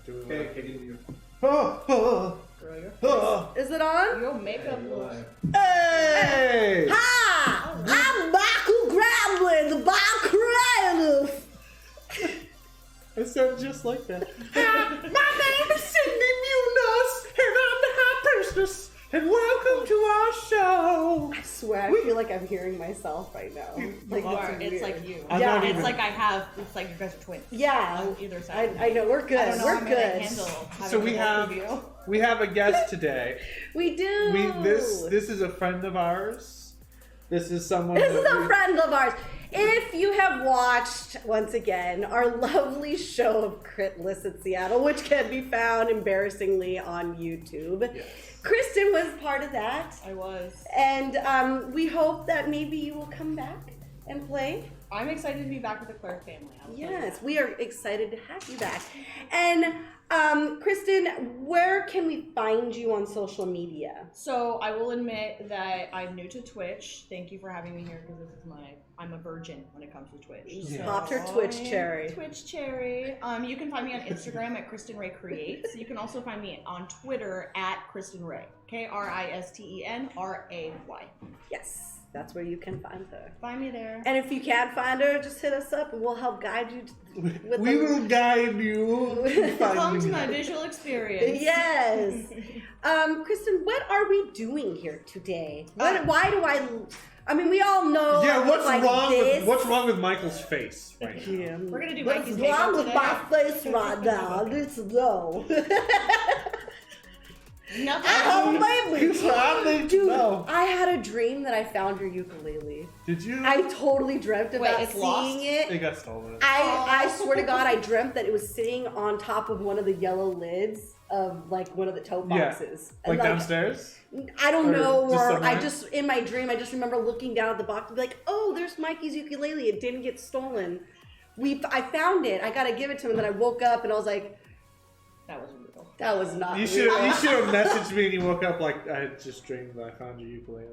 Do Okay, continue. Is it on? Your makeup looks... Hey! Hi! I'm Michael Grambling, the Bob Creative. I sound just like that. My name is Cindy Munoz, and I'm the High Priestess. And welcome to our show. I swear, I feel like I'm hearing myself right now. Like, It's like you. I'm not even- It's like it's like you guys are twins. Yeah. On either side. I know, we're good. I don't know we're how I'm good. gonna handle So having we have a guest today. We do. This is a friend of ours. This is someone. This is a friend of ours. If you have watched, once again, our lovely show of Critless in Seattle, which can be found embarrassingly on YouTube, Yes. Kristen was part of that. I was. And we hope that maybe you will come back and play. I'm excited to be back with the Cleric family. Yes, we are excited to have you back. And Kristen, where can we find you on social media? So I will admit that I'm new to Twitch. Thank you for having me here because I'm a virgin when it comes to Twitch. Just So popped her Twitch cherry. Twitch cherry. You can find me on Instagram at Kristen Ray Creates. You can also find me on Twitter at Kristen Ray. KristenRay. Yes, that's where you can find her. Find me there. And if you can't find her, just hit us up and we'll help guide you. We will guide you. Come to my visual experience. Yes. Kristen, what are we doing here today? Why do I mean, we all know. Yeah, what's like wrong this. with what's wrong with Michael's face right now? Yeah. We're gonna do What's Mikey's wrong makeup with today. my face right now? It's low. Nothing. Oh, baby. I think Dude, no. I had a dream that I found your ukulele. Did you? I totally dreamt about it's seeing lost? it. It got stolen. I swear to God, I dreamt that it was sitting on top of one of the yellow lids of like one of the tote boxes. Like And, downstairs? I don't Or know, just or somewhere? I just, in my dream, I just remember looking down at the box and be like, oh, there's Mikey's ukulele. It didn't get stolen. I found it. I gotta give it to him. Then I woke up and I was like, That was real. that was not You should have messaged me and you woke up like I had just dreamed that I found your ukulele.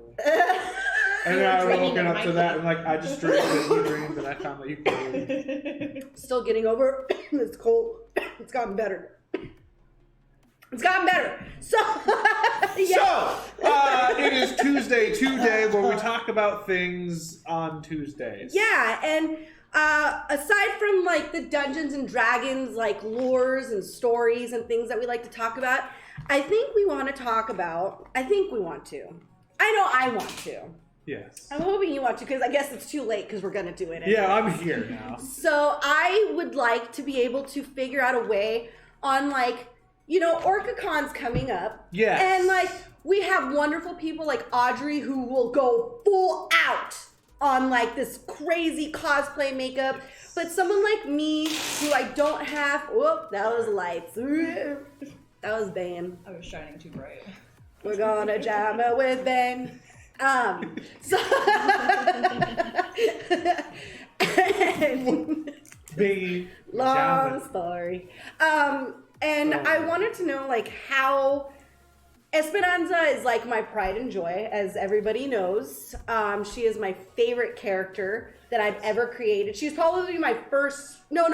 And then I Dreaming woken of up to that and like I just dreamed that you dreamed that I found the ukulele. Still getting over it's cold. It's gotten better. It's gotten better. So, yeah. So, it is Tuesday where we talk about things on Tuesdays. Yeah, and aside from like the Dungeons and Dragons like lures and stories and things that we like to talk about, I think we want to. I know I want to. Yes. I'm hoping you want to because I guess it's too late because we're going to do it anyway. Yeah, I'm here now. So I would like to be able to figure out a way on like, you know, OrcaCon's coming up. Yes. And like we have wonderful people like Audrey who will go full out on like this crazy cosplay makeup. Yes. But someone like me who I don't have, whoop, that was lights. That was Ben. I was shining too bright. We're gonna jam it with Ben. So Biggie. long story. And I wanted to know like how Esperanza is like my pride and joy, as everybody knows. She is my favorite character that I've ever created. She's probably my first. No.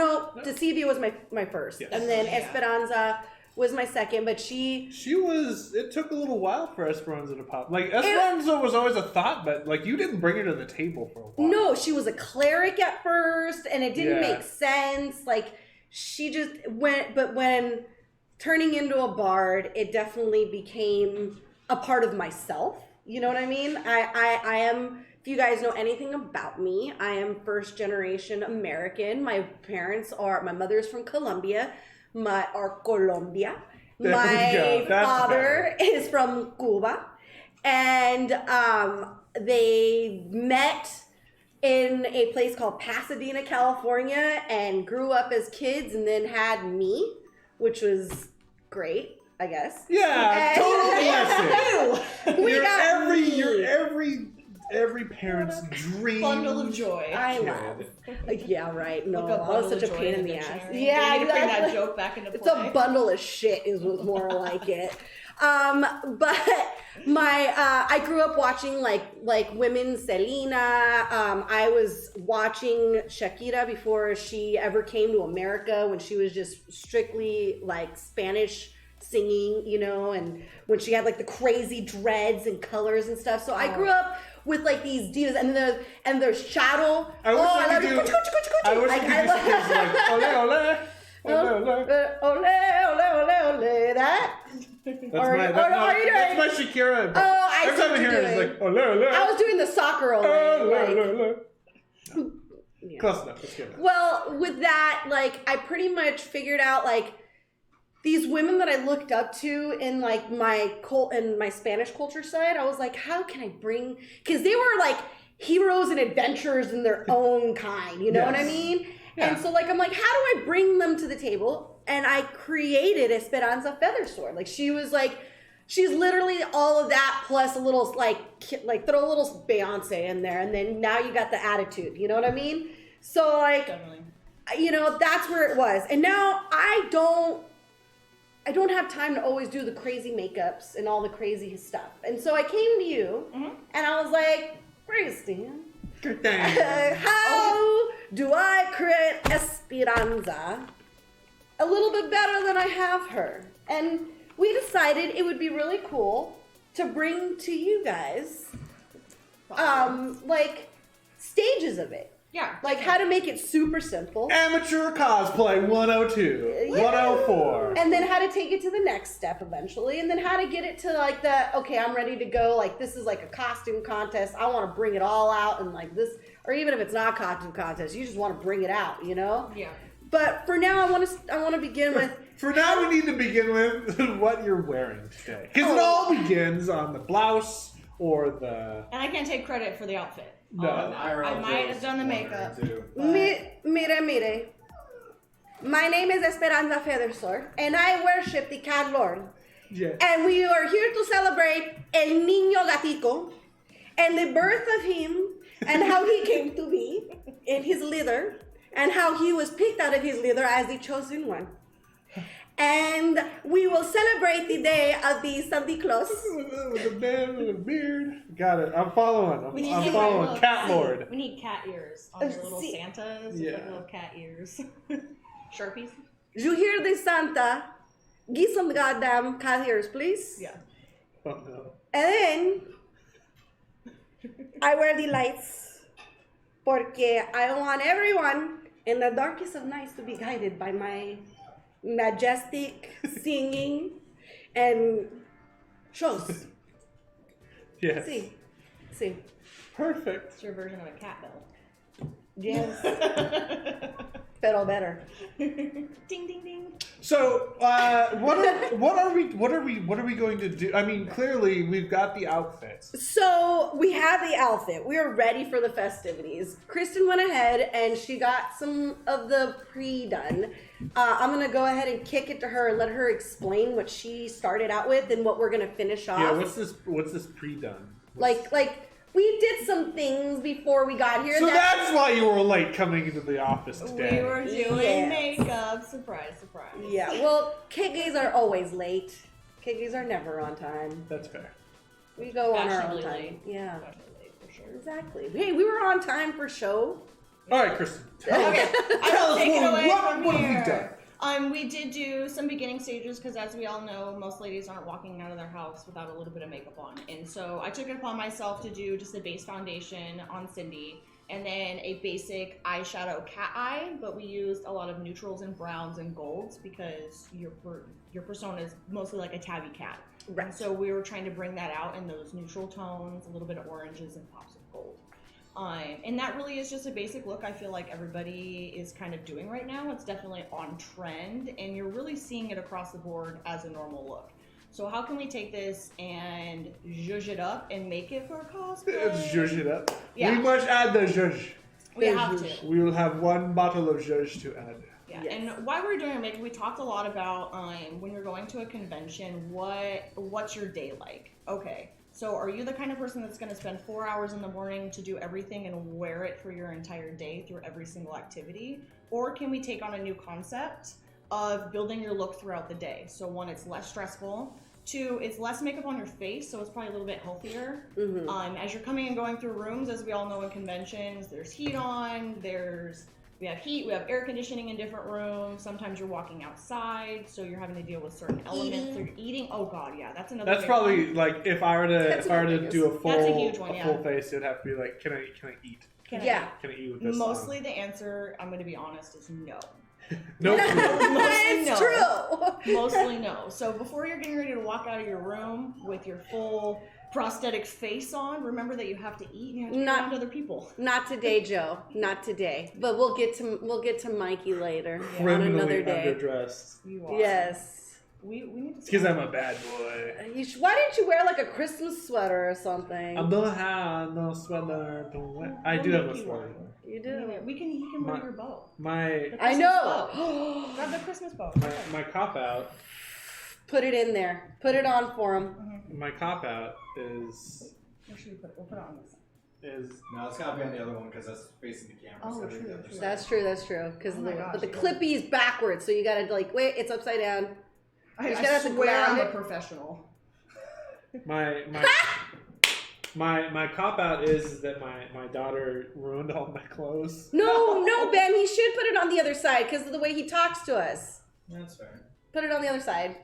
Decivia was my first, Yes. and then Yeah. Esperanza was my second. But she was. It took a little while for Esperanza to pop. Like Esperanza was always a thought, but like you didn't bring her to the table for a while. No, she was a cleric at first, and it didn't Yeah. make sense. Like, she just went, but when turning into a bard, it definitely became a part of myself. You know what I mean? I am, if you guys know anything about me, I am first generation American. My mother's from Colombia. My father is from Cuba. And they met in a place called Pasadena, California, and grew up as kids and then had me, which was great, I guess. Yeah, And- total blessing. We got me. You're every parent's dream. Bundle of joy. I kid. know. Yeah, right. No, Look up I was bundle such a of joy pain in in the the ass. dictionary. Yeah, You need to bring that exactly. joke back into It's play. a bundle of shit is more like it. But I grew up watching like women Selena. I was watching Shakira before she ever came to America, when she was just strictly like Spanish singing, you know, and when she had like the crazy dreads and colors and stuff. So I grew up with like these divas, and there's Shadow. I wish I could do like ole ole. Ole, that? That's my Shakira. Oh, I every time I hear it, it's like ole ole. I was doing the soccer ole. Yeah. Close enough. Let's get it. Well, with that, like, I pretty much figured out like these women that I looked up to in like my Spanish culture side. I was like, how can I bring? Because they were like heroes and adventurers in their own kind. You know what I mean? Yeah. And so, like, I'm like, how do I bring them to the table? And I created Esperanza Feathersword. Like, she's literally all of that plus a little, like throw a little Beyonce in there. And then now you got the attitude. You know what I mean? So, like, definitely. You know, that's where it was. And now I don't have time to always do the crazy makeups and all the crazy stuff. And so I came to you, and I was like, Christine, how do I create Esperanza a little bit better than I have her? And we decided it would be really cool to bring to you guys, like, stages of it. Yeah. Like how to make it super simple. Amateur cosplay 102, 104. And then how to take it to the next step eventually. And then how to get it to like okay, I'm ready to go. Like this is like a costume contest. I want to bring it all out and like this, or even if it's not a costume contest, you just want to bring it out, you know? Yeah. But for now, I want to begin with. For now, we need to begin with what you're wearing today. Because it all begins on the blouse or the... And I can't take credit for the outfit. No, I might have done the makeup. Mire. My name is Esperanza Feathersword, and I worship the Cat Lord. Yeah. And we are here to celebrate El Niño Gatico and the birth of him and how he came to be in his litter and how he was picked out of his litter as the chosen one. And we will celebrate the day of the Santa Claus. With a man with a beard. Got it. I'm following. I'm following. Cat Lord. We need cat ears on your little Santas. Yeah. Like little cat ears. Sharpies. You hear the Santa? Give some goddamn cat ears, please. Yeah. Oh, no. And then I wear the lights porque I want everyone in the darkest of nights to be guided by my majestic singing and shows. Yes. See. Perfect. It's your version of a cat bell. Yes. Pero better. Ding ding ding. So, what are we going to do? I mean, clearly we've got the outfits. So we have the outfit. We are ready for the festivities. Kristen went ahead and she got some of the pre-done. I'm gonna go ahead and kick it to her and let her explain what she started out with and what we're gonna finish off. Yeah, what's this pre-done? Like we did some things before we got here. So that's why you were late coming into the office today. We were doing makeup. Surprise. Yeah, well, KGs are always late. KGs are never on time. That's fair. We go on our own time. Late. Yeah. Late for sure. Exactly. Hey, we were on time for show. All right, Kristen. Okay, Tell us what have we done? We did do some beginning stages because, as we all know, most ladies aren't walking out of their house without a little bit of makeup on. And so I took it upon myself to do just a base foundation on Cindy and then a basic eyeshadow cat eye, but we used a lot of neutrals and browns and golds because your persona is mostly like a tabby cat. Right. And so we were trying to bring that out in those neutral tones, a little bit of oranges and pops of gold. And that really is just a basic look I feel like everybody is kind of doing right now. It's definitely on trend, and you're really seeing it across the board as a normal look. So how can we take this and zhuzh it up and make it for cosplay? Zhuzh it up. Yeah. We must add the zhuzh. We have to. We will have one bottle of zhuzh to add. Yeah, Yes. and while we were doing our makeup, we talked a lot about when you're going to a convention, what's your day like? Okay. So are you the kind of person that's going to spend 4 hours in the morning to do everything and wear it for your entire day through every single activity? Or can we take on a new concept of building your look throughout the day? So one, it's less stressful. 2, it's less makeup on your face, so it's probably a little bit healthier. Mm-hmm. As you're coming and going through rooms, as we all know in conventions, there's heat on, we have heat, we have air conditioning in different rooms. Sometimes you're walking outside, so you're having to deal with certain elements. So you're eating. Oh god, yeah, that's another. That's probably one. like if I were to do a full full face, it'd have to be like, can I eat? Can I eat with this? Mostly the answer, I'm going to be honest, is no. No. It's no. true. Mostly no. So before you're getting ready to walk out of your room with your full prosthetic face on, remember that you have to eat and you have to be around other people. Not today, Joe. Not today. But we'll get to Mikey later on another day. Underdressed. You are. Yes. We need to. Because I'm a bad boy. Why didn't you wear like a Christmas sweater or something? I don't have no sweater. I do have a sweater. You do. You can wear your bow. I know. Bow. Grab the Christmas bow. My cop out. Put it in there. Put it on for him. My cop out is. Where should we put it? We'll put it on this side. No, it's gotta be on the other one because that's facing the camera. Oh, so true, the other true. side. That's true. Because but the yeah. clippy is backwards, so you gotta like wait. It's upside down. I have to swear I'm grab a it. professional. My cop out is that my daughter ruined all my clothes. No, Ben. He should put it on the other side because of the way he talks to us. That's fair. Put it on the other side.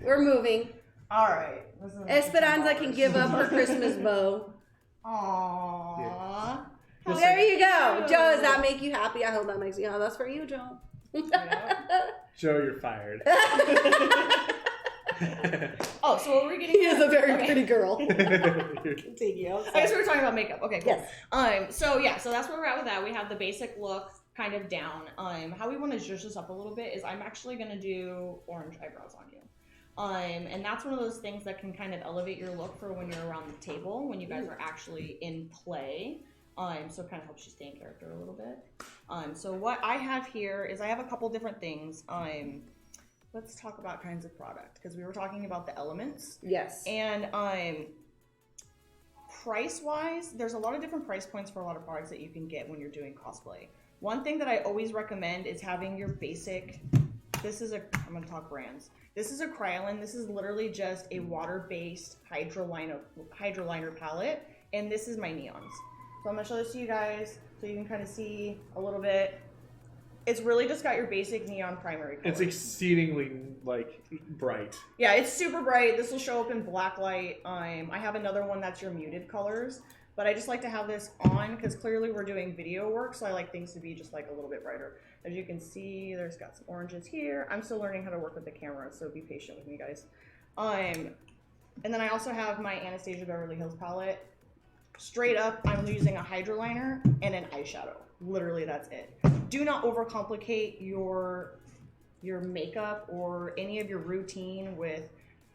We're moving. All right. Esperanza can give up her Christmas bow. Aww. Yeah. There you go. Joe, does that make you happy? I hope that makes you happy. That's for you, Joe. Joe, you're fired. Oh, so what we're getting? He is a very pretty girl. I guess we were talking about makeup. Okay, cool. Yes. So that's where we're at with that. We have the basic look kind of down. How we want to zhuzh this up a little bit is I'm actually gonna do orange eyebrows on you. And that's one of those things that can kind of elevate your look for when you're around the table, when you guys are actually in play. So it kind of helps you stay in character a little bit. So what I have here is I have a couple different things. Let's talk about kinds of product because we were talking about the elements. Yes. And price-wise, there's a lot of different price points for a lot of products that you can get when you're doing cosplay. One thing that I always recommend is having your basic. I'm going to talk brands. This is a Kryolan. This is literally just a water-based hydroliner palette, and this is my neons. So I'm going to show this to you guys so you can kind of see a little bit. It's really just got your basic neon primary color. It's exceedingly bright. Yeah, it's super bright. This will show up in black light. I have another one that's your muted colors, but I just like to have this on because clearly we're doing video work, so I like things to be just like a little bit brighter. As you can see, there's got some oranges here. I'm still learning how to work with the camera, so be patient with me, guys. And then I also have my Anastasia Beverly Hills palette. Straight up, I'm using a hydroliner and an eyeshadow. Literally, that's it. Do not overcomplicate your makeup or any of your routine with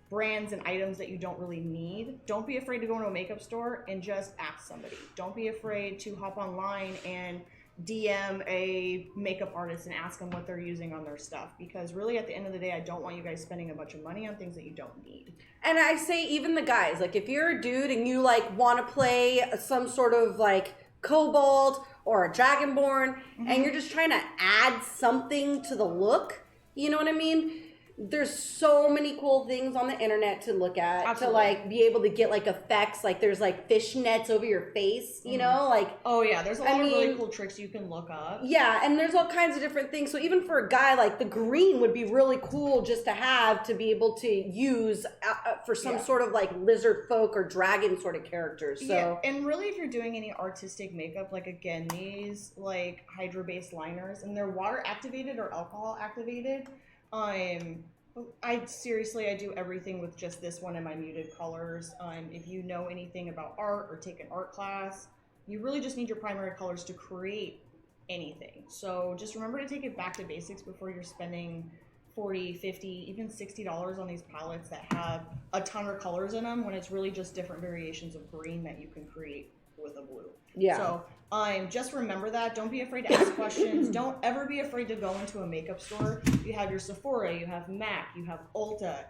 brands and items that you don't really need. Don't be afraid to go into a makeup store and just ask somebody. Don't be afraid to hop online and DM a makeup artist and ask them what they're using on their stuff, because really at the end of the day, I don't want you guys spending a bunch of money on things that you don't need. And I say even the guys, like if you're a dude and you like want to play some sort of like kobold or a dragonborn and you're just trying to add something to the look, you know what I mean? There's so many cool things on the internet to look at. Absolutely. To like be able to get like effects, like there's like fishnets over your face, you know, like oh yeah, there's a lot of really cool tricks you can look up. Yeah, and there's all kinds of different things. So even for a guy, like the green would be really cool just to have to be able to use for some sort of like lizard folk or dragon sort of characters. So yeah, and really if you're doing any artistic makeup, like again these like hydro-based liners, and they're water activated or alcohol activated. I do everything with just this one and my muted colors. If you know anything about art or take an art class, you really just need your primary colors to create anything. So just remember to take it back to basics before you're spending $40, $50, even $60 on these palettes that have a ton of colors in them when it's really just different variations of green that you can create with a blue. Yeah. So just remember that. Don't be afraid to ask questions. Don't ever be afraid to go into a makeup store. You have your Sephora, you have MAC, you have Ulta.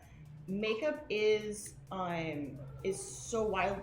Makeup is so wild.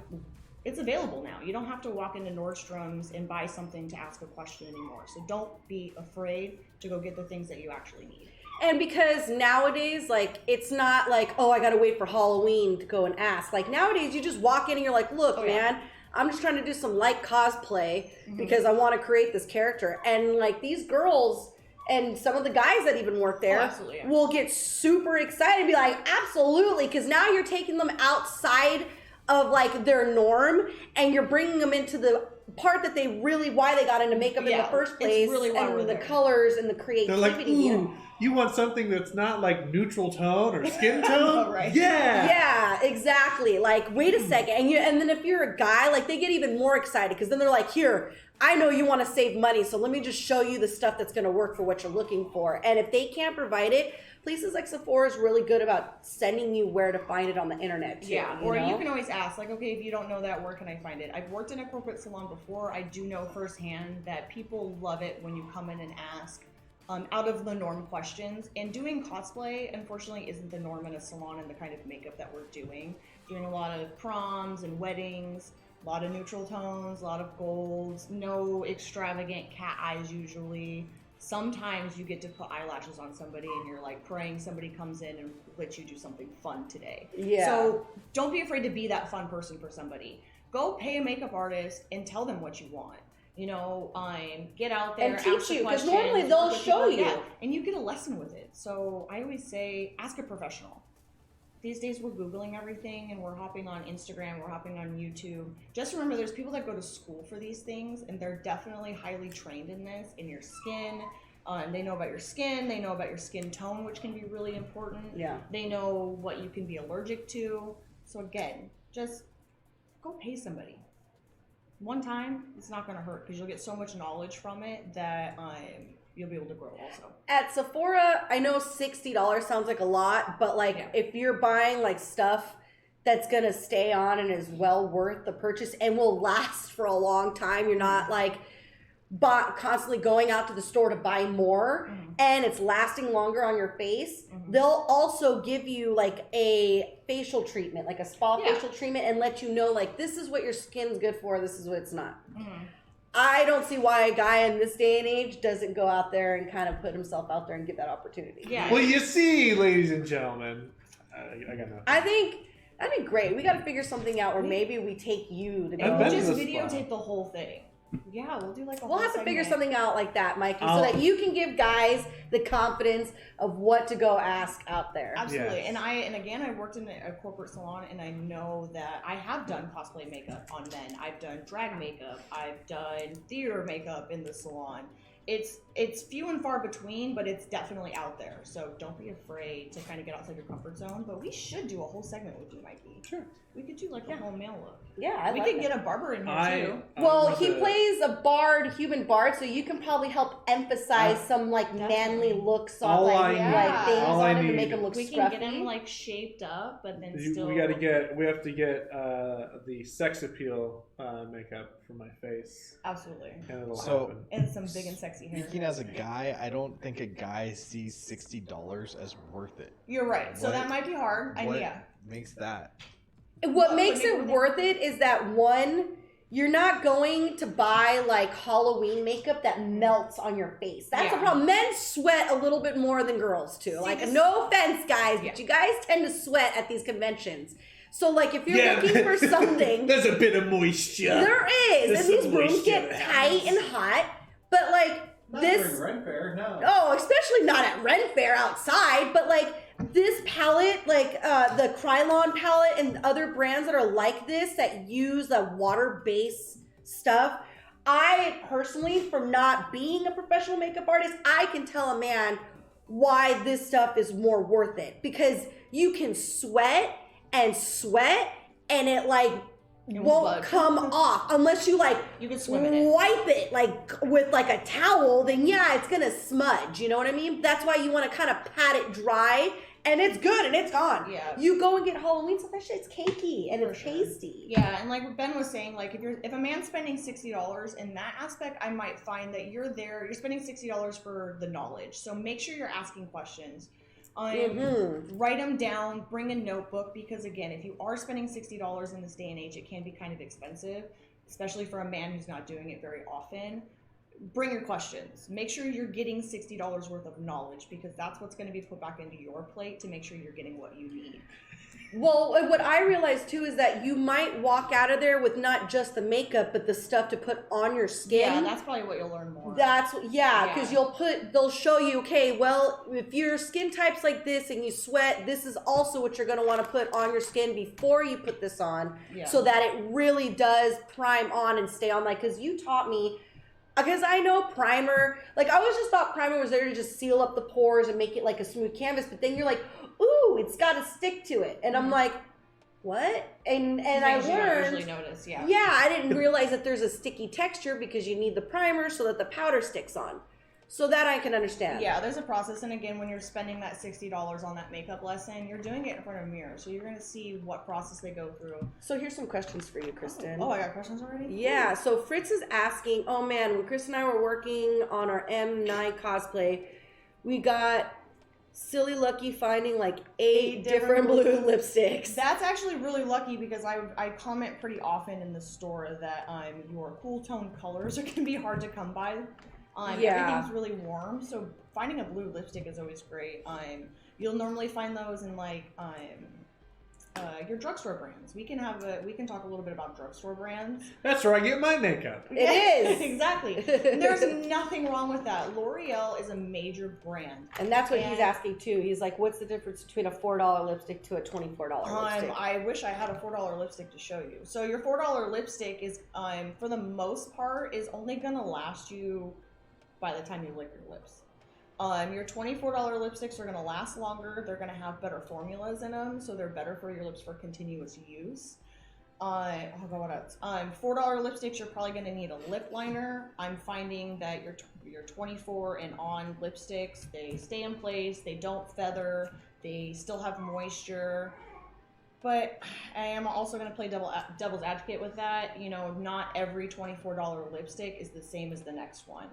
It's available now. You don't have to walk into Nordstrom's and buy something to ask a question anymore. So don't be afraid to go get the things that you actually need. And because nowadays, like, it's not like, oh, I gotta wait for Halloween to go and ask. Like, nowadays, you just walk in and you're like, look, man, I'm just trying to do some light cosplay because I want to create this character. And, like, these girls and some of the guys that even work there will get super excited and be like, absolutely, because now you're taking them outside of, like, their norm and you're bringing them into the part that they really, why they got into makeup in the first place, really and the colors and the creativity. They're like, ooh, you want something that's not like neutral tone or skin tone? Right. Yeah, exactly. Like, wait a second. And then if you're a guy, like, they get even more excited because then they're like, here, I know you want to save money, so let me just show you the stuff that's going to work for what you're looking for. And if they can't provide it, places like Sephora is really good about sending you where to find it on the internet too. Yeah, or you can always ask, like, okay, if you don't know that, where can I find it? I've worked in a corporate salon before. I do know firsthand that people love it when you come in and ask out of the norm questions. And doing cosplay, unfortunately, isn't the norm in a salon and the kind of makeup that we're doing. Doing a lot of proms and weddings, a lot of neutral tones, a lot of golds, no extravagant cat eyes usually. Sometimes you get to put eyelashes on somebody and you're like praying somebody comes in and lets you do something fun today. Yeah. So don't be afraid to be that fun person for somebody. Go pay a makeup artist and tell them what you want. You know, get out there and teach you, because normally they'll show you. Yeah, and you get a lesson with it. So I always say, ask a professional. These days we're Googling everything and we're hopping on Instagram, we're hopping on YouTube. Just remember, there's people that go to school for these things and they're definitely highly trained in this, in your skin. They know about your skin, they know about your skin tone, which can be really important. Yeah. They know what you can be allergic to. So again, just go pay somebody. One time, it's not going to hurt because you'll get so much knowledge from it that you'll be able to grow also. At Sephora, I know $60 sounds like a lot, but like if you're buying like stuff that's going to stay on and is well worth the purchase and will last for a long time, you're not like constantly going out to the store to buy more and it's lasting longer on your face, they'll also give you like a facial treatment, like a spa facial treatment, and let you know like this is what your skin's good for, this is what it's not. I don't see why a guy in this day and age doesn't go out there and kind of put himself out there and get that opportunity. Yeah. Well, you see, ladies and gentlemen, I got nothing. I think that'd be great. We got to figure something out where maybe we take you to go. And we'll just videotape the whole thing. Yeah, we'll do like a whole We'll have to figure something out like that, Mikey, so that you can give guys the confidence of what to go ask out there. Absolutely. Yes. And again, I worked in a corporate salon and I know that I have done cosplay makeup on men. I've done drag makeup. I've done theater makeup in the salon. It's few and far between, but it's definitely out there. So don't be afraid to kind of get outside your comfort zone. But we should do a whole segment with you, Mikey. Sure. We could do like a whole male look. Yeah, we could get a barber in here too. Well, he plays a human bard, so you can probably help emphasize some like manly looks on like things on him to make him look scruffy. We can get him like shaped up, but then still. We have to get the sex appeal makeup for my face. Absolutely. And it'll happen. And some big and sexy hair. Speaking as a guy, I don't think a guy sees $60 as worth it. You're right. So that might be hard. What makes that? What makes it worth it is that one, you're not going to buy like Halloween makeup that melts on your face. That's the problem. Men sweat a little bit more than girls too. No offense, guys, but you guys tend to sweat at these conventions. So like if you're looking for something, there's a bit of moisture. There is, and these rooms get tight and hot. But like not during Ren Fair, no. Oh, especially not at Ren Fair outside. But like this palette, like the Krylon palette and other brands that are like this that use the water-based stuff. I personally, from not being a professional makeup artist, I can tell a man why this stuff is more worth it, because you can sweat and it like won't come off unless you like you can swim in it. Wipe it like with like a towel, then it's gonna smudge, you know what I mean? That's why you want to kind of pat it dry, and it's good and it's gone. Yeah, you go and get Halloween stuff, that shit's cakey and it's tasty. Yeah, and like Ben was saying, like if a man's spending $60 in that aspect, I might find that you're spending $60 for the knowledge. So make sure you're asking questions. Write them down, bring a notebook, because again, if you are spending $60 in this day and age, it can be kind of expensive, especially for a man who's not doing it very often. bring your questions. Make sure you're getting $60 worth of knowledge, because that's what's going to be put back into your plate to make sure you're getting what you need. Well, what I realized too is that you might walk out of there with not just the makeup, but the stuff to put on your skin. Yeah, that's probably what you'll learn more. Because they'll show you, okay, well, if your skin type's like this and you sweat, this is also what you're going to want to put on your skin before you put this on, so that it really does prime on and stay on. Like, because you taught me, because I know primer, like I always just thought primer was there to just seal up the pores and make it like a smooth canvas, but then you're like, ooh, it's got to stick to it. And I'm like, what? And I learned. Usually notice, yeah. Yeah, I didn't realize that there's a sticky texture because you need the primer so that the powder sticks on. So that I can understand. Yeah, there's a process. And again, when you're spending that $60 on that makeup lesson, you're doing it in front of a mirror. So you're going to see what process they go through. So here's some questions for you, Kristen. Oh, I got questions already? Yeah, so Fritz is asking, oh man, when Chris and I were working on our M9 cosplay, we got silly lucky finding like 8 different blue lipsticks. That's actually really lucky, because I comment pretty often in the store that your cool tone colors are going to be hard to come by. Everything's really warm, so finding a blue lipstick is always great. You'll normally find those in like your drugstore brands. We can talk a little bit about drugstore brands. That's where I get my makeup. It is. Exactly. There's nothing wrong with that. L'Oreal is a major brand. And that's what he's asking too. He's like, what's the difference between a $4 lipstick to a $24 lipstick? I wish I had a $4 lipstick to show you. So your $4 lipstick is, for the most part, is only going to last you by the time you lick your lips. Your $24 lipsticks are going to last longer. They're going to have better formulas in them, so they're better for your lips for continuous use. What else? $4 lipsticks, you're probably going to need a lip liner. I'm finding that your 24 and on lipsticks, they stay in place, they don't feather, they still have moisture. But I am also going to play devil's advocate with that. You know, not every $24 lipstick is the same as the next one.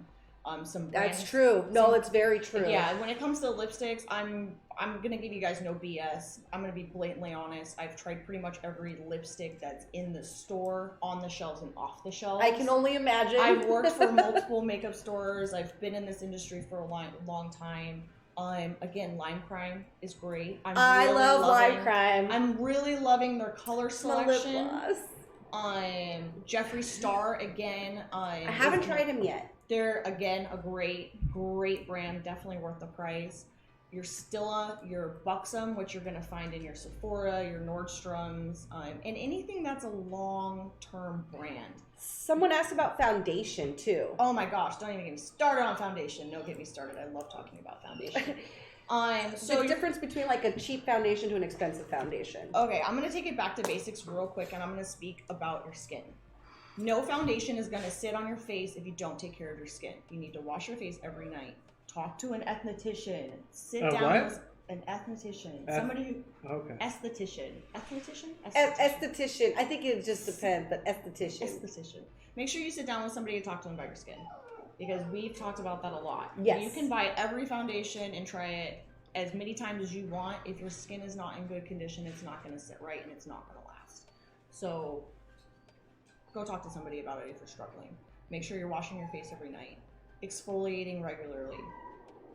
That's true. No, it's very true. Yeah, when it comes to lipsticks, I'm gonna give you guys no BS. I'm gonna be blatantly honest. I've tried pretty much every lipstick that's in the store, on the shelves and off the shelves. I can only imagine. I've worked for multiple makeup stores. I've been in this industry for a long time. Again, Lime Crime is great. I love Lime Crime. I'm really loving their color selection. My lip gloss. Jeffree Star again. I haven't tried him yet. They're, again, a great brand, definitely worth the price. Your Stilla, your Buxom, which you're going to find in your Sephora, your Nordstrom's, and anything that's a long-term brand. Someone asked about foundation, too. Oh my gosh, don't even get me started on foundation. No, get me started. I love talking about foundation. So the difference between like a cheap foundation to an expensive foundation. Okay, I'm going to take it back to basics real quick, and I'm going to speak about your skin. No foundation is going to sit on your face if you don't take care of your skin. You need to wash your face every night. Talk to an esthetician. Sit down with an esthetician. Somebody who... Okay. Esthetician. Esthetician? Esthetician. I think it just depends, but esthetician. Esthetician. Make sure you sit down with somebody to talk to them about your skin, because we've talked about that a lot. Yes. You can buy every foundation and try it as many times as you want. If your skin is not in good condition, it's not going to sit right and it's not going to last. So... go talk to somebody about it if you're struggling. Make sure you're washing your face every night. Exfoliating regularly.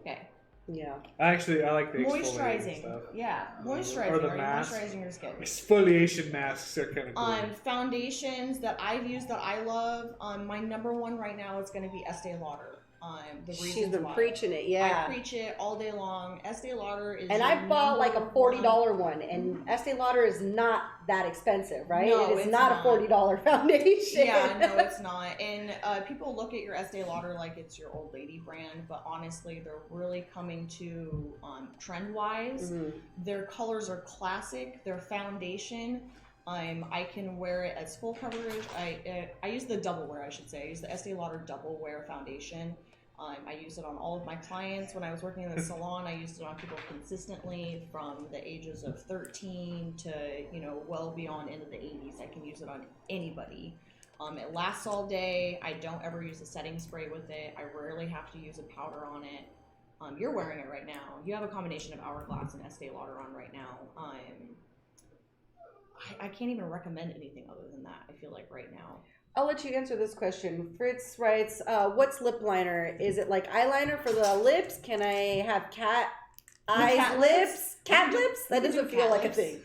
Okay. Yeah. Actually, I like the moisturizing stuff. Yeah, moisturizing. Or the Are mask. you moisturizing your skin? Exfoliation masks are kind of cool. Foundations that I've used that I love. My number one right now is going to be Estee Lauder. She's been preaching it, yeah. I preach it all day long. Estee Lauder is. And I bought like a $40 one, and Estee Lauder is not that expensive, right? No, it's not a $40 foundation. Yeah, no, it's not. And people look at your Estee Lauder like it's your old lady brand, but honestly, they're really coming to trend-wise. Mm-hmm. Their colors are classic. Their foundation. I can wear it as full coverage. I use the double wear, I should say. I use the Estee Lauder double wear foundation. I use it on all of my clients. When I was working in the salon, I used it on people consistently from the ages of 13 to, well beyond into the 80s. I can use it on anybody. It lasts all day. I don't ever use a setting spray with it. I rarely have to use a powder on it. You're wearing it right now. You have a combination of Hourglass and Estee Lauder on right now. I can't even recommend anything other than that, I feel like, right now. I'll let you answer this question. Fritz writes, what's lip liner? Is it like eyeliner for the lips? Can I have cat eyes cat lips? Cat lips? That we can doesn't do feel cat like lips. a thing.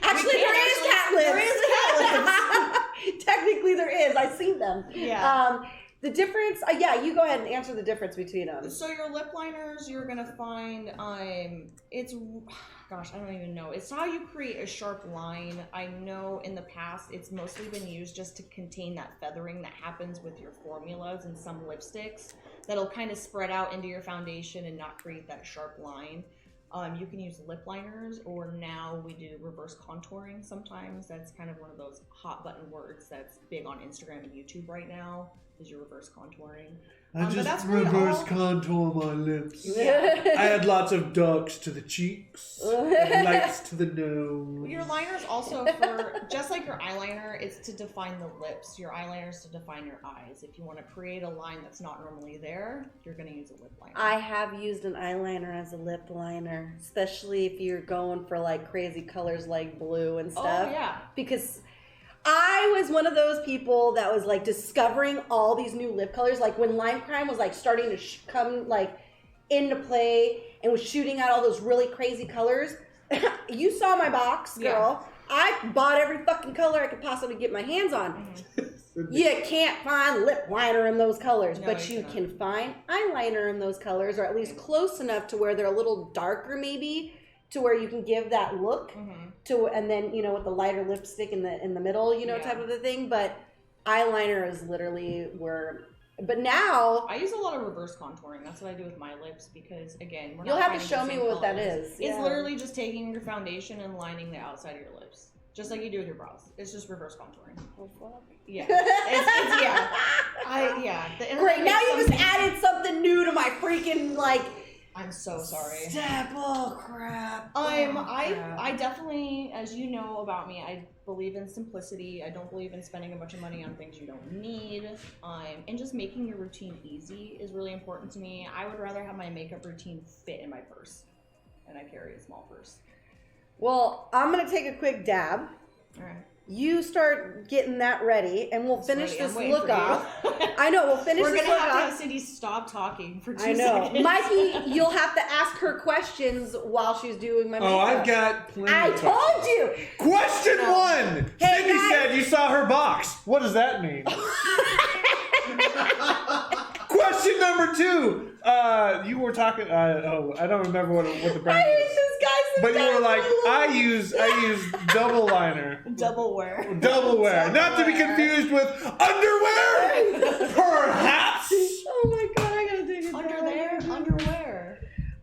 Actually, there is cat lips. There is cat lips. Technically, there is. I've seen them. Yeah. The difference, yeah, you go ahead and answer the difference between them. So your lip liners, you're gonna find, it's, gosh, I don't even know. It's how you create a sharp line. I know in the past it's mostly been used just to contain that feathering that happens with your formulas and some lipsticks that'll kind of spread out into your foundation and not create that sharp line. You can use lip liners, or now we do reverse contouring sometimes. That's kind of one of those hot button words that's big on Instagram and YouTube right now, is your reverse contouring. I but that's just really reverse all- contour my lips. Yeah. I had lots of darks to the cheeks, and lights to the nose. Your liner's also for, just like your eyeliner, it's to define the lips. Your eyeliner is to define your eyes. If you want to create a line that's not normally there, you're going to use a lip liner. I have used an eyeliner as a lip liner, especially if you're going for like crazy colors like blue and stuff. Oh, yeah. Because I was one of those people that was like discovering all these new lip colors. Like when Lime Crime was like starting to come like into play and was shooting out all those really crazy colors. You saw my box, girl. Yeah. I bought every fucking color I could possibly get my hands on. You can't find lip liner in those colors, No, but you you cannot. can find eyeliner in those colors, or at least close enough to where they're a little darker, maybe, to where you can give that look. To, and then, you know, with the lighter lipstick in the middle, you know, Yeah. type of a thing. But eyeliner is literally where. But now I use a lot of reverse contouring. That's what I do with my lips because, again, we're you'll not have to trying show do me the what that colors. is. It's Yeah. literally just taking your foundation and lining the outside of your lips, just like you do with your brows. It's just reverse contouring. Oh, fuck. Yeah, it's yeah. The internet Great. Now makes you just something- added something new to my freaking like. I'm so sorry. Step. Oh crap. I definitely, as you know about me, I believe in simplicity. I don't believe in spending a bunch of money on things you don't need. And just making your routine easy is really important to me. I would rather have my makeup routine fit in my purse, and I carry a small purse. Well, I'm gonna take a quick dab. All right. You start getting that ready, and we'll finish Sweaty, I'm this waiting look for you. off. I know, we'll finish We're this gonna look have to off. have Cindy stop talking for 2 I know. seconds. Mikey, you'll have to ask her questions while she's doing my makeup. Oh, I've got plenty I of time. told you! Question one! Hey, Cindy guys. said you saw her box. What does that mean? Question number two. You were talking. I don't remember what the I brand hate was. this guy But you were like, I I use double liner. Double wear. Double wear. Not to be confused with underwear? Perhaps? Oh my god, I gotta take it Underwear.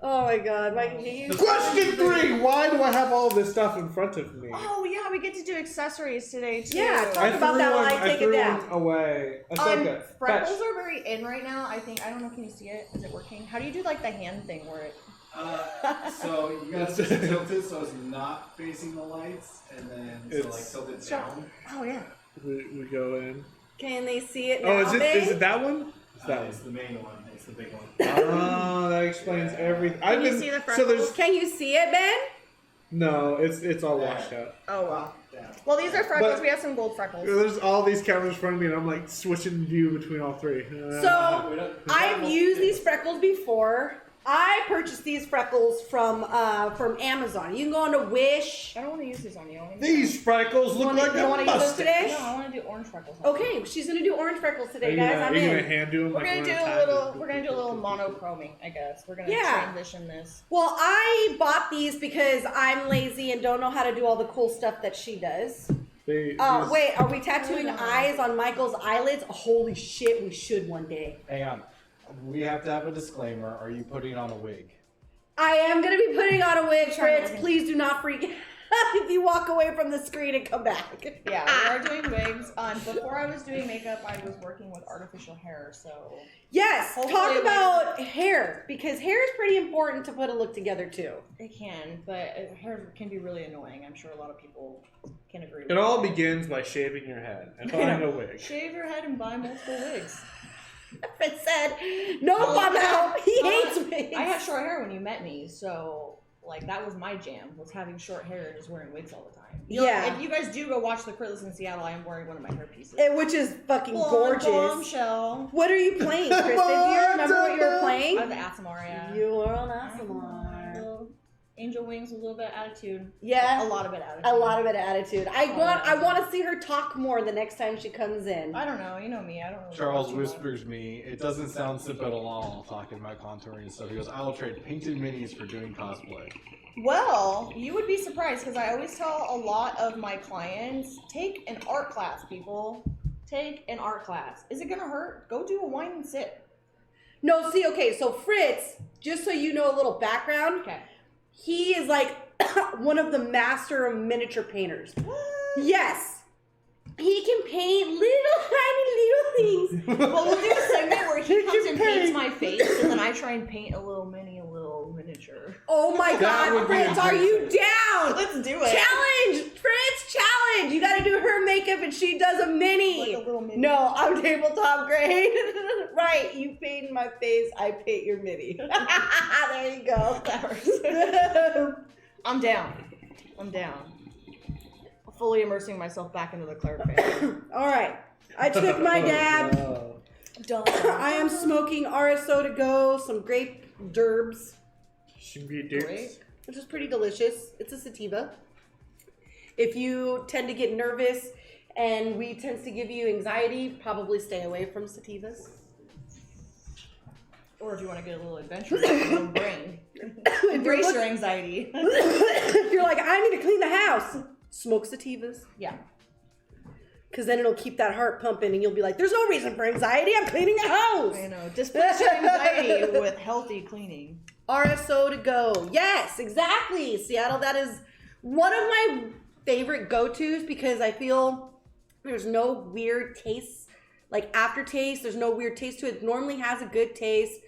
Oh my god, Mikey, can you... Question three. Why do I have all this stuff in front of me? Oh yeah, we get to do accessories today too. Yeah, I talk about threw that one, while I take it threw down. one away. Ahsoka, Freckles fetch. are very in right now. I don't know, can you see it? Is it working? How do you do like the hand thing where it... So you gotta just tilt it so it's not facing the lights, and then tilt it down. Oh yeah. We go in. Can they see it now, Oh, is babe? it that one? It's that It's one. the main one. It's the big one. Oh, that explains everything. Can you see the so there's Can you see it, Ben? no. It's all washed out. Oh wow. Yeah. Well, these are freckles. But- We have some gold freckles. There's all these cameras in front of me, and I'm like switching view between all three. So, I've used these freckles before. I purchased these freckles from Amazon. You can go on to Wish. I don't want to use these on you. I wanna use These freckles look like You a want to use those mustache. today? No, I want to do orange freckles. Okay, she's gonna do orange freckles Are today, you guys. gonna, I'm are you gonna in. hand do them? We're like gonna one do at a time? little. We're gonna do a little monochroming, I guess. We're gonna Yeah. transition this. Well, I bought these because I'm lazy and don't know how to do all the cool stuff that she does. These- Wait, are we tattooing eyes on Michael's eyelids? Holy shit, we should one day. Hang on. We have to have a disclaimer. Are you putting on a wig? I am gonna be putting on a wig, Sorry, Fritz. Logan. Please do not freak out if you walk away from the screen and come back. Yeah, we are doing wigs. Before I was doing makeup, I was working with artificial hair. So Yes, Hopefully talk we- about hair, because hair is pretty important to put a look together too. it can, but hair can be really annoying. I'm sure a lot of people can agree with It all that. begins by shaving your head and buying a wig. Shave your head and buy multiple wigs. Fritz said, "No, I'm out. He hates wigs." I had short hair when you met me, so Like, that was my jam, was having short hair and just wearing wigs all the time. Yeah. If you guys do go watch the Critters in Seattle, I am wearing one of my hair pieces. Which is fucking Blonde gorgeous. bombshell. What are you playing, Kristen? Do you remember what you were playing? I was Asimar, yeah. You were on Asimar. Angel Wings with a little bit of attitude. Yeah. A lot of it attitude. A lot of it attitude. I want to see her talk more the next time she comes in. I don't know. You know me. I don't know. Charles whispers me, it doesn't sound simple at all, talking about contouring and stuff. He goes, I will trade painted minis for doing cosplay. Well, you would be surprised because I always tell a lot of my clients, take an art class, people. Take an art class. Is it going to hurt? Go do a wine and sip. No, see, okay, so Fritz, just so you know a little background, Okay. he is like one of the master of miniature painters. What? Yes. He can paint little tiny little things. Well, we'll do a segment where he comes and paints paint. my face, and then I try and paint a little miniature. Oh my That God, would be Fritz, are you down? Let's do it. Challenge! Fritz, challenge! You gotta do her makeup and she does a mini. Like a little mini. No, I'm tabletop grade. Right, you paint my face, I paint your mini. There you go. That works. I'm down. Fully immersing myself back into the Cleric family. All right, I took my dab. Done. I am smoking RSO to go, some grape derbs, Should be dukes. Great. which is pretty delicious. It's a sativa. If you tend to get nervous and weed tends to give you anxiety, probably stay away from sativas. Or if you want to get a little adventurous with your own brain. Embrace your anxiety. If you're like, I need to clean the house, smoke sativas. Yeah. Because then it'll keep that heart pumping and you'll be like, there's no reason for anxiety. I'm cleaning the house. I know. Displace your anxiety with healthy cleaning. RSO to go. Yes, exactly. Seattle, that is one of my favorite go-tos because I feel there's no weird taste, like aftertaste. There's no weird taste to it. It normally has a good taste.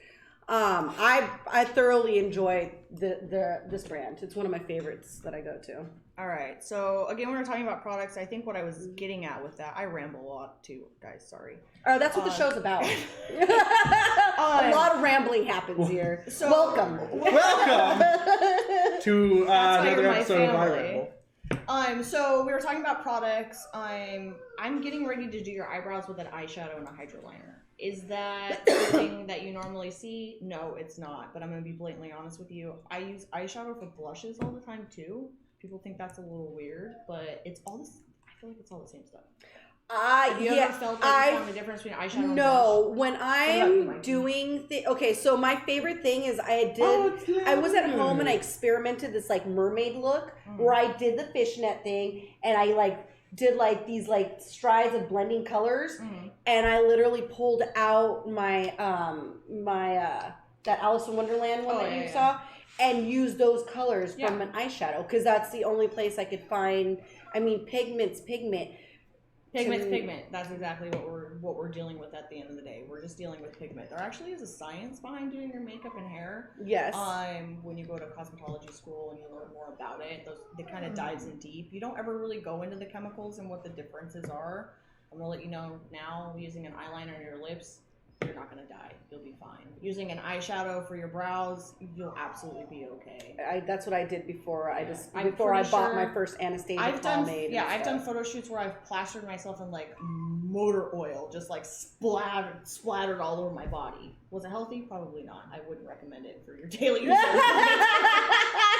I thoroughly enjoy this brand. It's one of my favorites that I go to. All right. So again, when we're talking about products, I think what I was getting at with that, I ramble a lot too, guys. Sorry. Oh, that's what the show's about. A lot of rambling happens here. So- Welcome. Welcome to That's why another you're my episode of I family. Ramble. So we were talking about products. I'm getting ready to do your eyebrows with an eyeshadow and a hydro liner. Is that something that you normally see? No, it's not. But I'm gonna be blatantly honest with you. I use eyeshadow for blushes all the time too. People think that's a little weird, but it's all this. I feel like it's all the same stuff. Have you ever felt like you found the difference between eyeshadow and blush? No, when I'm might doing okay, so my favorite thing is I was at home and I experimented this like mermaid look where I did the fishnet thing and I like did like these like strides of blending colors and I literally pulled out my that Alice in Wonderland one that you saw and used those colors from an eyeshadow because that's the only place I could find. I mean, pigment. Pigment's pigment. That's exactly what we're dealing with at the end of the day. We're just dealing with pigment. There actually is a science behind doing your makeup and hair. Yes. When you go to cosmetology school and you learn more about it, it kind of dives in deep. You don't ever really go into the chemicals and what the differences are. I'm gonna let you know now. Using an eyeliner on your lips, you're not gonna die. You'll be fine. Using an eyeshadow for your brows, you'll absolutely be okay. That's what I did before. I pretty bought my sure first Anastasia I've done pomade. I've done photo shoots where I've plastered myself in like motor oil, just like splattered all over my body. Was it healthy? Probably not. I wouldn't recommend it for your daily use.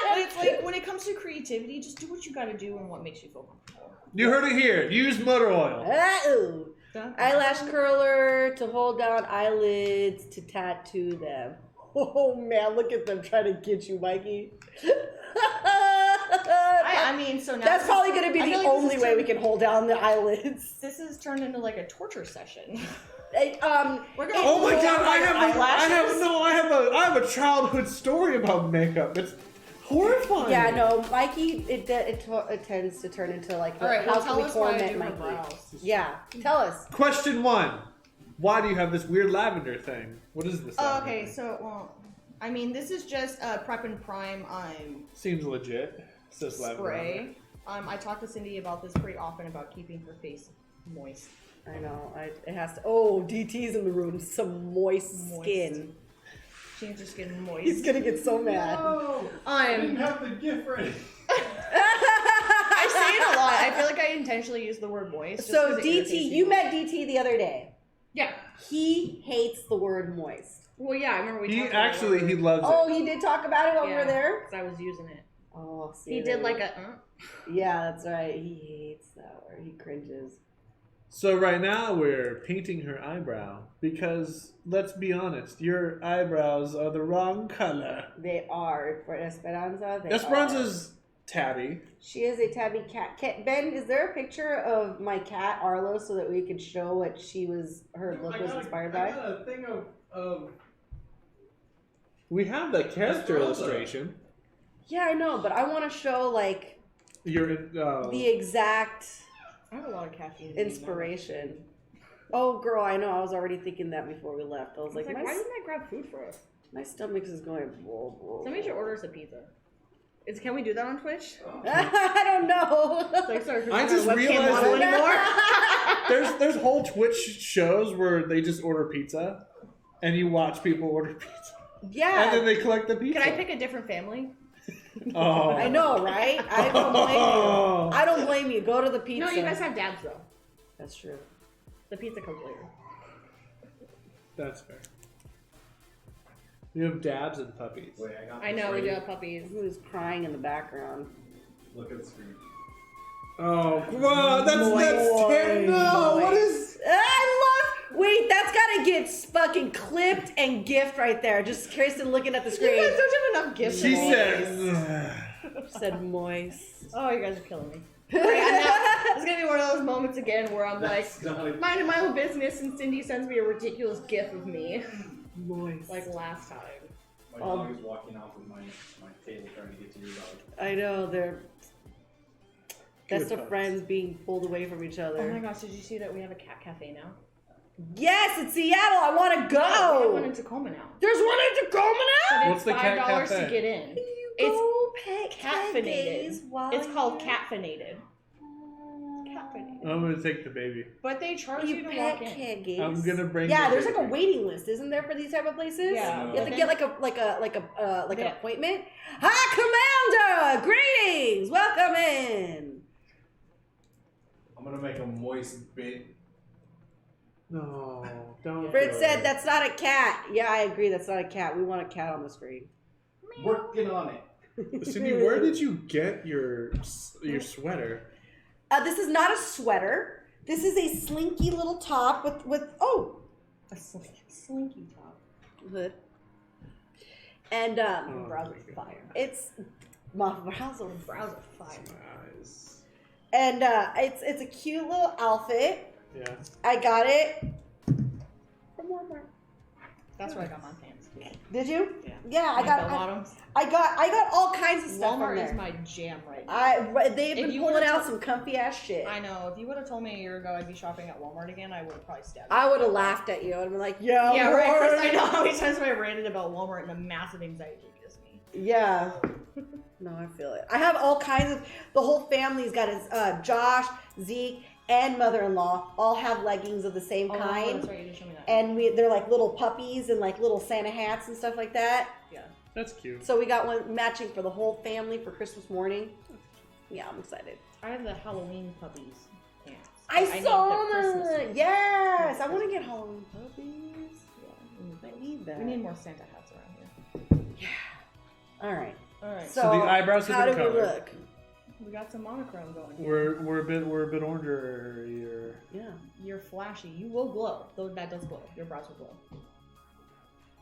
But it's like when it comes to creativity, just do what you got to do and what makes you feel comfortable. You heard it here. Use motor oil. Uh-oh. Eyelash curler to hold down eyelids to tattoo them. Oh man, look at them trying to get you, Mikey. I mean, so now that's probably going to be the only way we can hold down the eyelids. This has turned into like a torture session. We're gonna Oh my god, I I have a childhood story about makeup. It's horrifying. Yeah, no, Mikey, it tends to turn into like, All right, well, how can we tell us why I torment do her Mikey? brows. Yeah, tell us. Question 1. Why do you have this weird lavender thing? What is this? Oh, lavender okay, thing? so, I mean, this is just Prep and Prime Seems legit. It says lavender. spray. I talk to Cindy about this pretty often about keeping her face moist. I know, it has to, oh, DT's in the room, some moist skin. Change your skin moist. He's gonna get so mad. No, I didn't have the gift ready. I say it a lot. I feel like I intentionally use the word moist. just So 'cause it irritates DT, me. you met DT the other day. Yeah. He hates the word moist. Well, yeah, I remember we He talked about actually it. he loves Oh, it. he did talk about it while we were there? Because I was using it. Oh, see. He did like a, Yeah, that's right. He hates that word. He cringes. So right now we're painting her eyebrow because let's be honest, your eyebrows are the wrong color. They are. For Esperanza, they Esperanza's tabby. She is a tabby cat. Ben, is there a picture of my cat Arlo so that we could show what her look was inspired I by? got a thing of We have the character Esperanza. illustration. Yeah, I know, but I want to show like Your the exact I have a lot of caffeine. in me now. inspiration. Oh, girl, I know. I was already thinking that before we left. I was like, Why didn't I grab food for us? my stomach is going. Whoa, whoa, Somebody should order us a pizza. Can we do that on Twitch? I don't know. Like, sorry, I just realized model that- anymore. there's whole Twitch shows where they just order pizza, and you watch people order pizza, Yeah. and then they collect the pizza. Can I pick a different family? Oh, I know, right? I don't blame you. I don't blame you. Go to the pizza. No, you guys have dabs though. That's true. The pizza comes later. That's fair. You have dabs and puppies. Wait, I got I this know we ready. do have puppies. Who's crying in the background? Look at the screen. Oh, wow, that's Moist. no. What is? Wait, that's gotta get fucking clipped and gift right there. Just Kristen looking at the You screen. guys don't have enough gifts. She for me. said. She said moist. Oh, you guys are killing me. Right, and now, it's gonna be one of those moments again where I'm like, That's not a- minding my own business, and Cindy sends me a ridiculous gif of me, Moist. like last time. My dog is walking off with my table trying to get to your dog. I know, they're best Good of friends being pulled away from each Oh my other. gosh, did you see that we have a cat cafe now? Yes, it's Seattle. I want to We have one go. in Tacoma now. There's one in Tacoma now. But What's it's the cat $5 cafe? to get in. It's Catfinated. It's called catfinated. Catfinated. I'm gonna take the baby. But they charge You you to pet walk in. cat gaze. I'm gonna bring. Yeah, the there's like a baby. waiting list, isn't there, for these type of places? Yeah. You have to get an Yeah. appointment. Hi, Commander! Greetings! Welcome in! I'm gonna make a moist bait. No, don't. Fritz do said it. that's not a cat. Yeah, I agree, that's not a cat. We want a cat on the screen. Working on it. Cindy, where did you get your sweater? This is not a sweater. This is a slinky little top with A slinky top. hood. And Oh, Brows are fire. it's my brows are Brows are fire. Eyes. and it's a cute little outfit. Yeah. I got it from Walmart. That's where I got my pants. Did you? Yeah. Yeah, My bell bottoms. I got all kinds of stuff from Walmart there. is my jam right now. They've If been you pulling would've out told- some comfy ass shit. I know. If you would have told me a year ago I'd be shopping at Walmart again, I would have probably stabbed you. I would have laughed at you and been like, "Yeah, Yeah, right. Walmart." First, I know how many times I ranted about Walmart and a massive anxiety it gives me. Yeah. No, I feel it. I have all kinds of. The whole family's got his. Josh, Zeke, and mother-in-law all have leggings of the same Oh, kind, that's right. You did show me that. and they're like little puppies and like little Santa hats and stuff like that. Yeah. That's cute. So we got one matching for the whole family for Christmas morning. Yeah, I'm excited. I have the Halloween puppies pants. I need saw the Christmas them. ones. Yes, I want to get Halloween puppies. Yeah. I need that. We need more Santa hats around here. All right. All right. So, So the eyebrows have how been do we colored. look? We got some monochrome going. We're a bit oranger. Yeah. You're flashy. You will glow. Though that does glow. Your brows will glow.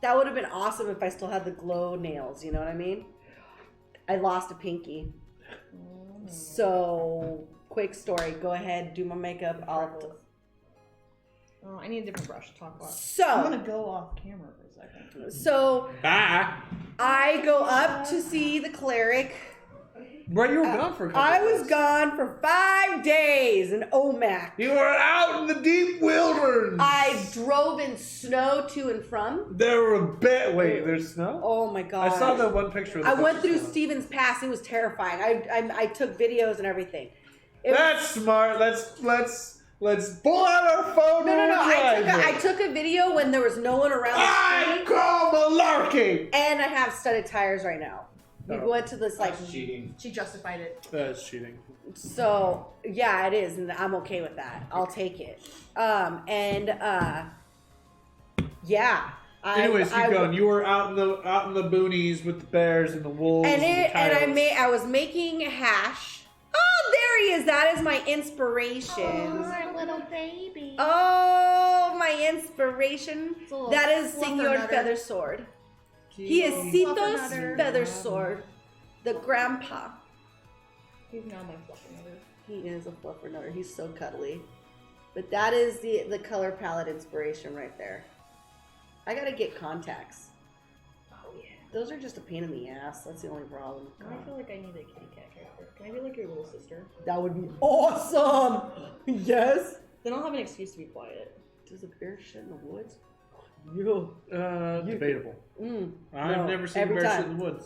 That would have been awesome if I still had the glow nails, you know what I mean? I lost a pinky. So, quick story. Go ahead, do my makeup. Oh, I need a different brush to talk about. I'm So, gonna go off camera for a second. Ah, I go up to see the cleric. but you were gone for a couple I days. was gone for 5 days in Omak. You were out in the deep wilderness. I drove in snow to and from. There were a bit. Wait, there's snow. Oh my god! I saw that one picture. Of the I went through snow. Stevens Pass. It was terrifying. I took videos and everything. It That's smart. Let's pull out our phone. No. And I took a video when there was no one around the I street, call malarkey. and I have studded tires right now. We Oh. went to this like. That's cheating. She justified it. That's cheating. So yeah, it is, and I'm okay with that. I'll take it. Yeah. Anyways, keep going. You were out in the boonies with the bears and the wolves. I was making hash. Oh, there he is. That is my inspiration. my little baby. Oh, my inspiration. It's a little That is fluffer Senor nutter. Feathersword. He is Citos Fluffernutter. Feathersword, the grandpa. He's now my fluffernutter. He is a fluffernutter. He's so cuddly. But that is the color palette inspiration right there. I gotta get contacts. Oh yeah. Those are just a pain in the ass. That's the only problem. I feel like I need a kitty cat character. Can I be like your little sister? That would be awesome. Yes. Then I'll have an excuse to be quiet. Does a bear shit in the woods? Yo. Debatable. I've No, never seen a every bear time. shit in the woods.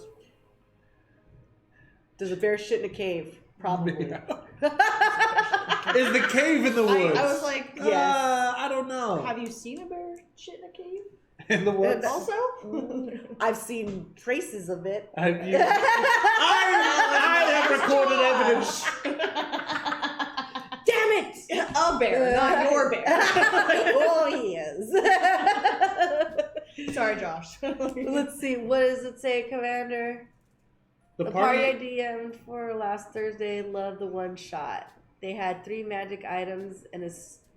Does a bear shit in a cave? Probably. Is the cave in the woods? I was like, Yes. I don't know. have you seen a bear shit in a cave? In the woods? Also? I've seen traces of it. I have recorded evidence. Damn it! A bear, not your bear. Oh, he is. Sorry, Josh. Let's see. What does it say, Commander? The party I DM'd for last Thursday loved the one shot. They had 3 magic items and a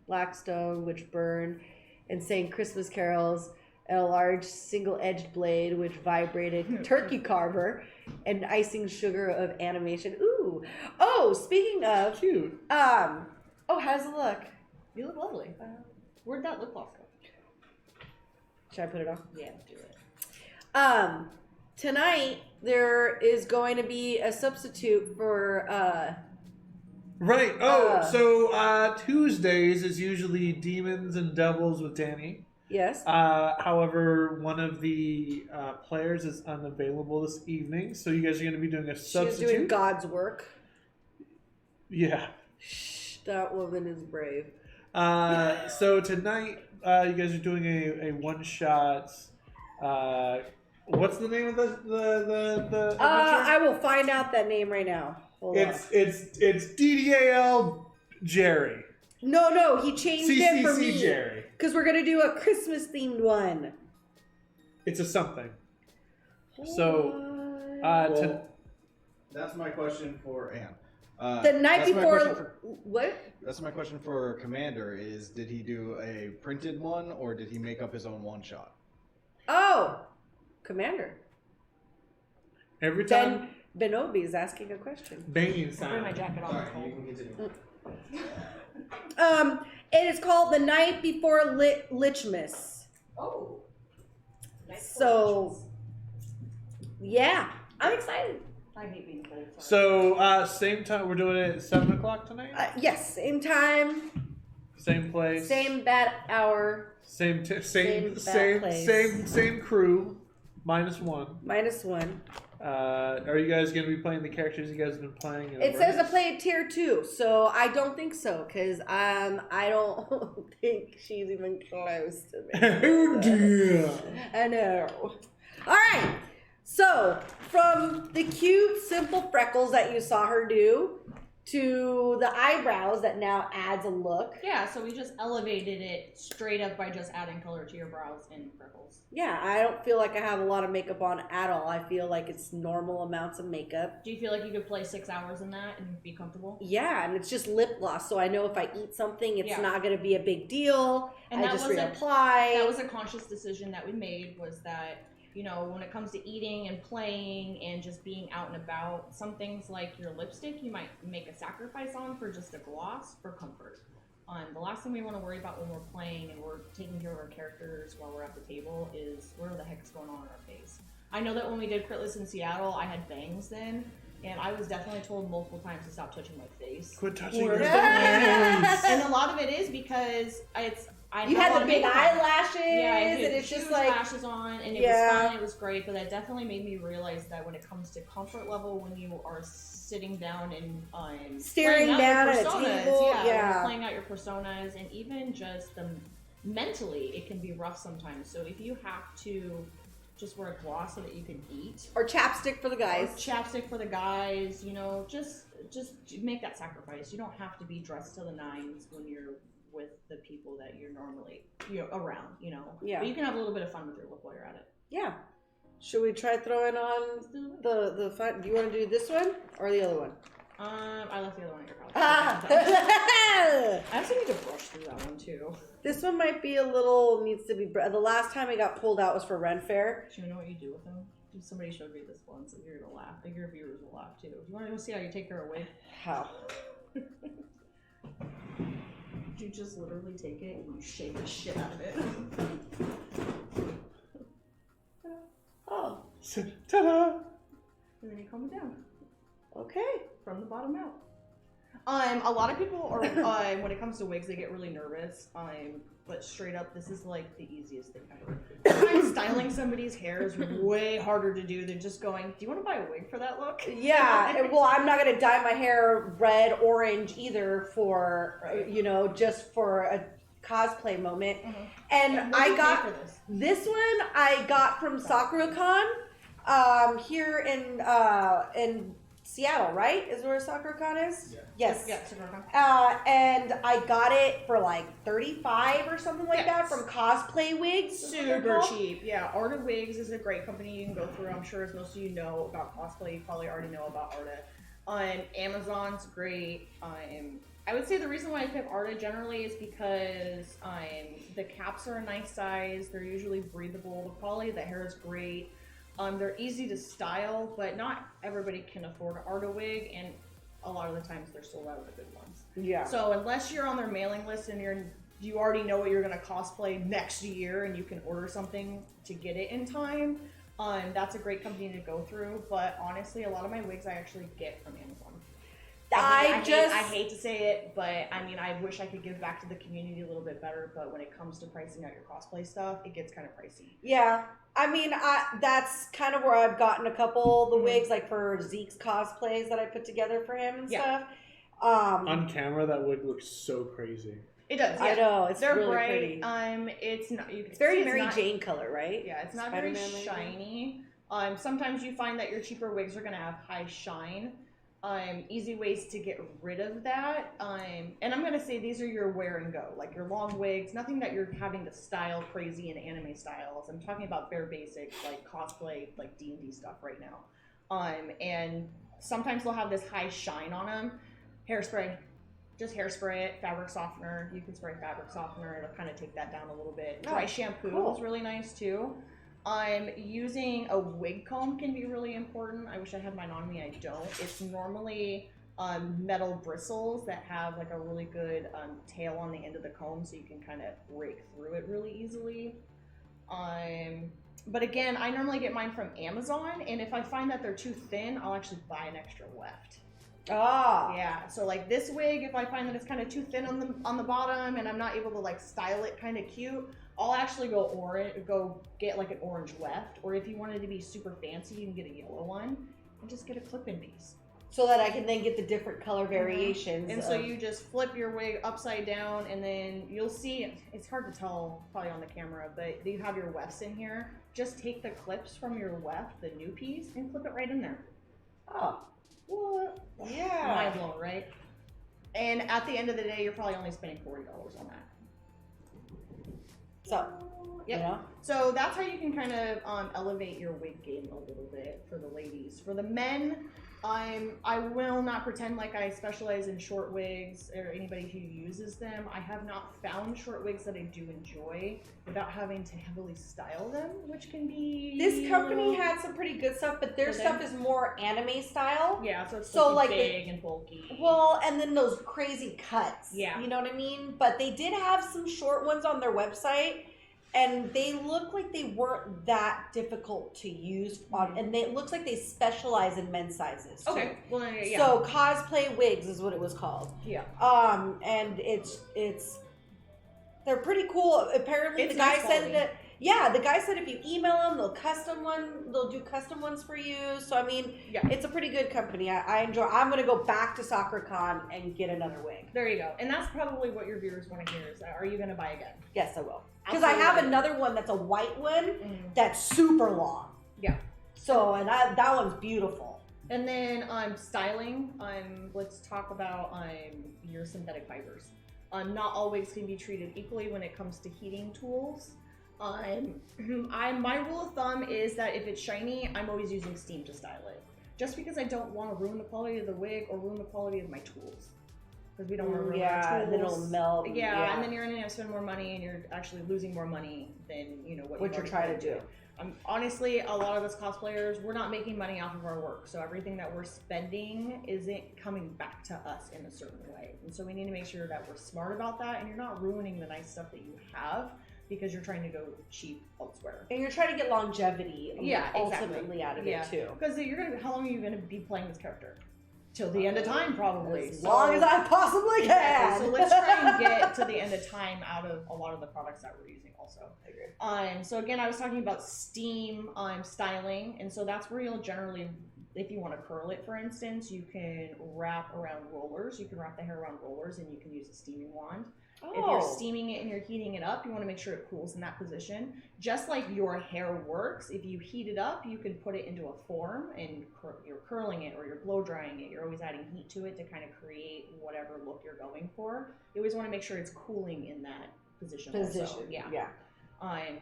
black stone which burned, and sang Christmas carols, and a large single-edged blade which vibrated, turkey carver, and icing sugar of animation. Ooh. Oh, speaking of, Cute. oh, how's it look? You look lovely. Where'd that lip gloss go? Should I put it on? Yeah, do it. Tonight there is going to be a substitute for Right. Oh, so Tuesdays is usually Demons and Devils with Danny. yes. However, one of the players is unavailable this evening, so you guys are going to be doing a She's substitute. doing God's work. Yeah. Shh, that woman is brave. So tonight, you guys are doing a one shot. What's the name of the adventure? I will find out that name right now. Hold on. It's DDAL Jerry. No, he changed it for CCC me. Jerry. Because we're gonna do a Christmas themed one. It's a something. So, Well, that's my question for Anne. the night that's my before. question What? That's my question for Commander is, did he do a printed one or did he make up his own one-shot? Oh, Commander. every time. Ben Benobi is asking a question. Banging I'll bring my sound. jacket on. Sorry, you can continue. It is called The Night Before Lichmas. Oh. So, yeah, I'm excited. I hate being cold. Sorry. So, same time. We're doing it at 7 o'clock tonight. Yes, same time, Same place. same bad hour, Same Same bad place. same crew. -1. -1. Are you guys going to be playing the characters you guys have been playing? It says to play at tier 2, so I don't think so, because I don't think she's even close to me. Oh dear. I know. All right. So from the cute, simple freckles that you saw her do to the eyebrows that now adds a look. Yeah, so we just elevated it straight up by just adding color to your brows and freckles. Yeah, I don't feel like I have a lot of makeup on at all. I feel like it's normal amounts of makeup. Do you feel like you could play 6 hours in that and be comfortable? Yeah, and it's just lip gloss, so I know if I eat something, it's Yeah. not going to be a big deal. And I that just wasn't- reapply. That was a conscious decision that we made, was that, you know, when it comes to eating and playing and just being out and about, some things like your lipstick you might make a sacrifice on for just a gloss for comfort. The last thing we want to worry about when we're playing and we're taking care of our characters while we're at the table is whatever the heck's going on in our face. I know that when we did Critless in Seattle, I had bangs then, and I was definitely told multiple times to stop touching my face. Quit touching your Yeah. face. And a lot of it is because You had the big eyelashes, and it's huge just like lashes on, and it was fun. It was great, but that definitely made me realize that when it comes to comfort level, when you are sitting down and staring down at a table, when you're playing out your personas, and even just mentally, it can be rough sometimes. So if you have to just wear a gloss so that you can eat, or chapstick for the guys, you know, just make that sacrifice. You don't have to be dressed to the nines when you're with the people that you're normally around, you know. Yeah. But you can have a little bit of fun with your look while you're at it. Yeah. Should we try throwing on the fun? Do you want to do this one or the other one? I left the other one at your house. I I also need to brush through that one too. This one might be needs to be. The last time it got pulled out was for Ren Fair. Do you know what you do with them? Somebody showed me this once, and you're gonna laugh. I think your viewers will laugh too. Do you want to go see how you take her away? How? You just literally take it and you shake the shit out of it. Oh. Ta-da! And then you calm it down. Okay. From the bottom out. A lot of people are when it comes to wigs, they get really nervous. But straight up, this is like the easiest thing ever. Sometimes styling somebody's hair is way harder to do than just going, do you want to buy a wig for that look? Yeah. Well, I'm not gonna dye my hair red, orange either for just for a cosplay moment. Mm-hmm. And I got this one. I got from SakuraCon here in Seattle, right? Is where SakuraCon is? Yeah. Yes. Yeah, SakuraCon. And I got it for like $35 or something like that from Cosplay Wigs. Super cheap. Yeah, Arta Wigs is a great company you can go through. I'm sure as most of you know about cosplay, you probably already know about Arta. Amazon's great. I would say the reason why I pick Arta generally is because the caps are a nice size. They're usually breathable. The quality of the hair is great. They're easy to style, but not everybody can afford an Arta wig, and a lot of the times they're sold out of the good ones. Yeah. So unless you're on their mailing list and you already know what you're gonna cosplay next year, and you can order something to get it in time, that's a great company to go through. But honestly, a lot of my wigs I actually get from Amazon. I hate to say it, but I mean, I wish I could give back to the community a little bit better, but when it comes to pricing out your cosplay stuff, it gets kind of pricey. Yeah. I mean, that's kind of where I've gotten a couple of the wigs, like for Zeke's cosplays that I put together for him and stuff. On camera, that wig looks so crazy. It does. Yeah. I know. They're really bright. Pretty. It's not. It's very Mary Jane color, right? Yeah, it's not very shiny. Sometimes you find that your cheaper wigs are gonna have high shine. Easy ways to get rid of that. And I'm gonna say these are your wear and go, like your long wigs, nothing that you're having to style crazy in anime styles. I'm talking about bare basics, like cosplay, like D&D stuff right now. And sometimes they'll have this high shine on them. Hairspray. Just hairspray it, fabric softener. You can spray fabric softener, it'll kind of take that down a little bit. Dry shampoo is really nice too. Using a wig comb can be really important. I wish I had mine on me, I don't. It's normally metal bristles that have like a really good tail on the end of the comb, so you can kind of rake through it really easily. But again, I normally get mine from Amazon, and if I find that they're too thin, I'll actually buy an extra weft. Ah. Yeah, so like this wig, if I find that it's kind of too thin on the bottom and I'm not able to like style it kind of cute, I'll actually go get like an orange weft, or if you wanted to be super fancy, you can get a yellow one and just get a clip-in piece. So that I can then get the different color variations. And so you just flip your wig upside down, and then you'll see, it's hard to tell probably on the camera, but you have your wefts in here. Just take the clips from your weft, the new piece, and clip it right in there. Oh. What? Yeah. Mind blown, right? And at the end of the day, you're probably only spending $40 on that. So, yep. You know? So that's how you can kind of elevate your wig game a little bit for the ladies. For the men, I will not pretend like I specialize in short wigs or anybody who uses them. I have not found short wigs that I do enjoy without having to heavily style them, which can be... This company had some pretty good stuff, but their stuff is more anime style. Yeah, so it's like big and bulky. Well, and then those crazy cuts. Yeah. You know what I mean? But they did have some short ones on their website, and they look like they weren't that difficult to use. And it looks like they specialize in men's sizes, too. Okay. Well, yeah. So Cosplay Wigs is what it was called. Yeah. And it's They're pretty cool. Apparently, It's the guy nice said quality. that. Yeah, the guy said if you email them, they'll do custom ones for you. So I mean, Yeah. it's a pretty good company. I enjoy. I'm gonna go back to SoccerCon and get another wig. There you go. And that's probably what your viewers want to hear is, are you going to buy again? Yes, I will. Because I have Absolutely. another one that's a white one Mm. that's super long. Yeah. So that one's beautiful. And then styling, let's talk about your synthetic fibers. Not all wigs can be treated equally when it comes to heating tools. My rule of thumb is that if it's shiny, I'm always using steam to style it. Just because I don't want to ruin the quality of the wig or ruin the quality of my tools. Because we don't want to ruin our tools. And then it'll melt. Yeah, and then you're going to spend more money and you're actually losing more money than what you're trying to do. Honestly, a lot of us cosplayers, we're not making money off of our work. So everything that we're spending isn't coming back to us in a certain way. And so we need to make sure that we're smart about that and you're not ruining the nice stuff that you have because you're trying to go cheap elsewhere. And you're trying to get longevity ultimately exactly. out of it too. Because how long are you going to be playing this character? Till the end of time, probably. As long as I possibly can. Exactly. So let's try and get to the end of time out of a lot of the products that we're using also. I agree. So again, I was talking about steam styling, and so that's where you'll generally, if you want to curl it, for instance, you can wrap around rollers. You can wrap the hair around rollers, and you can use a steaming wand. Oh. If you're steaming it and you're heating it up, you want to make sure it cools in that position. Just like your hair works, if you heat it up, you can put it into a form and you're curling it or you're blow drying it. You're always adding heat to it to kind of create whatever look you're going for. You always want to make sure it's cooling in that position. Also. Yeah.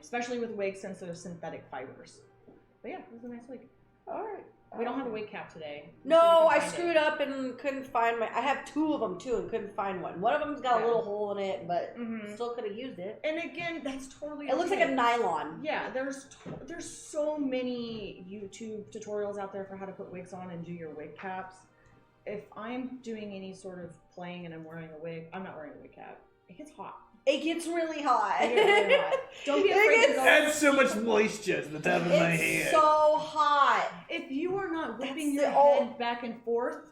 Especially with wigs since they're synthetic fibers. But yeah, it was a nice wig. All right. We don't have a wig cap today. No, I screwed up and couldn't find I have two of them too and couldn't find one. One of them's got a little hole in it, but still could have used it. And again, that's totally It looks like a nylon. Yeah, there's so many YouTube tutorials out there for how to put wigs on and do your wig caps. If I'm doing any sort of playing and I'm wearing a wig, I'm not wearing a wig cap. It gets hot. It gets really hot. It gets really hot. Don't be afraid to go. Add so much moisture to the top of my head. It's so hot. If you are not whipping That's your the head back and forth,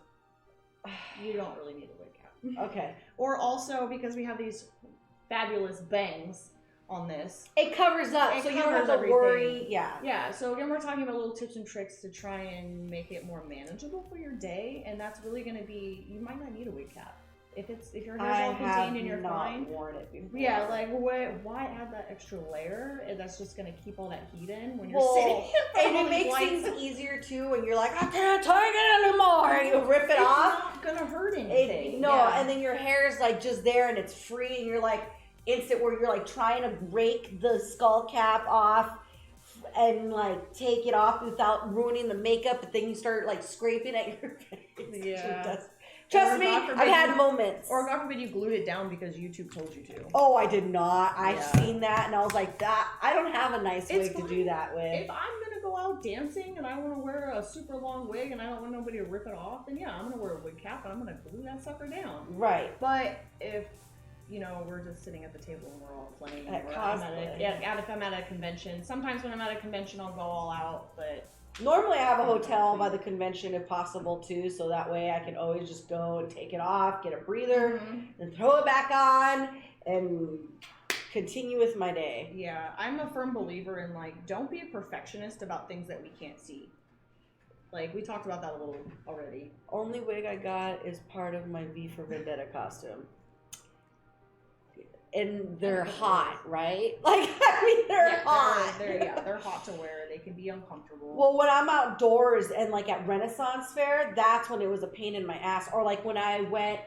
you don't really need a wig cap. Okay. Or also because we have these fabulous bangs on this. It covers up, It so you don't have covers to worry. everything. Yeah. Yeah, so again, we're talking about little tips and tricks to try and make it more manageable for your day, and that's really going to be, you might not need a wig cap. If your hair's all contained and you're fine. Worn it before. Yeah, like why add that extra layer? And that's just going to keep all that heat in when you're sitting. And it makes things easier too when you're like, I can't take it anymore, and you rip it off. It's not gonna hurt anything. And then your hair is like just there and it's free, and you're like instant where you're like trying to break the skull cap off and like take it off without ruining the makeup, but then you start like scraping at your face. Yeah. Trust me, I've had moments. Or God forbid you glued it down because YouTube told you to. Oh, I did not. I've seen that, and I was like, that. I don't have a nice wig to do that with. If I'm gonna go out dancing and I want to wear a super long wig and I don't want nobody to rip it off, then yeah, I'm gonna wear a wig cap and I'm gonna glue that sucker down. Right. But if we're just sitting at the table and we're all playing. At or cosplay. if I'm at a convention. Sometimes when I'm at a convention, I'll go all out, but. Normally, I have a hotel by the convention if possible too, so that way I can always just go and take it off, get a breather, and throw it back on, and continue with my day. Yeah, I'm a firm believer in don't be a perfectionist about things that we can't see. Like we talked about that a little already. Only wig I got is part of my V for Vendetta costume. And they're hot, right? Like, I mean, they're hot. They're hot to wear. They can be uncomfortable. Well, when I'm outdoors and like at Renaissance Fair, that's when it was a pain in my ass. Or like when I went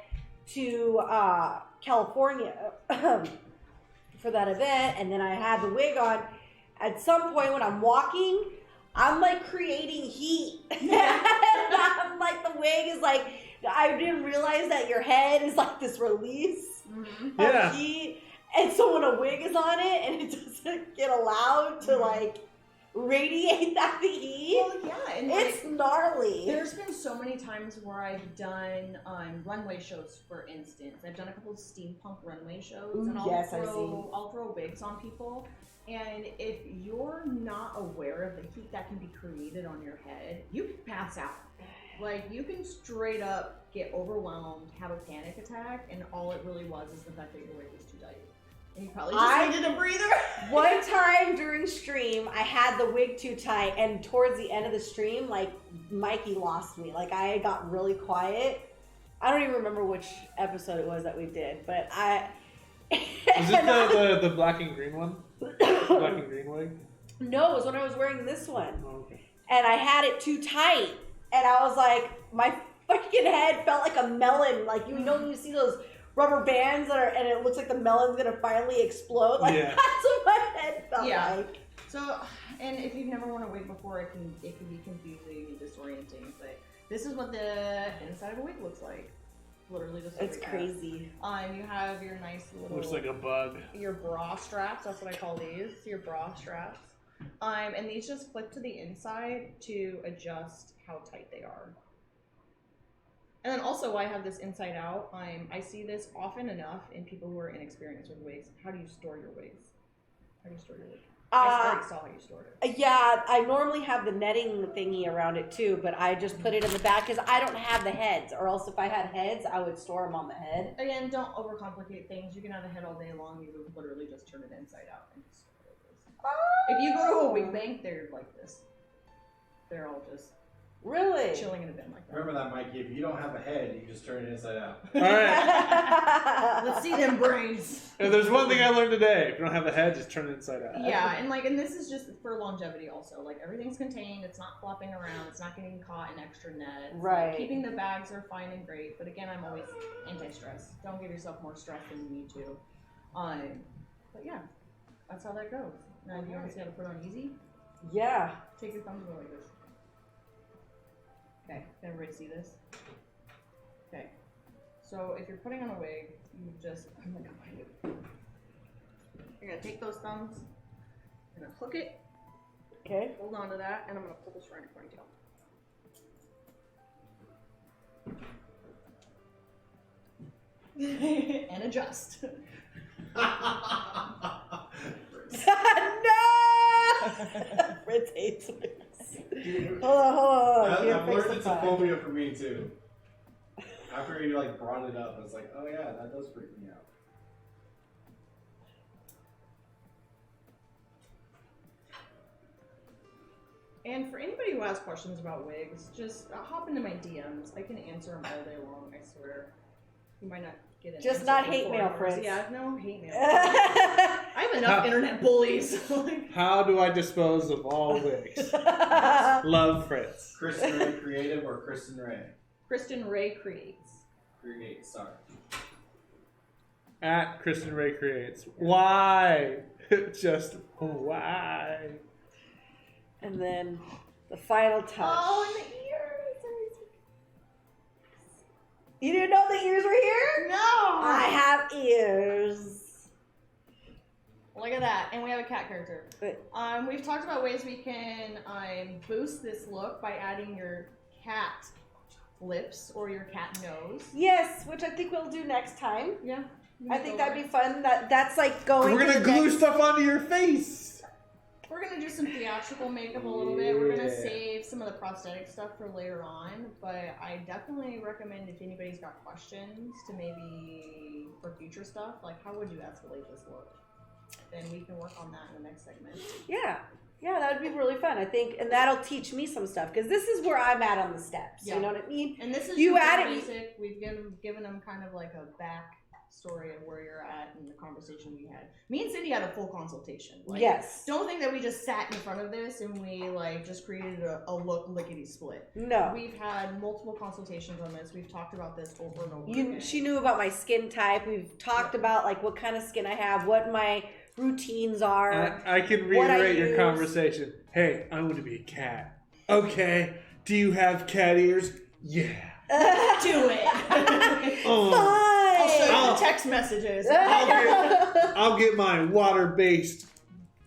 to California for that event, and then I had the wig on. At some point when I'm walking, I'm like creating heat. And I'm like, the wig is like, I didn't realize that your head is like this release. Of heat, and so when a wig is on it and it doesn't get allowed to like radiate that heat, well, yeah, and it's gnarly. There's been so many times where I've done runway shows, for instance. I've done a couple of steampunk runway shows, and I'll throw wigs on people. And if you're not aware of the heat that can be created on your head, you can pass out. Like, you can straight up get overwhelmed, have a panic attack, and all it really was is the fact that your wig was too tight. And you probably just needed a breather. One time during stream, I had the wig too tight, and towards the end of the stream, like, Mikey lost me. Like, I got really quiet. I don't even remember which episode it was that we did, but Is this the black and green one? Black and green wig? No, it was when I was wearing this one. Oh, okay. And I had it too tight. And I was like, my fucking head felt like a melon. Like, you know when you see those rubber bands and it looks like the melon's gonna finally explode? Like, Yeah. that's what my head felt like. So, and if you've never worn a wig before, it can be confusing and disorienting. But this is what the inside of a wig looks like. Literally just It's crazy. You have your nice little... Looks like a bug. Your bra straps, that's what I call these. Your bra straps. And these just clip to the inside to adjust how tight they are. And then also I have this inside out. I see this often enough in people who are inexperienced with wigs. How do you store your wigs? How do you store your wig? I already saw how you stored it. Yeah, I normally have the netting thingy around it too, but I just put it in the back because I don't have the heads. Or else if I had heads, I would store them on the head. Again, don't overcomplicate things. You can have a head all day long. You would literally just turn it inside out and just store it like this. If you go to a wig bank, they're like this. They're all just Really? chilling in a bin like that. Remember that, Mikey. If you don't have a head, you just turn it inside out. All right. Let's see them brains. If there's one thing I learned today, if you don't have a head, just turn it inside out. Yeah, and this is just for longevity also. Like, everything's contained, it's not flopping around, it's not getting caught in extra nets. Right. Like, keeping the bags are fine and great, but again, I'm always anti-stress. Don't give yourself more stress than you need to. But yeah, that's how that goes. Now, do you want to see how to put it on easy? Yeah. Take your thumbs away like this. Okay, can everybody see this? Okay. So if you're putting on a wig, you just, oh my god, you're gonna take those thumbs, you're gonna hook it, Okay. hold on to that, and I'm gonna pull this around your ponytail. And adjust. No! Fritz hates wigs. Hold on. I've Here, learned fix the it's a pot. phobia for me too. After you like brought it up, I was like, oh yeah, that does freak me out. And for anybody who has questions about wigs, just hop into my DMs. I can answer them all day long, I swear. You might not get it. Just not hate mail, Fritz. Yeah, no hate mail. I have enough internet bullies. How do I dispose of all wigs? Love Fritz. Kristen Ray Creative or Kristen Ray? Kristen Ray Creates. Create, sorry. At Kristen Ray Creates. Why? Just why? And then the final touch. Oh, and the ears. You didn't know the ears were here? No. I have ears. Look at that, and we have a cat character. Good. We've talked about ways we can boost this look by adding your cat lips or your cat nose. Yes, which I think we'll do next time. Yeah. I think that'd be fun. That's like going. We're to gonna the glue next- stuff onto your face. We're gonna do some theatrical makeup a little bit. We're gonna Yeah. save some of the prosthetic stuff for later on, but I definitely recommend if anybody's got questions to maybe for future stuff, like how would you escalate this look? Then we can work on that in the next segment. Yeah, that would be really fun. I think, and that'll teach me some stuff because this is where I'm at on the steps. Yeah. You know what I mean? And this is You super added- basic. We've given them kind of like a back story of where you're at in the conversation we had. Me and Cindy had a full consultation. Like, Yes. Don't think that we just sat in front of this and we like just created a look lickety split. No. We've had multiple consultations on this. We've talked about this over and over again. She knew about my skin type. We've talked about like what kind of skin I have, what my routines are. I can what I reiterate your use. conversation. Hey, I want to be a cat. Okay. Do you have cat ears? Yeah. Do it. Oh. I'll show you I'll- the text messages. I'll get my water-based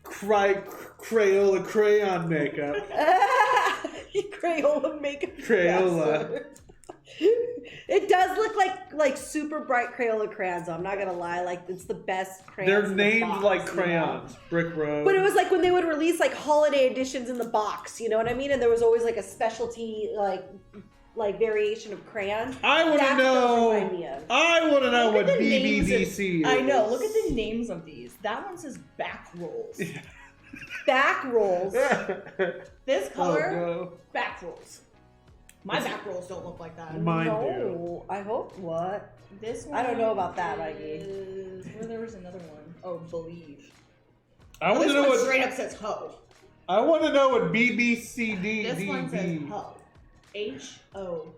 Crayola crayon makeup. Crayola makeup. Crayola. It does look like super bright Crayola crayons. I'm not gonna lie, like it's the best crayons. They're in the named box, like you know? crayons. Brick Road. But it was like when they would release like holiday editions in the box, you know what I mean? And there was always like a specialty like like variation of crayons. I want to That's what those remind know. me of. I want to know Look what at the names BBDC is. I know. Look at the names of these. That one says back rolls. Back rolls. This color, Oh, back rolls. My back rolls don't look like that. Mine no, I hope what. This one I don't know about that, is... Where there was another one. Oh, believe. I want to This know one what. straight up says ho. I want to know what BBCD. This one says ho. HOE.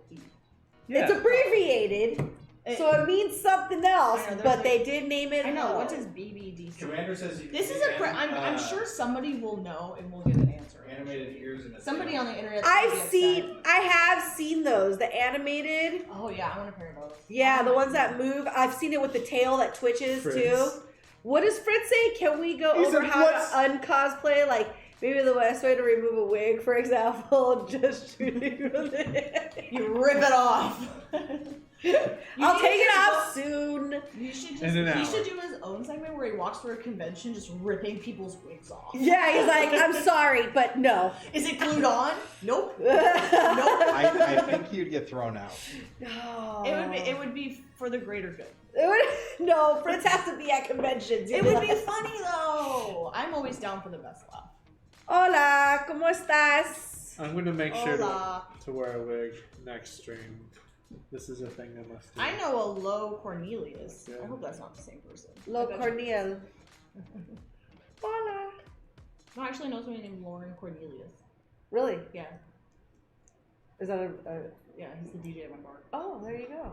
It's abbreviated, so it means something else. I know, But they did name it. I know. Ho. What does BBDC? Commander says you This can is do I'm sure somebody will know and will give an answer. animated ears and a Somebody tail. on the internet. I have seen those, the animated. Oh yeah, I want a pair of those. Yeah, the ones that move. I've seen it with the tail that twitches Fritz. too. What does Fritz say? Can we go He over said, how "What's-" to uncosplay? Like maybe the best way to remove a wig, for example, just shooting with it. You rip it off. I'll take it off soon. You should just. In an He hour. should do his own segment where he walks through a convention, just ripping people's wigs off. Yeah, he's like, I'm sorry, but no. Is it glued on? Nope. Nope. I think you'd get thrown out. It would be for the greater good. No, Fritz has to be at conventions. It would be funny though. I'm always down for the best laugh. Hola, ¿cómo estás? I'm going to make sure Hola. to wear a wig next stream. This is a thing I must do. I know a Lo Cornelius. Yeah. I hope that's not the same person. Lo I bet Cornel. Hola. No, I actually know somebody named Lauren Cornelius. Really? Yeah. Is that a Yeah, he's the DJ at my bar. oh, there you go.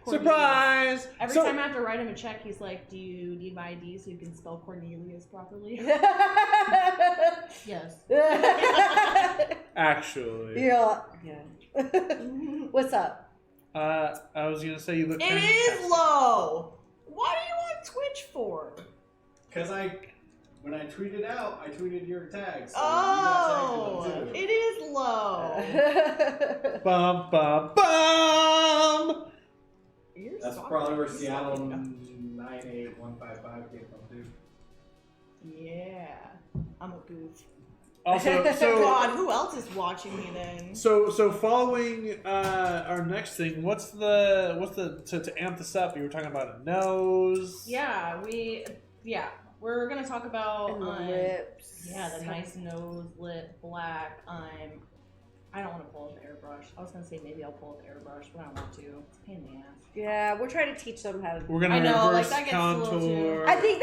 Cornelius. Surprise! Every So- time I have to write him a check, he's like, "Do you need my ID so you can spell Cornelius properly?" Yes. Actually. Yeah. What's up? I was going to say you look It fantastic. is low. What are you on Twitch for? Because when I tweeted out, I tweeted your tags. So Oh, you got tagged in them it too. is low. Bum, bum, bum! You're That's stalking probably where me. Seattle 98155 came from too. Yeah, I'm a goof. Also, so God, who else is watching me then? so following our next thing, what's the to amp this up? You were talking about a nose. Yeah, we're gonna talk about And the lips. yeah, the nice nose, lip, black. I don't want to pull up the airbrush. I was gonna say maybe I'll pull up the airbrush, but I don't want to. It's a pain in the ass. Yeah, we're trying to teach them how to. We're gonna I know, like, reverse that gets a little contour. I think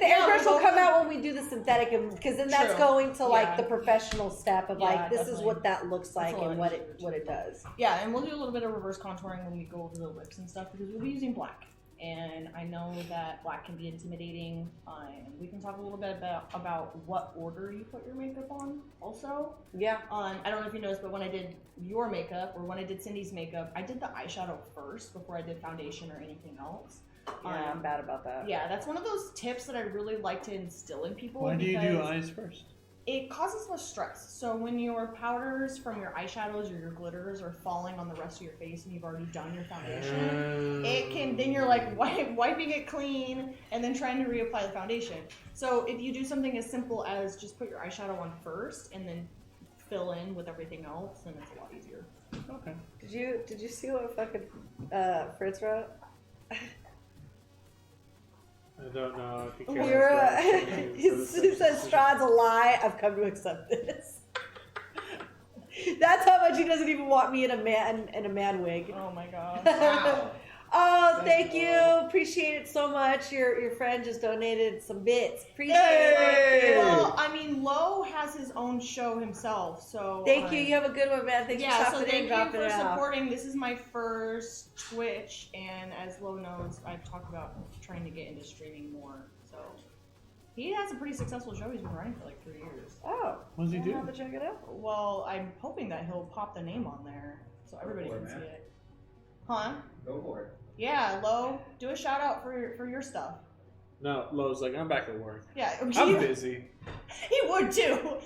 the Yeah, airbrush will we'll come go- out when we do the synthetic, because then that's True. going to like Yeah. the professional step of Yeah, like this is definitely. what that looks That's like a lot and what easier, it does. Yeah, and we'll do a little bit of reverse contouring when we go over the lips and stuff because we'll be using black. And I know that black can be intimidating. We can talk a little bit about what order you put your makeup on also. Yeah. I don't know if you noticed, but when I did your makeup or when I did Cindy's makeup, I did the eyeshadow first before I did foundation or anything else. Yeah, I'm bad about that. Yeah, that's one of those tips that I really like to instill in people. Why do you do because eyes first? it causes less stress. So when your powders from your eyeshadows or your glitters are falling on the rest of your face and you've already done your foundation, it can, then you're like wiping it clean and then trying to reapply the foundation. So if you do something as simple as just put your eyeshadow on first and then fill in with everything else, then it's a lot easier. Okay. Did you see what fucking Fritz wrote? I don't know if you can. He says Strahd's a lie. I've come to accept this. That's how much he doesn't even want me in a man wig. Oh my god. Wow. Oh, Thank thank you. you. Appreciate it so much. Your friend just donated some bits. Appreciate Hey! it. Well, I mean, Lo has his own show himself, so Thank you. You have a good one, man. Thanks yeah, for so stopping in thank and you dropping for it out. supporting. This is my first Twitch, and as Lo knows, I've talked about trying to get into streaming more. So he has a pretty successful show. He's been running for like 3 years. Oh, What does he I'll do? have to check it out. Well, I'm hoping that he'll pop the name on there so everybody Go for can it, see man. it. Huh? Go for it. Yeah, Lo, do a shout out for your stuff. No, Lo's like, I'm back at work. Yeah, I'm he, busy. he would too.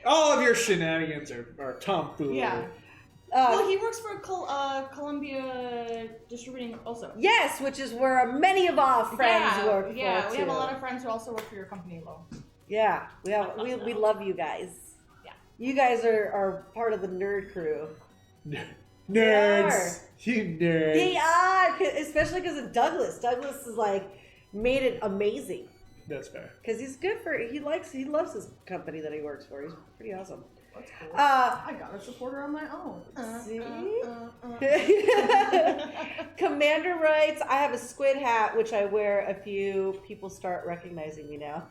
All of your shenanigans are tomfoolery. Yeah. Well, he works for Columbia Distributing also. Yes, which is where many of our friends work Yeah, for we too. have a lot of friends who also work for your company, Lo. Yeah, we have. I thought We so. love you guys. Yeah. You guys are part of the nerd crew. Nerds. You nerds. They are, especially because of Douglas. Douglas is like made it amazing That's fair. because he's good for. He loves his company that he works for. He's pretty awesome. That's cool. I got a supporter on my own. See? Commander writes, I have a squid hat which I wear a few people start recognizing me now.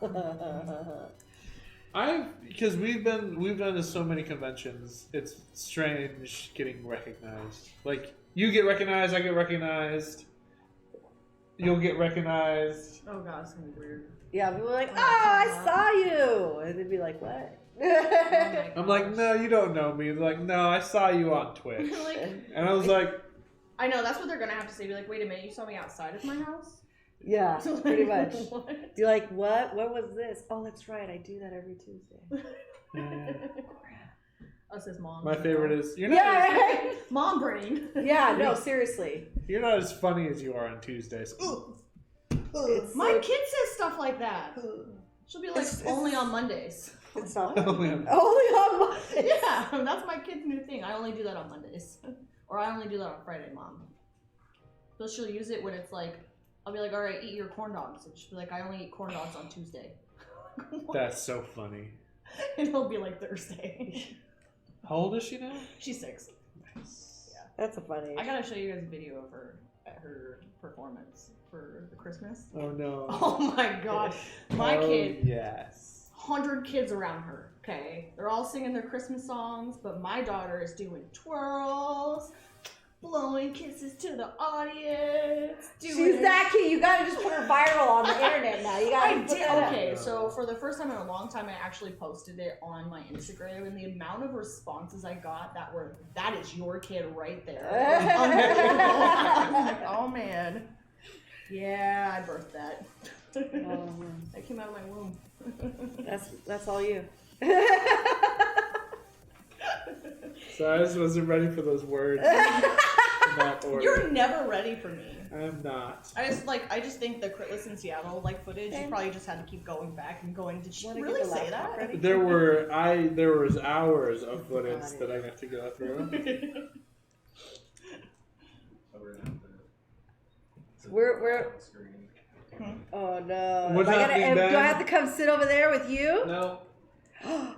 Because we've been to so many conventions, it's strange getting recognized. Like you get recognized, I get recognized. You'll get recognized. Oh god, it's gonna be weird. Yeah, people are like, I saw you, and they'd be like, what? I'm like, no, you don't know me. They're like, no, I saw you on Twitch. Like, And I was like, I know, that's what they're gonna have to say. Be like, wait a minute, you saw me outside of my house? Yeah, pretty much. What? You're like, what? What was this? Oh, that's right. I do that every Tuesday. Us as moms. my favorite is you're Yeah, Mom brain. yeah, no, seriously. you're not as funny as you are on Tuesdays. It's My like- kid says stuff like that. She'll be like, It's- only on Mondays. It's not Only only on- on Mondays. Yeah, that's my kid's new thing. I only do that on Mondays. Or I only do that on Friday, Mom. So she'll use it when it's like, I'll be like, all right, eat your corn dogs. And she'll be like, I only eat corn dogs on Tuesday. That's so funny. And it'll be like Thursday. How old is she now? She's 6. That's a funny. I gotta show you guys a video of her at her performance for the Christmas. Oh no. Oh my gosh. My kid, Yes. 100 kids around her, okay? They're all singing their Christmas songs, but my daughter is doing twirls, blowing kisses to the audience. She's that cute. You gotta just put her viral on the internet now. You gotta I put did. that up. Okay, so for the first time in a long time, I actually posted it on my Instagram, and the amount of responses I got that is your kid right there. Unbelievable. I was like, oh man. Yeah, I birthed that. That came out of my womb. That's all you. So I just wasn't ready for those words. In that order. You're never ready for me. I'm not. I just think the Critless in Seattle footage. You probably just had to keep going back and going. Did she Wanna really get the say laptop that? ready? There was hours of footage that I got to go through. So we're gonna have to We're screen. oh no. What's Am I happening, do I Ben? have to come sit over there with you? No,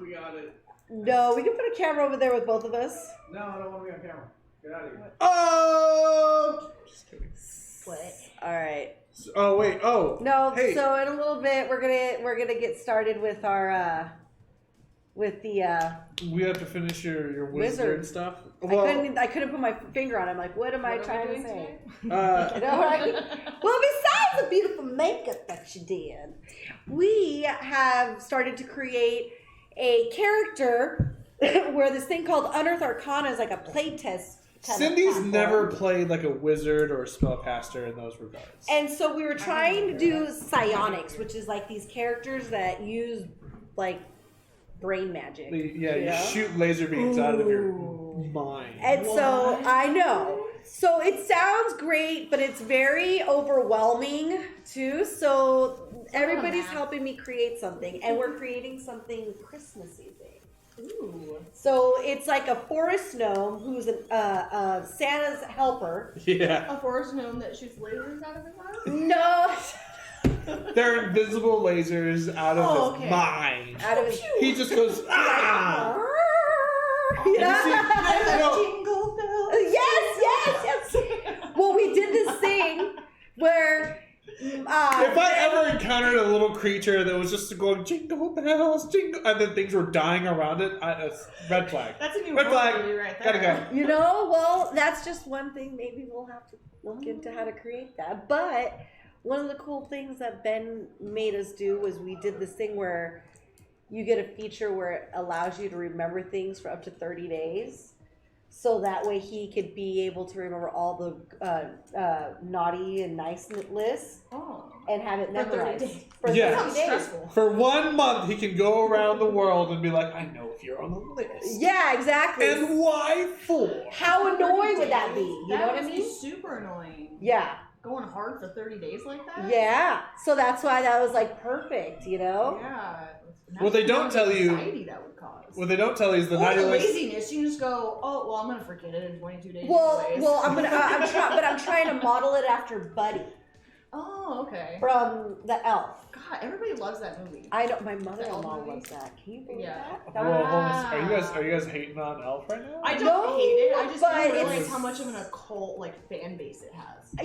we got it. No, we can put a camera over there with both of us. No, I don't want to be on camera. Get out of here. Oh! Just kidding. All right. Oh wait. Oh. No, Hey. so in a little bit we're gonna get started with our with the We have to finish your Wizard. stuff. I couldn't put my finger on it. I'm like, what am I What are we trying to doing say? today? You know, right? Well, besides the beautiful makeup that she did, we have started to create a character where this thing called Unearth Arcana is like a playtest. Cindy's never played like a wizard or a spellcaster in those regards. And so we were trying to do psionics, which is like these characters that use like brain magic. Yeah, you know? shoot laser beams out of your mind. And so I know. So it sounds great, but it's very overwhelming too. So everybody's helping me create something, and we're creating something Christmassy themed. Ooh. So it's like a forest gnome who's Santa's helper. Yeah. A forest gnome that shoots lasers out of his eyes? No, They're invisible lasers out of Oh, his okay. mind. out of his. He just goes, ah! Yeah. Jingle bells. Yes. Well, we did this thing where. If I ever encountered a little creature that was just going jingle bells, jingle, and then things were dying around it, it's red flag. That's a new Red horror flag. movie right there. Gotta go. You know, well, that's just one thing. Maybe we'll have to look into how to create that. But one of the cool things that Ben made us do was we did this thing where you get a feature where it allows you to remember things for up to 30 days. So that way he could be able to remember all the naughty and nice lists Oh. and have it For 30 memorized. days. For Yeah. 30 Sounds days. stressful. For 1 month, he can go around the world and be like, I know if you're on the list. Yeah, exactly. And why for? How annoying would that be? You know what I That would mean? be super annoying. Yeah. going hard for 30 days like that? Yeah. So that's why that was like perfect, you know? Yeah. What they don't tell you. Anxiety that would cause. What they don't tell you is the Or night the of laziness. You can just go, oh, well, I'm going to forget it in 22 days. Well, anyways. well, I'm trying to model it after Buddy Oh, okay. from The Elf. God, everybody loves that movie. I know my mother-in-law Elf movie? loves that. Can you believe Yeah. that? Well, hold on. Are you guys hating on Elf right now? I don't No, hate it. I just but don't realize it's- how much of an occult fan base it has.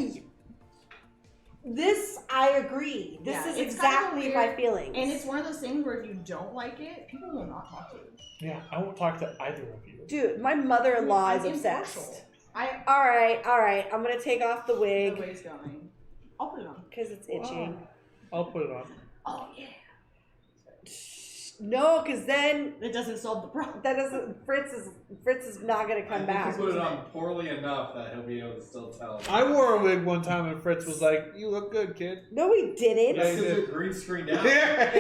I agree. This Yeah, is it's kind of exactly weird, my feelings. And it's one of those things where if you don't like it, people will not talk to you. Yeah, I won't talk to either of you. Dude, my mother-in-law is I'm obsessed. impartial. All right. I'm gonna take off the The wig way's going. I'll put it on. because it's itching. I'll put it on. Oh yeah. No, because then It doesn't solve the problem. that doesn't. Fritz is not gonna come I back. think he put it on poorly enough that he'll be able to still tell. I wore a wig one time and Fritz was like, "You look good, kid." No, we didn't. That's because it green screened out. Yeah.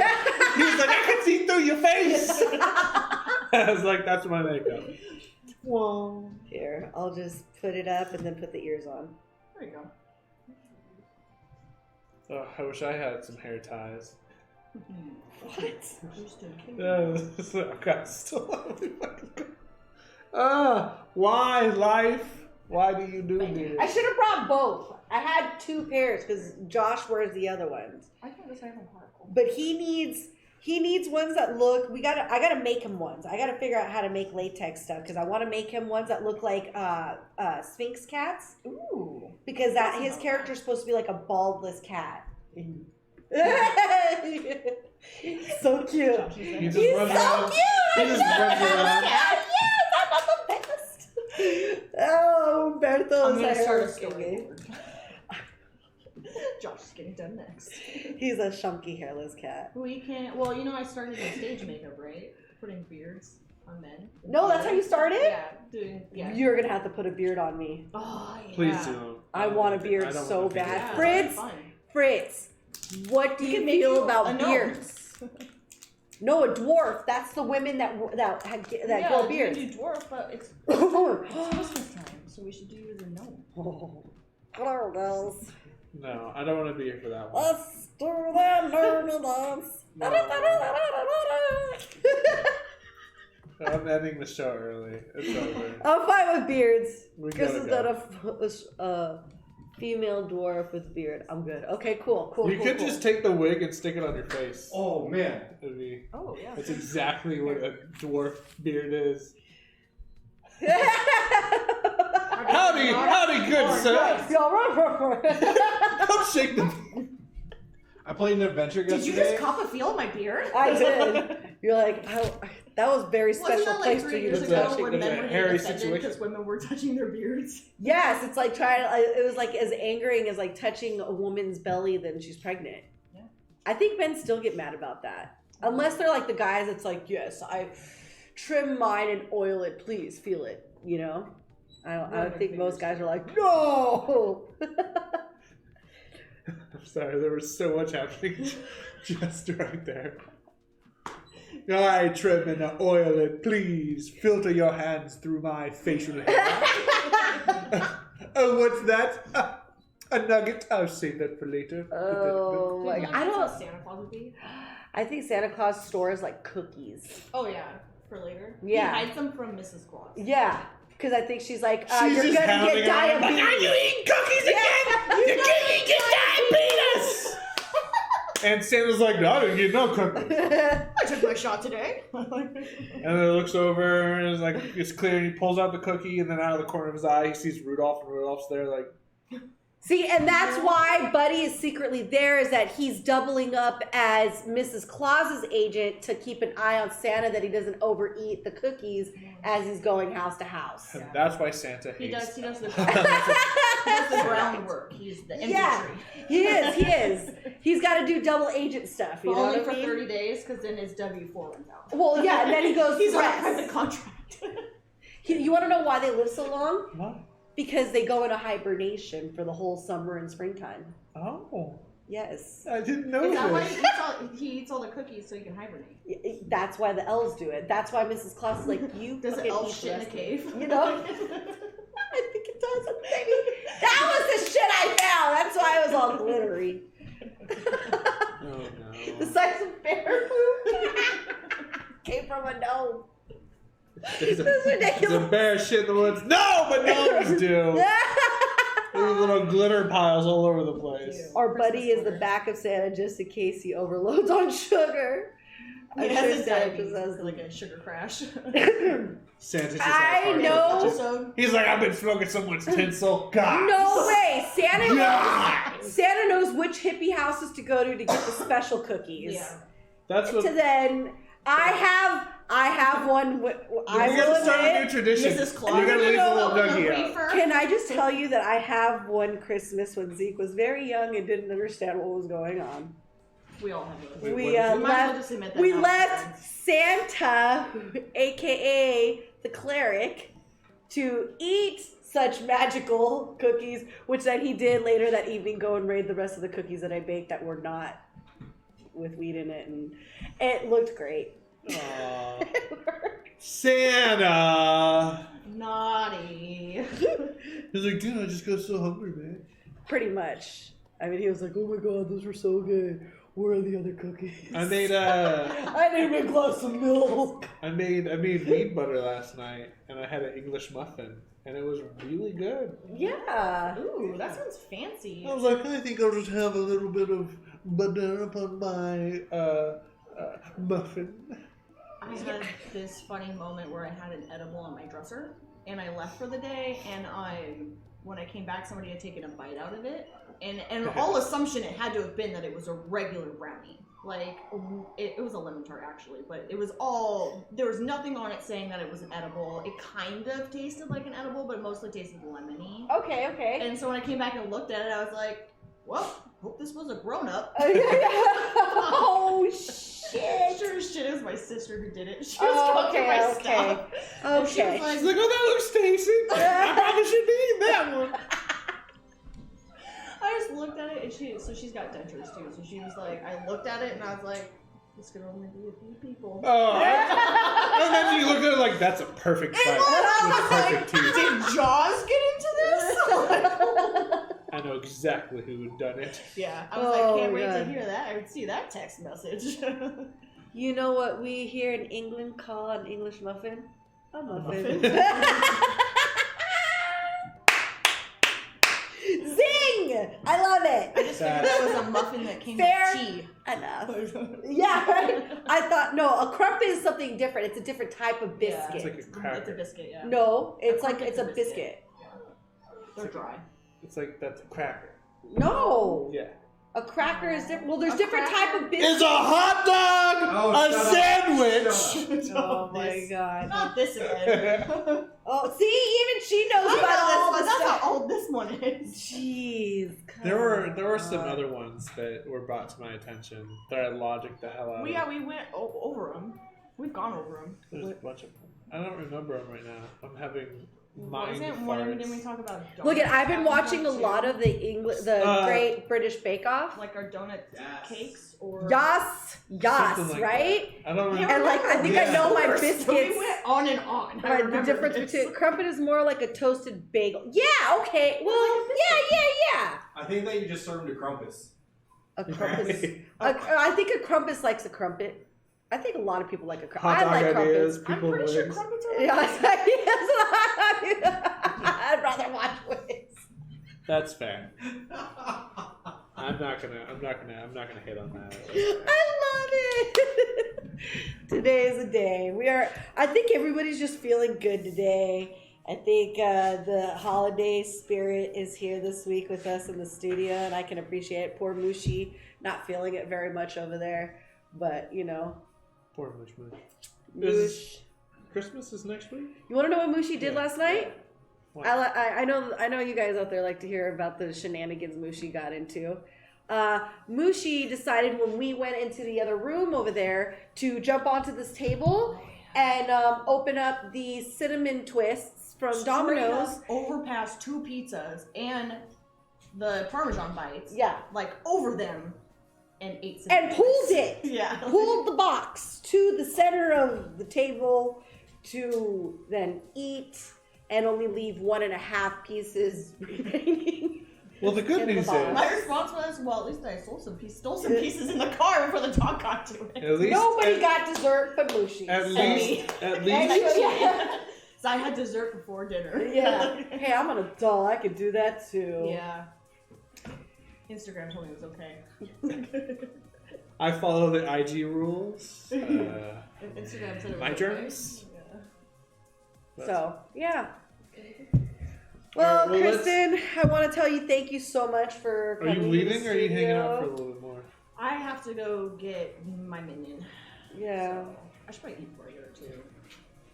He was like, "I can see through your face." I was like, "That's my makeup." Well, here, I'll just put it up and then put the ears on. There you go. Oh, I wish I had some hair ties. What? God, still why life? Why do you do this? I should have brought both. I had 2 pairs because Josh wears the other ones. I think this iPhone particle. But he needs ones that look. I gotta make him ones. I gotta figure out how to make latex stuff because I want to make him ones that look like Sphinx cats. Ooh. Because his character's supposed to be like a baldless cat. So cute. He He's just so runs around. cute. He just runs around. Yes, I'm the best. Oh, Humberto I'm gonna is start a hairless. storyboard. Josh is getting done next. He's a chunky hairless cat. We can. Well, I started in stage makeup, right? Putting beards on men. No, that's how you started? Yeah, doing. Yeah. You're gonna have to put a beard on me. Oh yeah. Please do. I want a beard I don't so want a beard. bad. Yeah, Fritz, fun. Fritz, what do We you can make feel you about a gnome. beards? No, a dwarf. That's the women that grow beards. You can do dwarf, but it's Christmas time, so we should do you as a gnome. Hello, girls. No, I don't want to be here for that one. Let's do that dirty dance. I'm ending the show early. It's over. I'm fine with beards. We Because gotta instead of female dwarf with beard, I'm good. Okay, cool. You could just take the wig and stick it on your face. Oh man. It'd be. Oh yeah. That's exactly what a dwarf beard is. Howdy, good sir. Don't shake the. I played an adventure Did yesterday. you just cop a feel of my beard? I did. You're like, that was a very special Wasn't that place like for 3 you to years touch. ago when It's a men were hairy getting offended situation. because women were touching their beards? Yes, it's like it was like as angering as like touching a woman's belly then she's pregnant. Yeah. I think men still get mad about that. Unless they're like the guys that's like, yes, I trim mine and oil it, please feel it, I think most guys are like, no! I'm sorry, there was so much happening just right there. I trim and oil it, please. Filter your hands through my facial hair. Oh, what's that? A nugget? I'll save that for later. Oh my god. I don't. Santa Claus would be. I think Santa Claus stores like cookies. Oh yeah, for later. Yeah. He hides them from Mrs. Claus. Yeah. Because I think she's like, She's you're just gonna pounding get around, like, diabetes. are you eating cookies again? You're gonna get diabetes! And Santa's like, no, I didn't get no cookies. I took my shot today. And then he looks over and it's like, it's clear, and he pulls out the cookie, and then out of the corner of his eye, he sees Rudolph, and Rudolph's there like... See, and that's why Buddy is secretly there, is that he's doubling up as Mrs. Claus's agent to keep an eye on Santa that he doesn't overeat the cookies as he's going house to house. And that's why Santa He hates... does the groundwork. He's the infantry. Yeah, he is. He's got to do double agent stuff. You But know only what for I mean? 30 days, because then his W-4 runs out. Well, yeah, and then he goes He's on a rest. private contract. You want to know why they live so long? What? Because they go into hibernation for the whole summer and springtime. Oh. Yes. I didn't know Is that why this. he eats all the cookies so he can hibernate? That's why the elves do it. That's why Mrs. Claus is like, you Does fucking an elf eat shit in a the rest cave? of it. You know? I think it does. Maybe. That was the shit I found. glittery. Oh The no. size of bear poop came from a gnome. There's That's ridiculous. a bear shit in the woods. No, but gnomes do. There's little glitter piles all over the place. Our buddy is the back of Santa just in case he overloads on sugar. I'm He sure has a Santa diabetes, just has like a sugar crash. Santa's just I like, know. So He's like, I've been smoking so much tinsel. God. No way. Santa God. knows which hippie houses to go to get the special cookies. yeah. That's what. To then, I have one. I we will gotta start a new admit. tradition. Mrs. Claus. We gotta leave a little Open the nuggie out. reefer. Can I just tell you that I have one Christmas when Zeke was very young and didn't understand what was going on. We all have those. Wait, We what? might as well left. just admit that We now. left Santa, aka the Cleric, to eat such magical cookies, which then he did later that evening go and raid the rest of the cookies that I baked that were not with wheat in it, and it looked great. Aw. Santa. Naughty. He's like, dude, I just got so hungry, man. Pretty much. I mean, he was like, "Oh my god, those were so good. Where are the other cookies?" I made I need a glass of milk. I made weed butter last night, and I had an English muffin, and it was really good. Yeah. Ooh, that sounds fancy. I was like, I think I'll just have a little bit of butter upon my muffin. I had this funny moment where I had an edible on my dresser, and I left for the day, and when I came back, somebody had taken a bite out of it, and all assumption it had to have been that it was a regular brownie. Like, it was a lemon tart actually, but it was there was nothing on it saying that it was an edible. It kind of tasted like an edible, but mostly tasted lemony. Okay. And so when I came back and looked at it, I was like, well, hope this was a grown-up. Oh shit. Sure as shit, it was my sister who did it. She was going through my stuff. And she was like, She's like, oh, that looks tasty. I probably should be eating that one. I just looked at it, and she's got dentures too. So she was like, I looked at it, and I was like, this could only be a few people. Oh, I imagine you look at it like, that's a perfect bite with perfect teeth. Did Jaws get into this? I know exactly who had done it. Yeah, I was like, can't wait God. to hear that. I would see that text message. You know what we here in England call an English muffin? A muffin. Zing! I love it. I just figured that was a muffin that came Fair with tea. enough. Yeah, right? I thought, no, a crumpet is something different. It's a different type of Yeah. biscuit. It's like a It's a cracker. biscuit, yeah. No, it's A like, crumpet's it's a a biscuit. They're dry. It's like, that's a cracker. No. Yeah. A cracker is different. Well, there's A different cracker type of biscuit. Is a hot dog Oh, a shut up. sandwich? Shut up. Oh my god. Not this again. Oh, see, even she knows I about know, all but the that's stuff. how old this one is. Jeez. There were some other ones that were brought to my attention that I logic the hell out of. We went over them. We've gone over them. There's a bunch of them. I don't remember them right now. I'm having mind Wasn't one of them? farts. Didn't we talk about donuts? Look, I've been at one watching a point, too? lot of the Great British Bake Off. like our donut Yes. cakes or Yas, Something like right? I don't remember. And like, I think I Yeah. know my First, biscuits. We went on and on. I Right, the remember difference this. between crumpet is more like a toasted bagel. Yeah, okay. Well, yeah. I think that you just served a crumpus. A crumpet. I think a crumpet likes a crumpet. I think a lot of people like a crumpet. Hot I dog like ideas, crumpets. I'm people pretty sure wings. crumpets are. Yes, I'd rather watch wings. That's fair. I'm not gonna hit on that. I love it. Today is a day. I think everybody's just feeling good today. I think the holiday spirit is here this week with us in the studio, and I can appreciate it. Poor Mushi not feeling it very much over there, but you know. Poor Mush Mush. Mush. Christmas is next week? You want to know what Mushi did last night? What? I know you guys out there like to hear about the shenanigans Mushi got into. Mushi decided when we went into the other room over there to jump onto this table and open up the cinnamon twists from Straight Domino's. up overpassed 2 pizzas and the Parmesan bites. Yeah. Like over them and ate some. And pulled it. Yeah. Pulled the box to the center of the table to then eat and only leave 1.5 pieces remaining. Well, the good In the news box. is, My response was, well, at least I stole some pieces in the car before the dog got to it. at least Nobody got dessert but Mushi's. at And least me. at least Yeah. So I had dessert before dinner. Yeah. Hey, I'm an adult. I could do that too. Yeah. Instagram told me it was okay. I follow the IG rules. Instagram said it was My okay. germs. Yeah. So, yeah. All Well, right, well, Kristen, I want to tell you thank you so much for Are coming you to leaving the or are you hanging out for a studio. little bit more? I have to go get my minion. Yeah. So I should probably eat before I go too.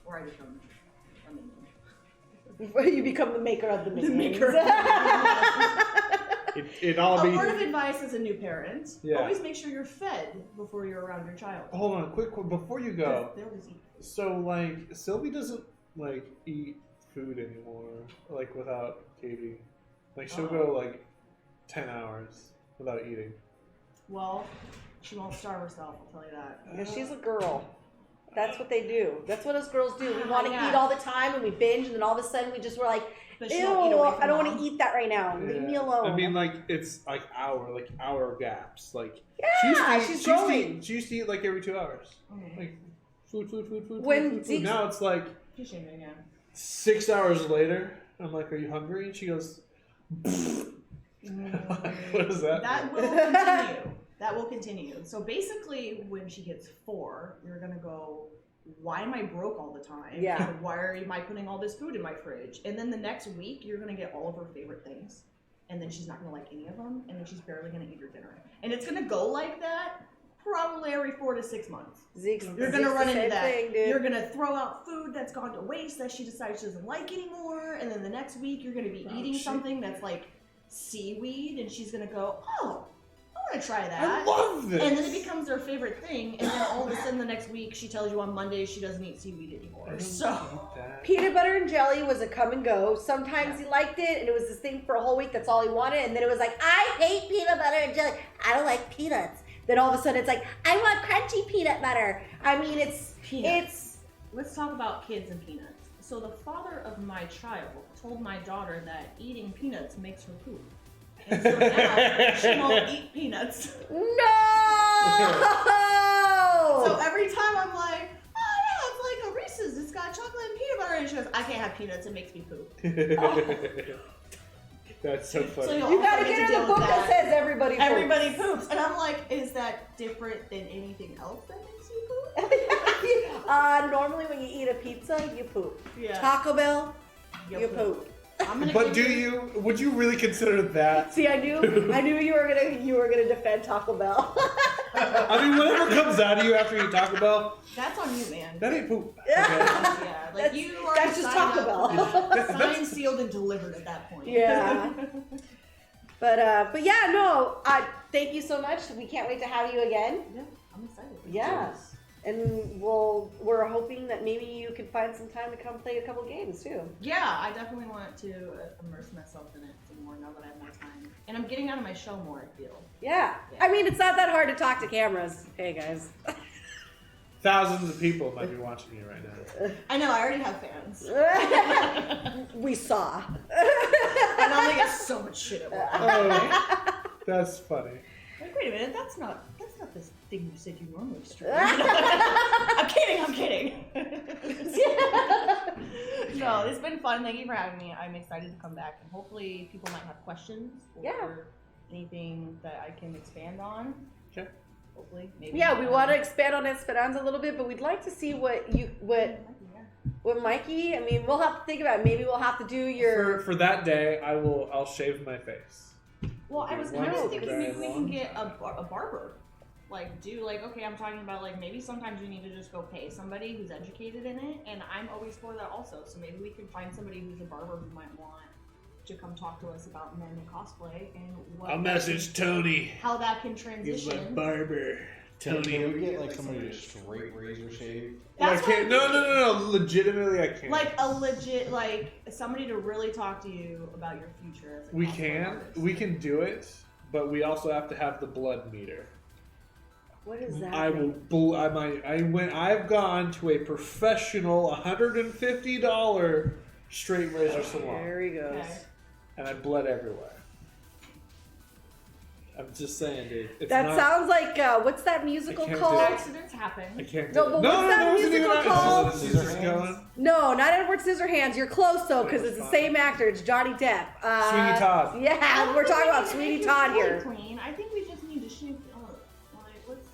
Or I become a minion. You become the maker of the minions. maker. It all A be. word of advice as a new parent: Yeah. always make sure you're fed before you're around your child. Hold on, quick before you go. They'll just eat. So like, Sylvie doesn't like eat food anymore, like without Katie. Like she'll go like 10 hours without eating. Well, she won't starve herself. I'll tell you that. Yeah, she's a girl. That's what they do. That's what us girls do. We want to Yeah. eat all the time and we binge, and then all of a sudden we just were like, But ew, she won't eat away from I don't want mom. to eat that right now. Leave me alone. I mean, like it's like hour gaps. Like Yeah, she's she's growing. She used to eat like every 2 hours. Mhm. Like food. When food. Zeke's- Now it's like She's shaming, yeah. 6 hours later. I'm like, are you hungry? And she goes, what is that? That will continue. That will continue. So basically, when she gets 4, you're gonna go, why am I broke all the time? Yeah. And why am I putting all this food in my fridge? And then the next week, you're gonna get all of her favorite things. And then she's not gonna like any of them. And then she's barely gonna eat her dinner. And it's gonna go like that probably every 4 to 6 months. Zeke's, You're gonna Zeke's run the into same that. thing, dude. You're gonna throw out food that's gone to waste that she decides she doesn't like anymore, and then the next week you're gonna be eating something that's like seaweed, and she's gonna go, "Oh, I want to try that." I love this. And then it becomes her favorite thing, and then all of a sudden the next week she tells you on Monday she doesn't eat seaweed anymore. So Peanut butter and jelly was a come and go. Sometimes he liked it, and it was this thing for a whole week. That's all he wanted. And then it was like, I hate peanut butter and jelly. I don't like peanuts. Then all of a sudden it's like, I want crunchy peanut butter. I mean, it's let's talk about kids and peanuts. So the father of my child told my daughter that eating peanuts makes her poop. And so now she won't eat peanuts. no. So every time I'm like, oh yeah, it's like a Reese's. It's got chocolate and peanut butter. And she goes, I can't have peanuts. It makes me poop. That's so funny. So you'll You gotta also get to in deal the with book that says everybody poops. everybody poops. And I'm like, is that different than anything else that makes you poop? Normally when you eat a pizza, you poop. Yeah. Taco Bell, you poop. I'm gonna But give would you really consider that? See, I knew you were gonna defend Taco Bell. I mean, whatever comes out of you after you Taco Bell, That's on you, man. that ain't poop. Yeah, like you are That's just Taco Bell. signed, sealed, and delivered at that point. Yeah. But yeah, no. Thank you so much. We can't wait to have you again. Yeah, I'm excited. Yeah. And we're hoping that maybe you can find some time to come play a couple games too. Yeah, I definitely want to immerse myself in it some more now that I have more time. And I'm getting out of my shell more, I feel. Yeah. I mean, it's not that hard to talk to cameras. Hey guys. Thousands of people might be watching you right now. I know, I already have fans. We saw. And I'm gonna get so much shit at work. Oh, that's funny. Like, wait a minute, that's not this thing you said you normally stream. I'm kidding. No, it's been fun. Thank you for having me. I'm excited to come back, and hopefully people might have questions or anything that I can expand on. Okay. Hopefully, maybe. Yeah, we want to expand on Esperanza a little bit, but we'd like to see what Mikey. I mean, we'll have to think about it. Maybe we'll have to do your. For that day, I'll shave my face. Well, I was One kind of is thinking very maybe we long. can get a barber. Like, okay, I'm talking about, like, maybe sometimes you need to just go pay somebody who's educated in it, and I'm always for that also. So maybe we can find somebody who's a barber who might want to come talk to us about men and cosplay and what. I'll message Tony. How that can He's my transition. barber. Can Tony. we get like somebody to straight razor shave? I That's can't. what I'm No. Legitimately, I can't. Like a legit, like somebody to really talk to you about your future. As a we cosplay can. artist. We can do it, but we also have to have the blood meter. What is that? I've gone to a professional $150 straight razor salon, There he goes. Okay. and I bled everywhere. I'm just saying, dude. It's That not, sounds like what's that musical I can't called? do it. Accidents happen. I can't No, do but it. what's that there wasn't musical even called? Edward Scissorhands. No, not Edward Scissorhands. You're close though, because it's the same actor. It's Johnny Depp. Sweeney Todd. Yeah, we're talking about Sweeney Todd here. Clean. I think we just need to shape it up. Like, let's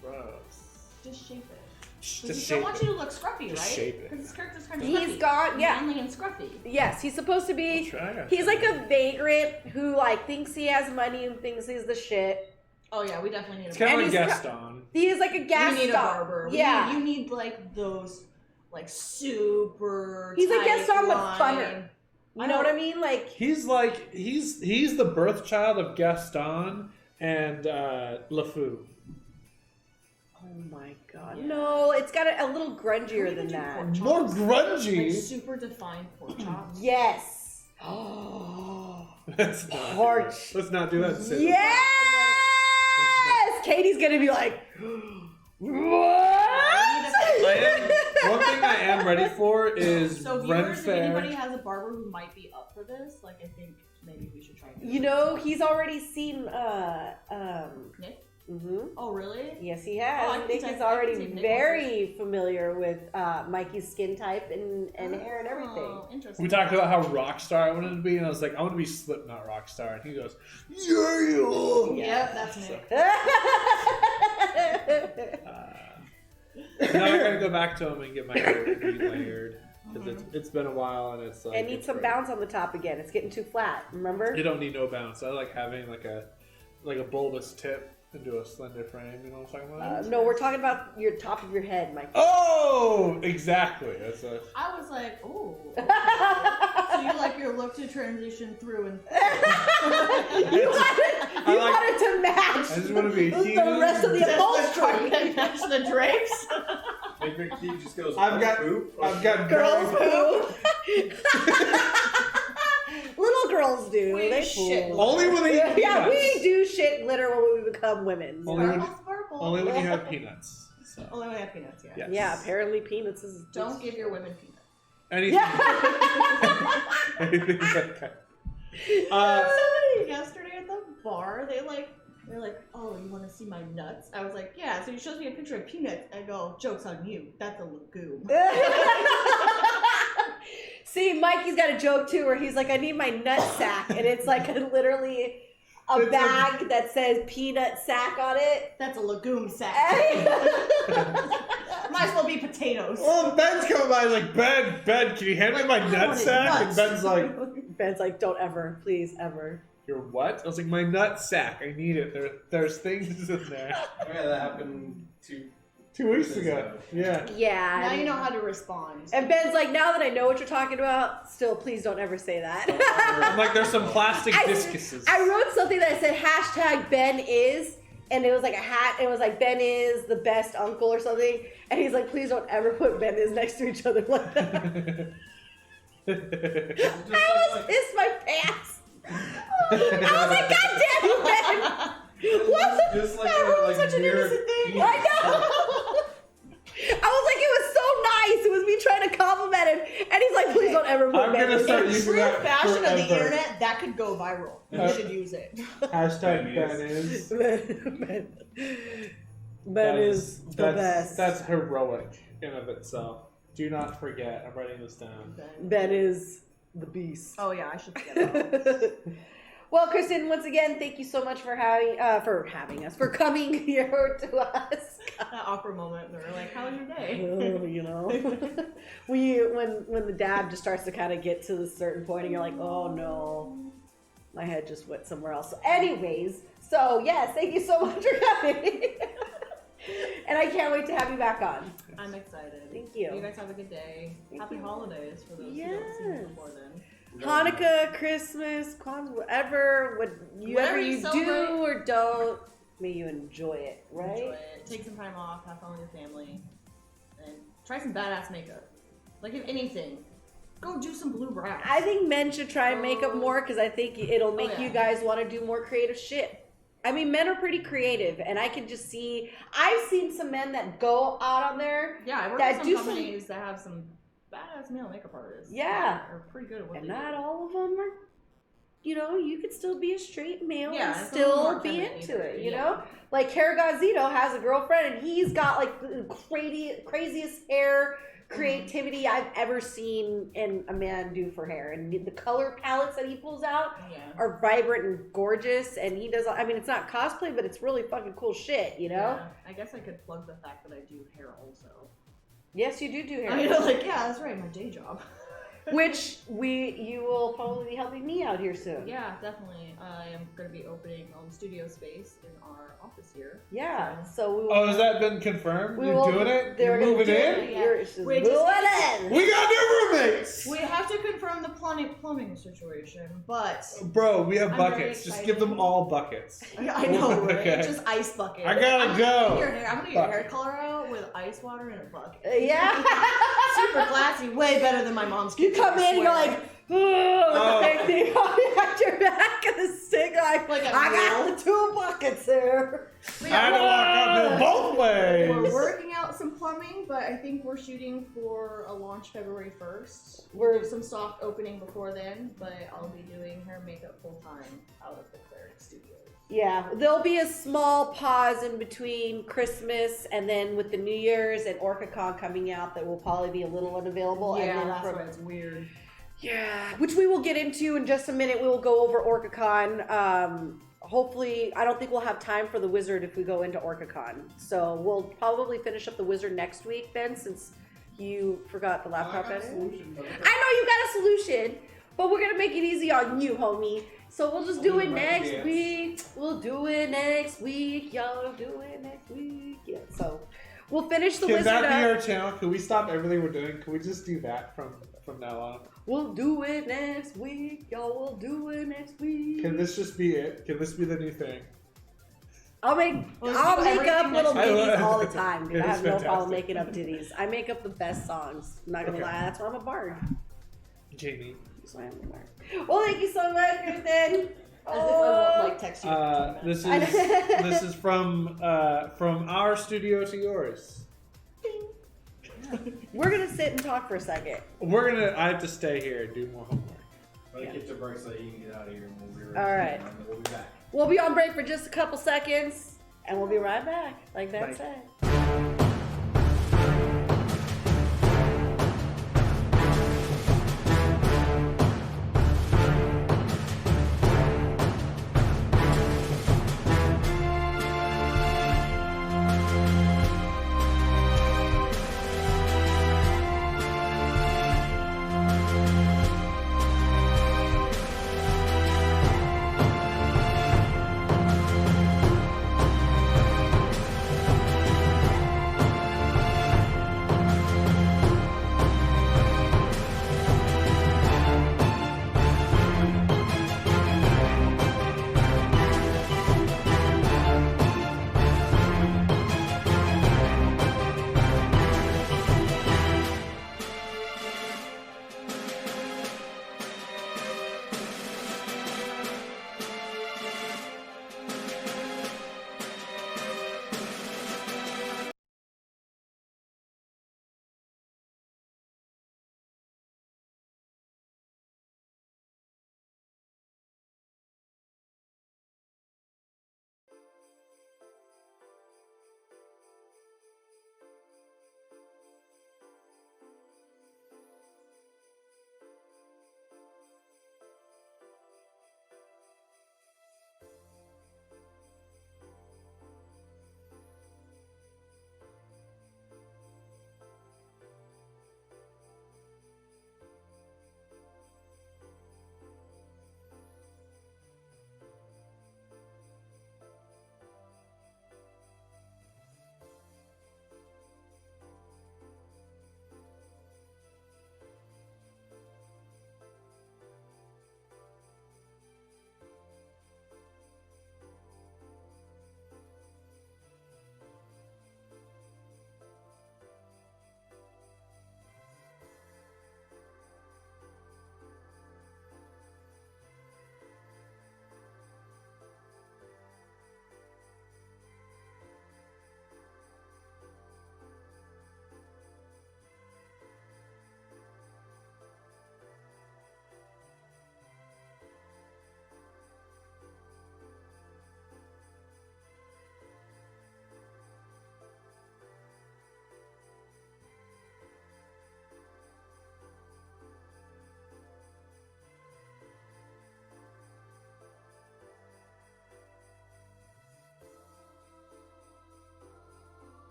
Gross. just shape it. Just Because shape I want it. you to look scruffy, Just right? shape it. Because his character's kind of He's scruffy. gone, yeah. Manly and scruffy. Yes, he's supposed to be. He's like a vagrant who like thinks he has money and thinks he's the shit. Oh yeah, we definitely need It's a kind barber. of like he's Gaston. He is like a gas We need a stop. barber. Yeah. You need like those, like super. He's like tight Gaston with line. funner. You know what I mean? Like He's the birth child of Gaston and LeFou. oh my god. No, it's got a little grungier Can we than do that. pork chops? More Like grungy. super defined pork chops. Yes. Let's not. Pork. Let's not do that. Sid. Yes. Katie's gonna be like, what? One thing I am ready for is So Ren viewers, if Fair. anybody has a barber who might be up for this, like I think maybe we should try. and get You it. know, he's already seen. Nick? Mhm. Oh really? Yes, he has. Oh, I can Nick take- is I can already take Nick very familiar with Mikey's skin type and hair and everything. Oh, interesting. We talked about how Rockstar I wanted to be, and I was like, I want to be Slipknot Rockstar, and he goes, yeah. Yep, that's Nick. Now I gotta go back to him and get my hair relayered because it's been a while, and it's like And need it's some great. bounce on the top again. It's getting too flat. Remember? You don't need no bounce. I like having like a bulbous tip into a slender frame. You know what I'm talking about? No, we're talking about your top of your head, Mikey. Oh, exactly. That's a. I was like, ooh. Okay. So you like your look to transition through and You wanted to match I just want to be huge. the rest of the upholstery. match the drapes. Maybe Keith just goes. I've got Girls poop. Little girls do. We They shit. poop. Only when they eat Yeah, we peanuts. do shit glitter when we become women. Only when, Sparkle. only when you have peanuts. So. Only when I have peanuts, yeah. Yes. Yeah, apparently peanuts is. Don't give your women peanuts. Anything. Yeah. Anything like that. Somebody yesterday at the bar, they're like, oh, you want to see my nuts? I was like, yeah. So he shows me a picture of peanuts. I go, joke's on you. That's a legume. See, Mikey's got a joke too where he's like, I need my nut sack. And it's like literally a bag that says peanut sack on it. That's a legume sack. Might as well be potatoes. Well, Ben's coming by like, Ben, can you hand me my I nut wanted sack? And nuts. Ben's like, Ben's like, don't ever, please, ever. your what? I was like, my nut sack. I need it. There's things in there. Yeah, that happened 2 weeks ago. Yeah. Yeah. Now you know how to respond. And Ben's like, now that I know what you're talking about, still, please don't ever say that. I'm like, there's some plastic discuses. I wrote something that said hashtag Ben is, and it was like a hat. It was like Ben is the best uncle or something. And he's like, please don't ever put Ben is next to each other like that. I almost pissed my pants. I was like, God damn you, Ben. What the Just like I a- wrote like such an weird innocent thing. penis. I know. I was like, it was so nice. It was me trying to compliment him. And he's like, please don't ever put I'm Ben gonna is. start In using true that fashion of the forever. internet, that could go viral. You should use it. Hashtag Ben Ben is. Ben is the best. That's heroic in of itself. Do not forget. I'm writing this down. Ben is the beast. Oh yeah, I should forget that. Well, Kristen, once again, thank you so much for having us, for coming here to us. That awkward moment where we're like, how was your day? Oh, you know, when the dab just starts to kind of get to a certain point, and you're like, oh no, my head just went somewhere else. So anyways, so yes, thank you so much for coming, and I can't wait to have you back on. I'm excited. Thank you. You guys have a good day. Thank Happy you. holidays for those who don't see me Yes. before then. Hanukkah, Christmas, Kwanzaa, whatever Whatever you do celebrate. or don't, may you enjoy it, right? Enjoy it. Take some time off. Have fun with your family, and try some badass makeup. Like if anything, go do some blue brows. I think men should try and make up more because I think it'll make yeah. you guys want to do more creative shit. I mean, men are pretty creative, and I can just see. I've seen some men that go out on there, Yeah, I work that with do some some- companies that have some badass male makeup artists. Yeah. that are pretty good at what and they not do. all of them are you know, you could still be a straight male Yeah, and it's a little still more be feminine into either, it, you yeah. know? Like, Haragazito has a girlfriend, and he's got, like, the craziest hair creativity I've ever seen in a man do for hair. And the color palettes that he pulls out Yeah. are vibrant and gorgeous, and he does, I mean, it's not cosplay, but it's really fucking cool shit, you know? Yeah. I guess I could plug the fact that I do hair also. Yes, you do hair. I know, like, yeah, that's right, my day job. Which you will probably be helping me out here soon. Yeah, definitely. I am going to be opening studio space in our office here. Yeah, so we will. Oh, has that been confirmed? We You're will- doing it? they're You're gonna moving do in? it. Yeah. You're just We're moving just- in. We got new roommates! We have to confirm the plumbing situation, but Bro, we have I'm very buckets. Just excited. give them all buckets. I know, right? Okay. Just ice bucket. I gotta go. I'm gonna get your hair color out with ice water in a bucket. Yeah. Super classy, way better than my mom's. You kitchen, come I in, you're swear. like, oh, with the big thing on your back of the stick, like Like a I got real- the 2 buckets there. But I had to walk up there both ways. We're working out some plumbing, but I think we're shooting for a launch February 1st. We're- We'll do some soft opening before then, but I'll be doing hair and makeup full time out of the Cleric Studios. Yeah, there'll be a small pause in between Christmas and then with the New Year's and OrcaCon coming out that will probably be a little unavailable. Yeah, and then that's why it's weird. Yeah, which we will get into in just a minute. We will go over OrcaCon. Hopefully, I don't think we'll have time for the Wizard if we go into OrcaCon. So we'll probably finish up the Wizard next week then, since you forgot the laptop I got a edit. solution, but I know you got a solution, but we're gonna make it easy on you, homie. So we'll just do it next week. We'll do it next week, y'all. Do it next week. Yeah. So we'll finish the Can Wizard that be up. our channel? Can we stop everything we're doing? Can we just do that from now on? We'll do it next week, y'all. We'll do it next week. Can this just be it? Can this be the new thing? I'll make Well, I'll do make everything up little next week. ditties all the time, dude. It I is have no problem fantastic. making up ditties. I make up the best songs. I'm not gonna Okay. lie, that's why I'm a bard. Jamie. That's why I'm a bard. Well, thank you so much, Kristen. As if I won't like text you. This I- is this is from our studio to yours. We're gonna sit and talk for a second. I have to stay here and do more homework. Let it get to break so that you can get out of here and we'll be All right. And then we'll be back. We'll be on break for just a couple seconds, and we'll be right back. Like that Bye. said.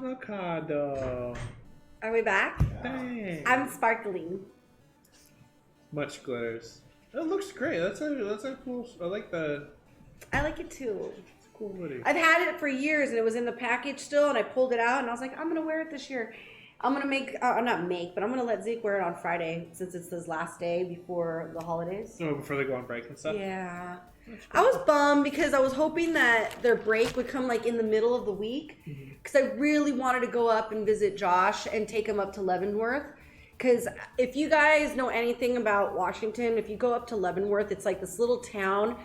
avocado. Are we back? Hey. I'm sparkling. Much glitters. That looks great. That's a cool. I like the. I like it too. It's a cool hoodie. I've had it for years, and it was in the package still, and I pulled it out, and I was like, I'm gonna wear it this year. I'm gonna but I'm gonna let Zeke wear it on Friday since it's his last day before the holidays. Oh, before they go on break and stuff. Yeah. I was bummed because I was hoping that their break would come like in the middle of the week because I really wanted to go up and visit Josh and take him up to Leavenworth. Because if you guys know anything about Washington, if you go up to Leavenworth, it's like this little town.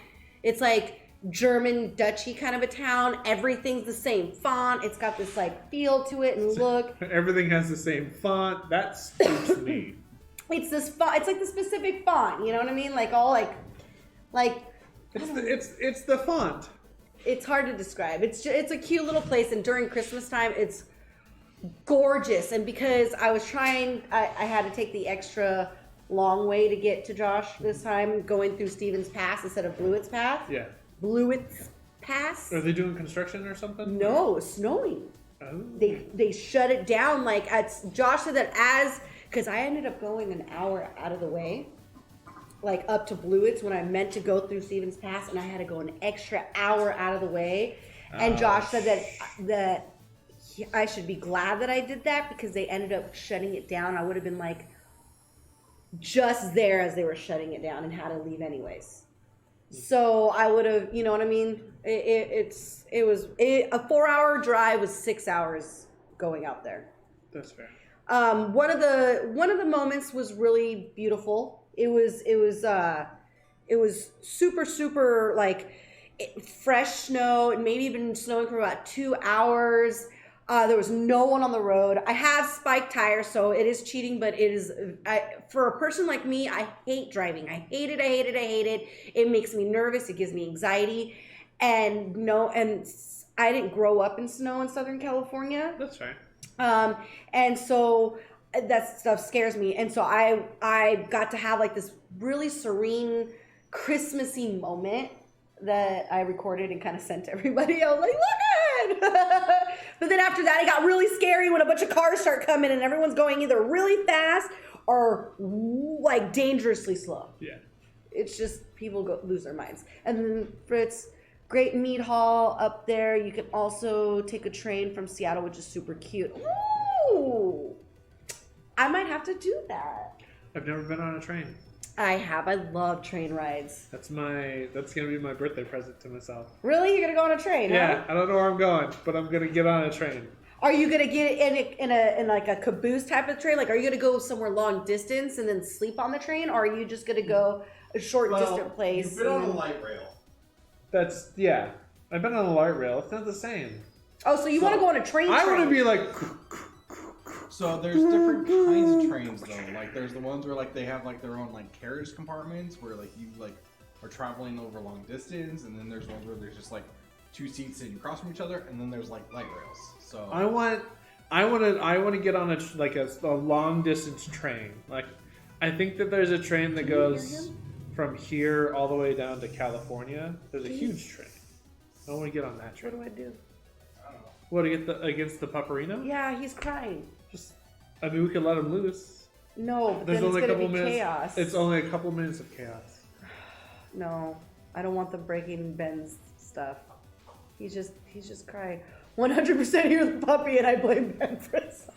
It's like German Dutchy kind of a town. Everything's the same font. It's got this like feel to it and look. Everything has the same font. That suits me. It's this font. It's like the specific font. You know what I mean? Like all like. It's the font. It's hard to describe. It's a cute little place, and during Christmas time, it's gorgeous. And because I was trying, I had to take the extra long way to get to Josh this time, going through Stevens Pass instead of Blewett's Pass. Yeah. Blewett's Pass. Are they doing construction or something? No, it's snowing. Oh. They shut it down. Like Josh said that because I ended up going an hour out of the way. Like up to Blewett's when I meant to go through Stevens Pass, and I had to go an extra hour out of the way. And Josh said that I should be glad that I did that because they ended up shutting it down. I would have been like just there as they were shutting it down and had to leave anyways. So I would have, you know what I mean? A 4-hour drive was 6 hours going out there. That's fair. One of the moments was really beautiful. It was super like fresh snow. It maybe been snowing for about 2 hours. There was no one on the road. I have spiked tires, so it is cheating, but it is for a person like me, I hate driving. I hate it. It makes me nervous. It gives me anxiety. And I didn't grow up in snow in Southern California. That's right. And so that stuff scares me. And so I got to have like this really serene, Christmassy moment that I recorded and kind of sent to everybody. I was like, look at But then after that, it got really scary when a bunch of cars start coming and everyone's going either really fast or like dangerously slow. Yeah. It's just people lose their minds. And then Fritz, great meat hall up there. You can also take a train from Seattle, which is super cute. Ooh. I might have to do that. I've never been on a train. I have. I love train rides. That's gonna be my birthday present to myself. Really? You're gonna go on a train? Yeah, huh? I don't know where I'm going, but I'm gonna get on a train. Are you gonna get in like a caboose type of train? Like, are you gonna go somewhere long distance and then sleep on the train, or are you just gonna go a short distant place? You've been on a light rail. Yeah. I've been on a light rail. It's not the same. Oh, so you want to go on a train? I want to be like. So there's different kinds of trains though. Like there's the ones where like they have like their own like carriage compartments where like you like are traveling over long distance, and then there's ones where there's just like 2 seats sitting across from each other, and then there's like light rails. So I want to get on a long distance train. Like I think that there's a train that goes from here all the way down to California. There's a huge train. I want to get on that train. What do I do? What, to get against the Paparino? Yeah, he's crying. I mean, we could let him loose. No, but There's then only it's a gonna couple be minutes. chaos. It's only a couple minutes of chaos. No, I don't want the breaking Ben's stuff. He's just crying. 100% you're the puppy, and I blame Ben for this.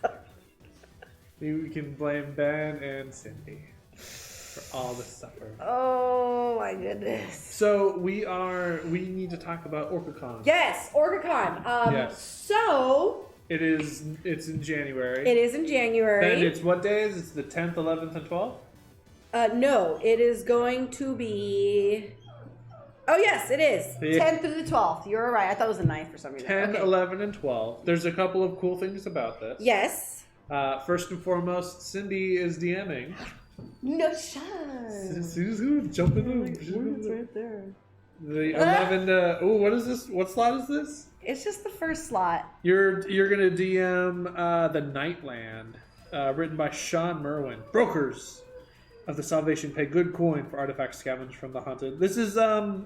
Maybe we can blame Ben and Cindy for all the suffering. Oh my goodness. So we need to talk about OrcaCon. Yes, OrcaCon. Yes. So It's in January. it is in January. And it's what days? It's the 10th, 11th, and 12th? No, it is going to be. Oh yes, it is. Yeah. 10th through the 12th. You're right. I thought it was the 9th for some reason. 10, Okay. 11, and 12. There's a couple of cool things about this. Yes. First and foremost, Cindy is DMing. No shine. Susan, jump in the It's right there. The 11. What is this? What slot is this? It's just the first slot. You're gonna DM the Nightland, written by Sean Merwin. Brokers of the Salvation pay good coin for artifacts scavenged from the hunted. This is Eberron.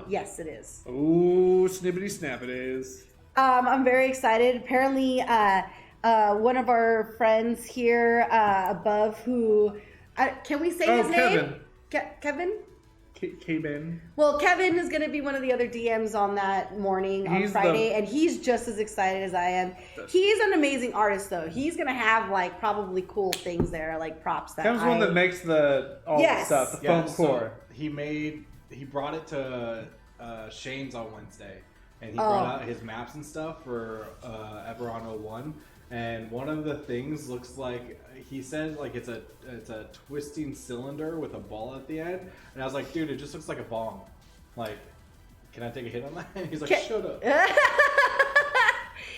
Yes, it is. Oh, snippity snap it is. I'm very excited. Apparently, one of our friends here above who... can we say his name? Kevin? Kevin. Well, Kevin is going to be one of the other DMs on that morning on Friday, and he's just as excited as I am. He's an amazing artist, though. He's going to have like probably cool things there, like props that Kevin's one that makes the stuff, the foam core. He brought it to Shane's on Wednesday, and he brought out his maps and stuff for Eberron 01. And one of the things looks like, he said, like it's a twisting cylinder with a ball at the end. And I was like, dude, it just looks like a bong. Like, can I take a hit on that? And he's like, shut up.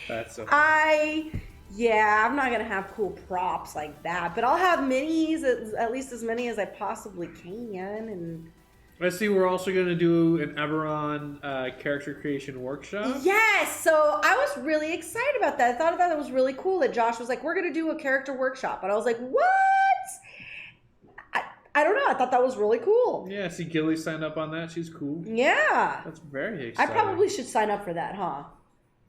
That's so funny. I'm not gonna have cool props like that, but I'll have minis, at least as many as I possibly can. And I see we're also going to do an Eberron character creation workshop. Yes, so I was really excited about that. I thought that was really cool that Josh was like, we're going to do a character workshop. And I was like, what? I don't know. I thought that was really cool. Yeah, I see Gilly signed up on that. She's cool. Yeah. That's very exciting. I probably should sign up for that, huh?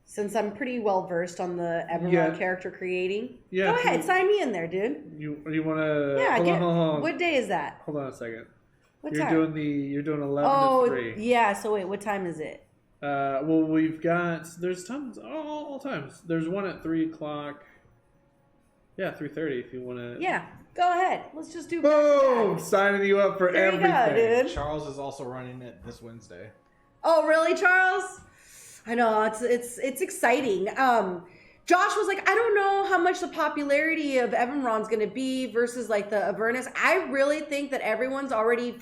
Since I'm pretty well versed on the Eberron character creating. Yeah. Go ahead, sign me in there, dude. You want to... Yeah, hold on. What day is that? Hold on a second. What you're time? You're doing 11 to 3. Yeah, so wait, what time is it? Well, we've got, there's tons, all times. There's one at 3 o'clock. Yeah, 3:30 if you want to. Yeah, go ahead. Let's just do boom! Signing you up for everything. You go, dude. Charles is also running it this Wednesday. Oh, really, Charles? I know, it's exciting. Josh was like, I don't know how much the popularity of Eberron's going to be versus like the Avernus. I really think that everyone's already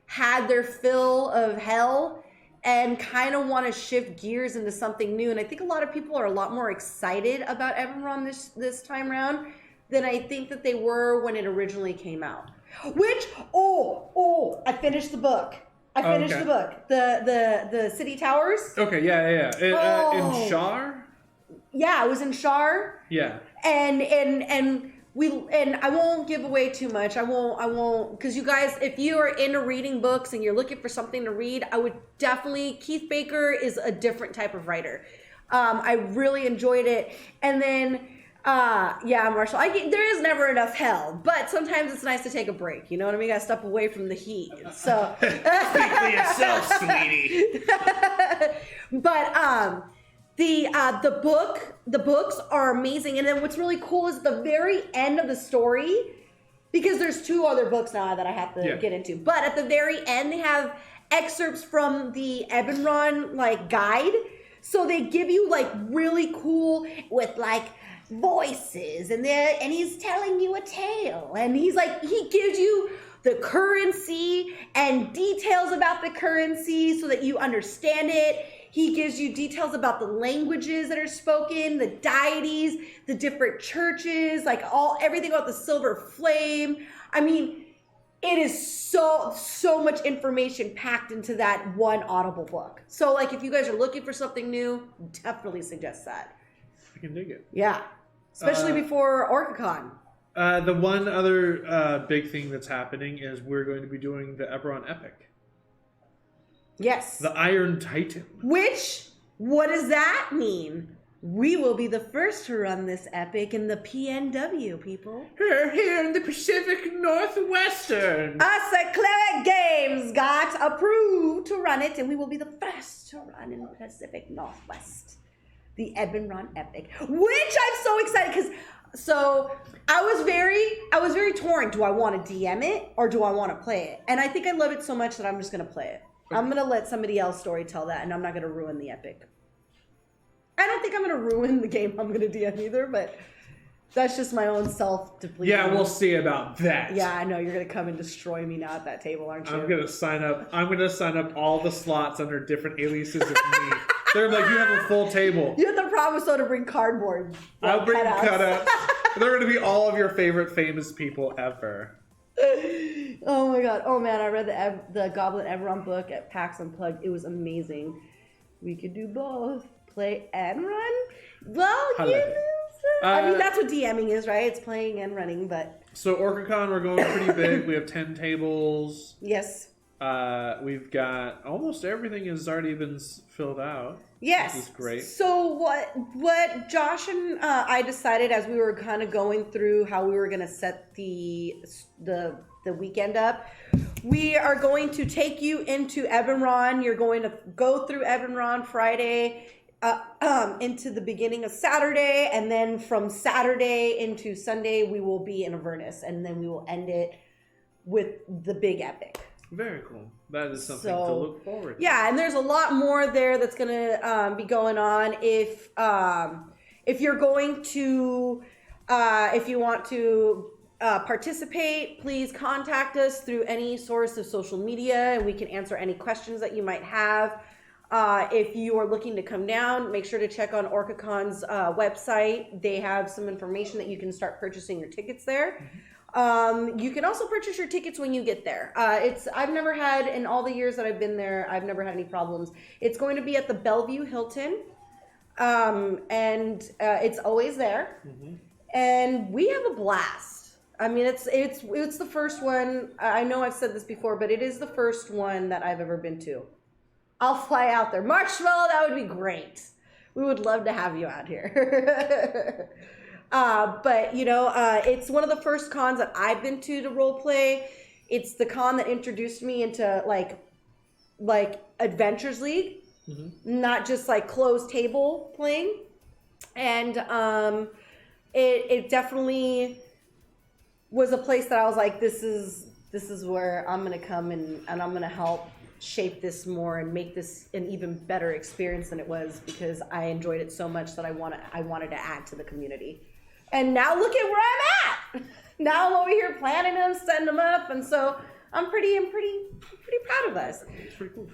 had their fill of hell and kind of want to shift gears into something new. And I think a lot of people are a lot more excited about Eberron this time around than I think that they were when it originally came out. Which, I finished the book. The book. The City Towers. Okay, yeah. In Shar? Yeah, it was in Shar. Yeah. And I won't give away too much. I won't, because you guys, if you are into reading books and you're looking for something to read, I would definitely, Keith Baker is a different type of writer. I really enjoyed it. And then, Marshall, there is never enough hell, but sometimes it's nice to take a break. You know what I mean? You gotta step away from the heat. So speak for yourself, sweetie. But the books are amazing, and then what's really cool is the very end of the story, because there's 2 other books now that I have to get into. But at the very end, they have excerpts from the Eberron like guide, so they give you like really cool with like voices, and he's telling you a tale, and he gives you the currency and details about the currency so that you understand it. He gives you details about the languages that are spoken, the deities, the different churches, like everything about the silver flame. I mean, it is so much information packed into that one Audible book. So like if you guys are looking for something new, definitely suggest that. I can dig it. Yeah. Especially before OrcaCon. The one other big thing that's happening is we're going to be doing the Eberron Epic. Yes. The Iron Titan. Which, what does that mean? We will be the first to run this epic in the PNW, people. Here in the Pacific Northwestern. Us at Cleric Games got approved to run it, and we will be the first to run in the Pacific Northwest. The Eberron Epic. Which I'm so excited, because I was very torn. Do I want to DM it or do I want to play it? And I think I love it so much that I'm just going to play it. I'm going to let somebody else story tell that, and I'm not going to ruin the epic. I don't think I'm going to ruin the game I'm going to DM either, but that's just my own self-depletion. Yeah, we'll see about that. Yeah, I know. You're going to come and destroy me now at that table, aren't you? I'm going to sign up all the slots under different aliases of me. They're like, you have a full table. You have to promise, though, to bring cardboard. I'll bring cutouts. They're going to be all of your favorite famous people ever. Oh my god. Oh man, I read the Goblin Eberron book at PAX Unplugged. It was amazing. We could do both. Play and run? Well, I mean, that's what DMing is, right? It's playing and running, but... So OrcaCon, we're going pretty big. We have 10 tables. Yes. We've got almost everything has already been filled out. Yes. This is great. So what Josh and I decided as we were kind of going through how we were going to set the weekend up, we are going to take you into Ebenron. You're going to go through Ebenron Friday into the beginning of Saturday, and then from Saturday into Sunday we will be in Avernus, and then we will end it with the big epic. Very cool. That is something to look forward to. Yeah, and there's a lot more there that's going to be going on. If you're going to, if you want to participate, please contact us through any source of social media, and we can answer any questions that you might have. If you are looking to come down, make sure to check on OrcaCon's website. They have some information that you can start purchasing your tickets there. You can also purchase your tickets when you get there. I've never had, in all the years that I've been there, I've never had any problems. It's going to be at the Bellevue Hilton, and it's always there. Mm-hmm. And we have a blast. I mean, it's the first one. I know I've said this before, but it is the first one that I've ever been to. I'll fly out there. Marshmallow, that would be great. We would love to have you out here. But, you know, it's one of the first cons that I've been to role play. It's the con that introduced me into, like Adventures League, mm-hmm. not just, like, closed table playing. And it definitely was a place that I was like, this is where I'm going to come and I'm going to help shape this more and make this an even better experience than it was, because I enjoyed it so much that I wanted to add to the community. And now look at where I'm at. Now I'm over here planning them, setting them up, and so I'm pretty proud of us. It's pretty cool.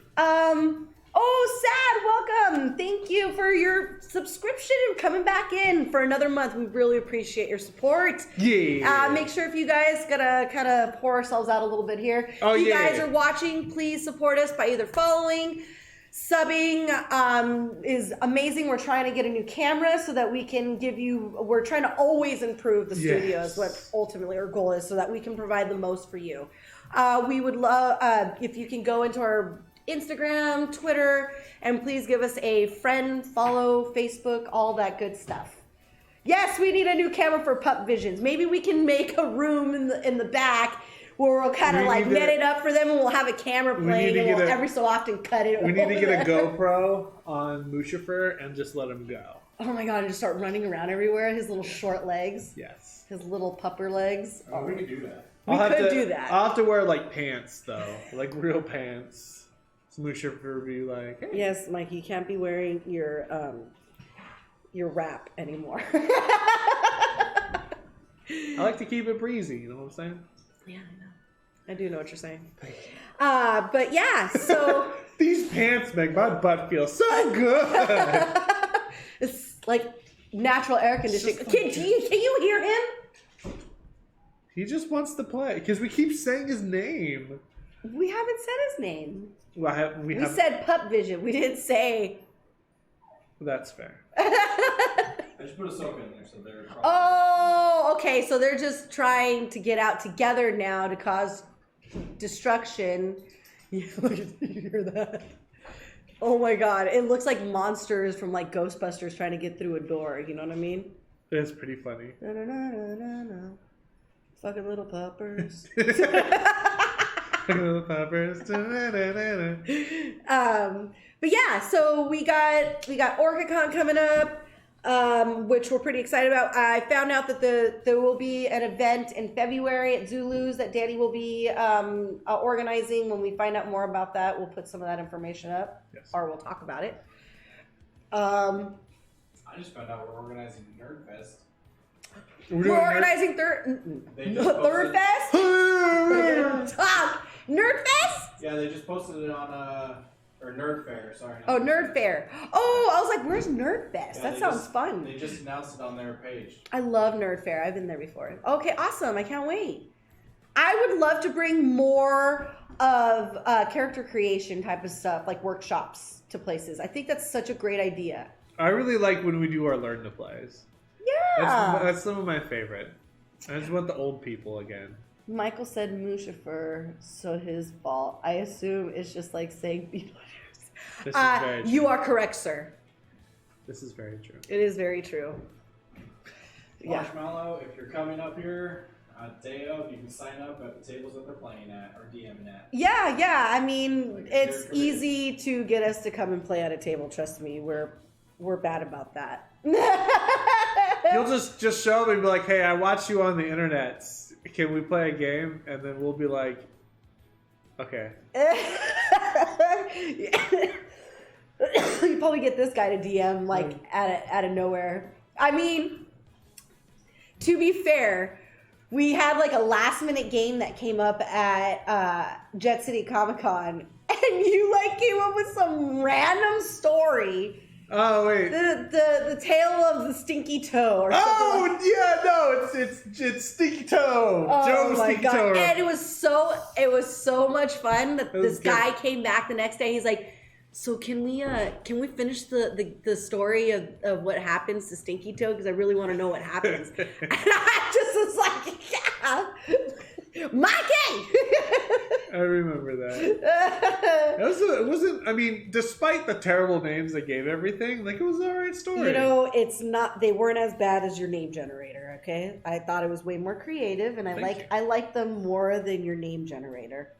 Sad, welcome. Thank you for your subscription and coming back in for another month. We really appreciate your support. Yeah. Make sure if you guys gotta kind of pour ourselves out a little bit here. If you guys are watching, please support us by either following. Subbing is amazing. We're trying to get a new camera so that we can we're trying to always improve the studio is what ultimately our goal is, so that we can provide the most for you. We would love if you can go into our Instagram, Twitter, and please give us a friend, follow, Facebook, all that good stuff. Yes, we need a new camera for Pup Visions. Maybe we can make a room in the back where we'll kind of like net it up for them, and we'll have a camera playing, and we'll every so often cut it. We need to get a GoPro on Mushifer and just let him go. Oh my god, and just start running around everywhere. His little short legs. Yes. His little pupper legs. Oh, we could do that. We could do that. I'll have to wear like pants though, like real pants. So Mushifer would be like, hey. Yes, Mike, you can't be wearing your wrap anymore. I like to keep it breezy, you know what I'm saying? Yeah, I know. I do know what you're saying. But yeah, so these pants make my butt feel so good. It's like natural air conditioning. Can you hear him? He just wants to play because we keep saying his name. We haven't said his name. Well, we said Pup Vision. We didn't say. That's fair. I just put a soap in there, so they're. Oh, okay. So they're just trying to get out together now to cause destruction. You hear that? Oh my god! It looks like monsters from like Ghostbusters trying to get through a door. You know what I mean? It's pretty funny. No. Fucking little puppers. Little puppers. But yeah, so we got OrcaCon coming up, which we're pretty excited about. I found out that there will be an event in February at Zulu's that Danny will be organizing. When we find out more about that, we'll put some of that information up, or we'll talk about it. I just found out we're organizing Nerd Fest. We're organizing Third Fest? Nerd Fest? Yeah, they just posted it on or Nerd Fair, sorry. Oh, Nerd Fair. Oh, I was like, where's Nerd Fest? Yeah, that sounds fun. They just announced it on their page. I love Nerd Fair. I've been there before. Okay, awesome. I can't wait. I would love to bring more of character creation type of stuff, like workshops to places. I think that's such a great idea. I really like when we do our Learn to Plays. Yeah. That's some of my favorite. I just want the old people again. Michael said Mushifer, so his fault. I assume it's just like saying Beetlejuice. This is very true. You are correct, sir. This is very true. It is very true. Yeah. Marshmallow, if you're coming up here day of, you can sign up at the tables that they're playing at or DMing at. Yeah. I mean, Like, it's they're easy to get us to come and play at a table. Trust me, we're bad about that. You'll just show up and be like, "Hey, I watched you on the internet. Can we play a game?" And then we'll be like, "Okay." You probably get this guy to DM like out of nowhere. I mean, to be fair, we had like a last minute game that came up at Jet City Comic Con, and you like came up with some random story. Oh wait. The tale of the stinky toe or something. Oh yeah, no, it's Stinky Toe. Oh Joe my Stinky god! Toe. And it was so much fun that was this good. guy came back the next day. He's like, "So can we finish the story of what happens to Stinky Toe? Because I really want to know what happens." And I just was like, "Yeah, Mikey." I remember that. It wasn't. I mean, despite the terrible names they gave everything, like it was an alright story. You know, it's not. They weren't as bad as your name generator. Okay, I thought it was way more creative, and I like them more than your name generator.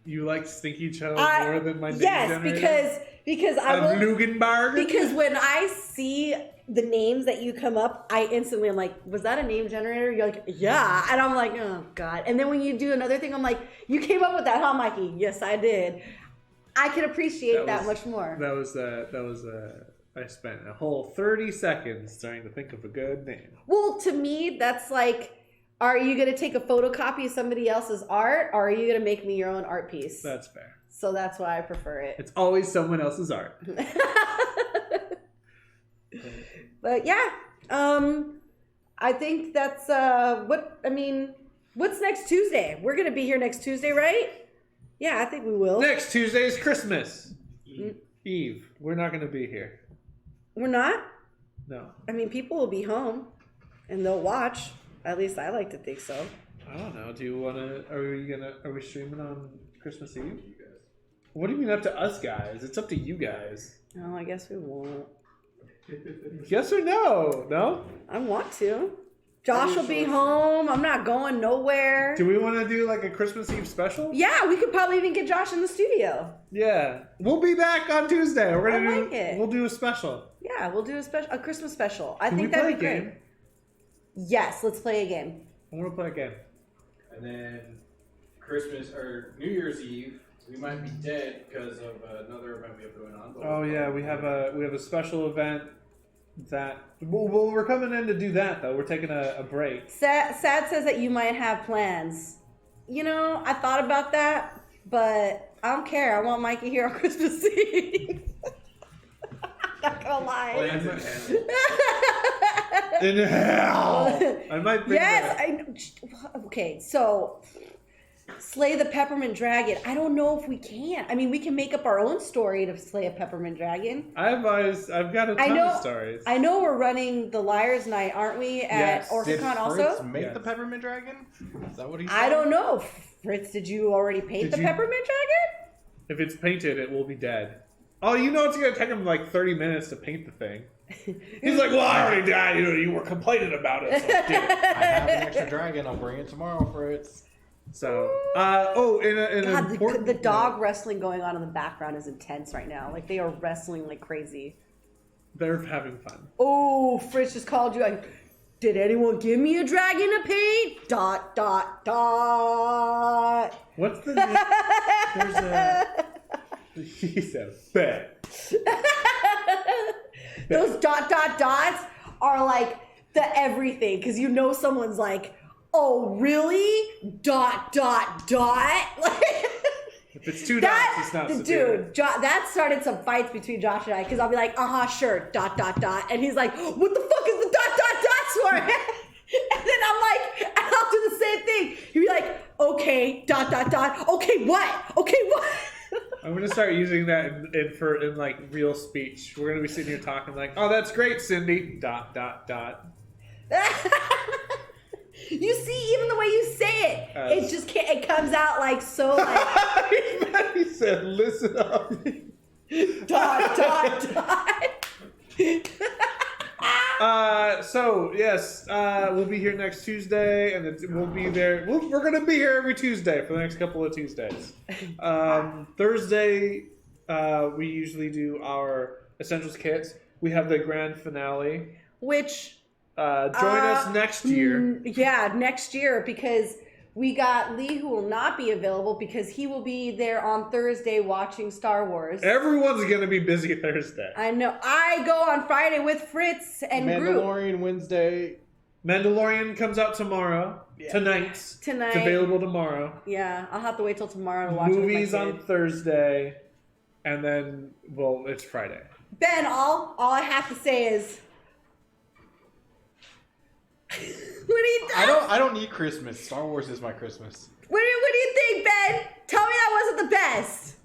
You like Stinky Toe more than my name generator? Yes, because I will. Lugenbarg? Because when I see the names that you come up, I instantly am like, was that a name generator? You're like, yeah. And I'm like, oh, God. And then when you do another thing, I'm like, you came up with that, huh, Mikey? Yes, I did. I can appreciate that much more. That was I spent a whole 30 seconds trying to think of a good name. Well, to me, that's like, are you going to take a photocopy of somebody else's art, or are you going to make me your own art piece? That's fair. So that's why I prefer it. It's always someone else's art. But yeah, I think that's what's next Tuesday? We're gonna be here next Tuesday, right? Yeah, I think we will. Next Tuesday is Christmas Eve. We're not going to be here. We're not? No. I mean, people will be home and they'll watch. At least I like to think so. I don't know. Do you want to? Are we streaming on Christmas Eve? What do you mean up to us guys? It's up to you guys. Oh, I guess we won't. Yes or no? No? I want to. Josh will be home. I'm not going nowhere. Do we want to do like a Christmas Eve special? Yeah, we could probably even get Josh in the studio. Yeah. We'll be back on Tuesday. We're gonna I like it. We'll do a special. Yeah, we'll do a Christmas special. I Can think we play that'd be a game? great. Yes, let's play a game. I want to play a game. And then Christmas or New Year's Eve, we might be dead because of another event we have going on. But Oh yeah, we have a special event that we're coming in to do that though. We're taking a break. Sad says that you might have plans. You know, I thought about that, but I don't care. I want Mikey here on Christmas Eve. I'm not gonna lie. plans in hand. In hell, I might bring Yes, that. okay, so slay the peppermint dragon. I don't know if we can. I mean, we can make up our own story to slay a peppermint dragon. I've got a ton of stories. I know we're running the Liars Night, aren't we? At Yes. Did OrcaCon Fritz also? make Yes. the peppermint dragon? Is that what he said? I don't know. Fritz, did you already paint Did the you- peppermint dragon? If it's painted, it will be dead. Oh, you know it's gonna take him like 30 minutes to paint the thing. He's like, well, I already died. You were complaining about it, so I did it. I have an extra dragon. I'll bring it tomorrow, Fritz. So, in God, an important the dog wrestling going on in the background is intense right now. Like, they are wrestling like crazy. they're having fun. Oh, Fritz just called you. Like, did anyone give me a dragon to paint? Dot, dot, dot. What's the name? There's a. He's a bet. Those dot, dot, dots are like the everything. Because you know someone's like, oh, really? Dot, dot, dot. If it's two dots, it's not severe. Dude, that started some fights between Josh and I. Because I'll be like, sure, dot, dot, dot. And he's like, what the fuck is the dot, dot, dots for? And then I'm like, and I'll do the same thing. He'd be like, okay, dot, dot, dot. Okay, what? Okay, what? I'm gonna start using that in like real speech. We're gonna be sitting here talking like, "Oh, that's great, Cindy." Dot dot dot. You see, even the way you say it, As- it just can't. It comes out like so like He said, "Listen up." dot. So yes, we'll be here next Tuesday, and we'll be there. We're gonna be here every Tuesday for the next couple of Tuesdays. Thursday, we usually do our essentials kits. We have the grand finale. Which Join us next year. Yeah, next year, because we got Lee, who will not be available because he will be there on Thursday watching Star Wars. Everyone's gonna be busy Thursday. I know. I go on Friday with Fritz and Group. Mandalorian Wednesday. Mandalorian comes out tomorrow. Yeah. Tonight. It's available tomorrow. Yeah, I'll have to wait till tomorrow to watch Movies it with my on kid. Thursday, and then it's Friday. Ben, all I have to say is, what do you think? I don't need Christmas. Star Wars is my Christmas. What do you think, Ben? Tell me that wasn't the best.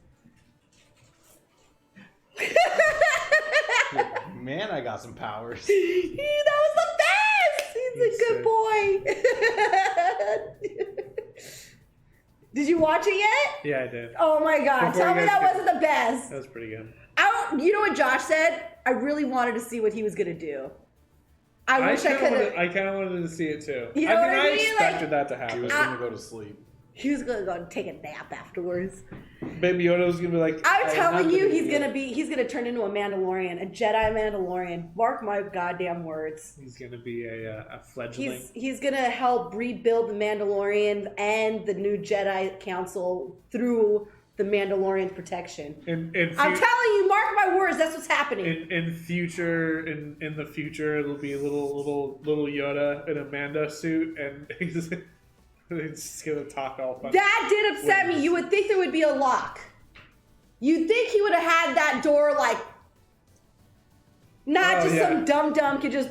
Man, I got some powers. That was the best. He's a good boy. Did you watch it yet? Yeah, I did. Oh my god! Before Tell you me guys that get- wasn't the best. That was pretty good. You know what Josh said? I really wanted to see what he was gonna do. I wish I could have. I kind of wanted to see it too. You know what I mean? expected that to He happen. was gonna go to sleep. He was gonna go and take a nap afterwards. Baby Yoda was gonna be like, I'm telling you, he's he's gonna turn into a Mandalorian, a Jedi Mandalorian. Mark my goddamn words. He's gonna be a fledgling. He's gonna help rebuild the Mandalorian and the new Jedi Council through the Mandalorian protection. I'm telling you, mark my words, that's what's happening. In the future, it'll be a little Yoda in a Mando suit, and he's just gonna talk all fun. That did upset me. You would think there would be a lock. You'd think he would have had that door like, not just some dum-dum could just.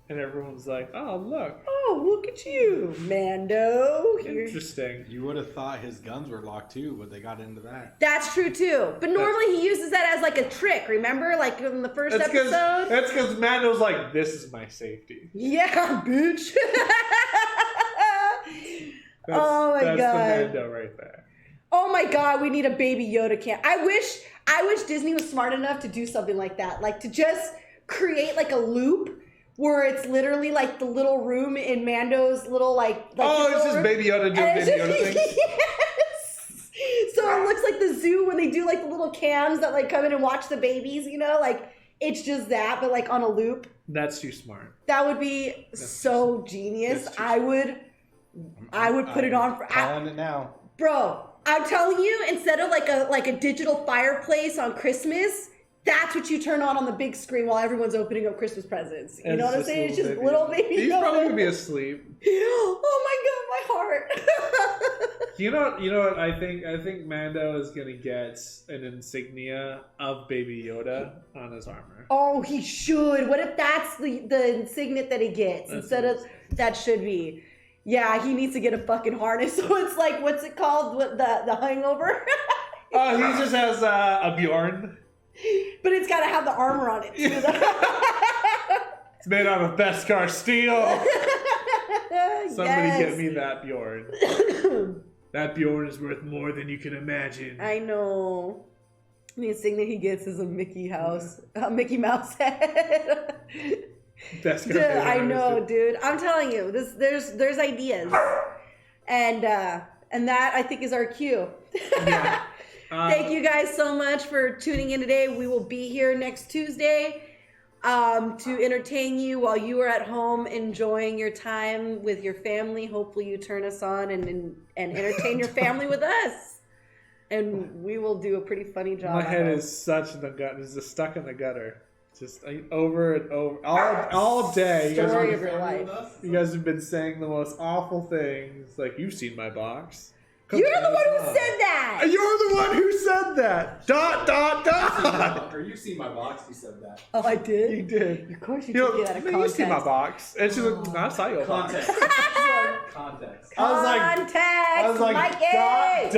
And everyone's like, "Oh, look, Oh, look at you, Mando. interesting." You would have thought his guns were locked too, but they got into that. That's true too. But normally he uses that as like a trick. Remember, like in the first episode. That's because Mando's like, "This is my safety." Yeah, bitch. Oh my that's god. the Mando right there. Oh my god, we need a baby Yoda camp. I wish Disney was smart enough to do something like that. Like to just create like a loop where it's literally like the little room in Mando's little like Oh, his it's little just room. Baby Yoda doing And it's Baby just- Yoda things. Yes. So it looks like the zoo when they do like the little cams that like come in and watch the babies, you know? Like it's just that, but like on a loop. That's too smart. That would be so genius. that's too I would put it on for Calling it now. bro. I'm telling you, instead of like a digital fireplace on Christmas, that's what you turn on the big screen while everyone's opening up Christmas presents. You know what I'm saying? It's just little baby. He's Yoda. probably gonna be asleep. Oh my god, my heart. You know what? I think Mando is gonna get an insignia of Baby Yoda on his armor. Oh, he should. What if that's the insignia that he gets That's instead of that should be? Yeah, he needs to get a fucking harness. So it's like, what's it called? What the hangover? Oh, he just has a Bjorn. But it's got to have the armor on it too. It's made out of Beskar steel. Somebody Yes. get me that Bjorn. That Bjorn is worth more than you can imagine. I know. The insignia he gets is a Mickey Mouse head. Beskar Dude, Bjorn I is know, the- dude. I'm telling you, there's ideas, and that I think is our cue. Yeah. Thank you guys so much for tuning in today. We will be here next Tuesday to entertain you while you are at home enjoying your time with your family. Hopefully you turn us on and entertain your family with us. And we will do a pretty funny job. My I head hope. is such in the gut. It's just stuck in the gutter. Just over and over all day. You guys, Story have, of your life. you guys have been saying the most awful things. Like, you've seen my box. You're the one who said that. You're the one who said that. ... Or you see my box, you said that. Oh, I You did. did. Of course you You took know, it out of you context. see my box. And she's like, I saw your box. Context. Context. I was like, Context,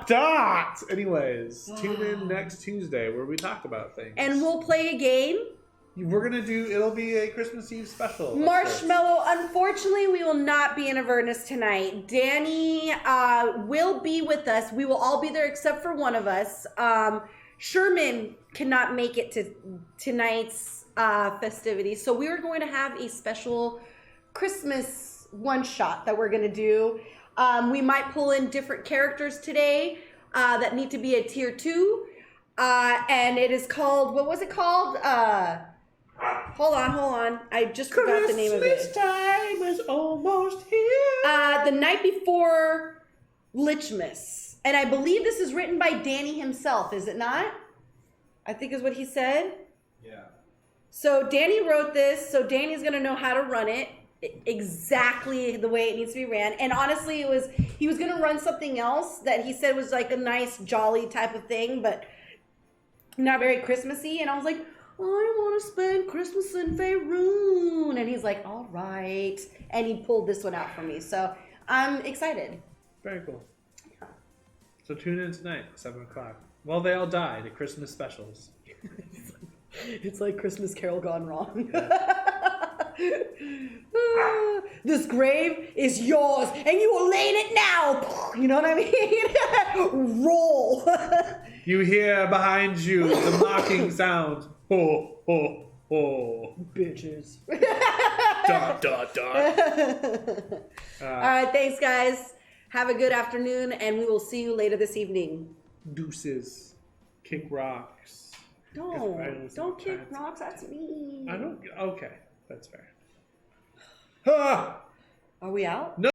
Mikey. Anyways, tune in next Tuesday where we talk about things. And we'll play a game. It'll be a Christmas Eve special. Marshmallow, unfortunately, we will not be in Avernus tonight. Danny will be with us. We will all be there except for one of us. Sherman cannot make it to tonight's festivities, so we are going to have a special Christmas one-shot that we're going to do. We might pull in different characters today that need to be a tier 2. And it is called, what was it called? Hold on. I just forgot the name of it. Christmas time is almost here. The Night Before Lichmas. And I believe this is written by Danny himself, is it not? I think is what he said. Yeah. So Danny wrote this, so Danny's going to know how to run it exactly the way it needs to be ran. And honestly, he was going to run something else that he said was like a nice, jolly type of thing, but not very Christmassy. And I was like, I want to spend Christmas in Faerun. And he's like, all right. And he pulled this one out for me. So I'm excited. Very cool. So tune in tonight, 7 o'clock. Well, they all die. The Christmas specials. It's like Christmas Carol gone wrong. Yeah. This grave is yours, and you will lay in it now. You know what I mean? Roll. You hear behind you the mocking sound. Ho, ho, ho. Bitches. Dot, dot, dot. All right, thanks, guys. Have a good afternoon, and we will see you later this evening. Deuces. Kick rocks. Don't kick rocks. That's me. I don't. Okay, that's fair. Ah! Are we out? No.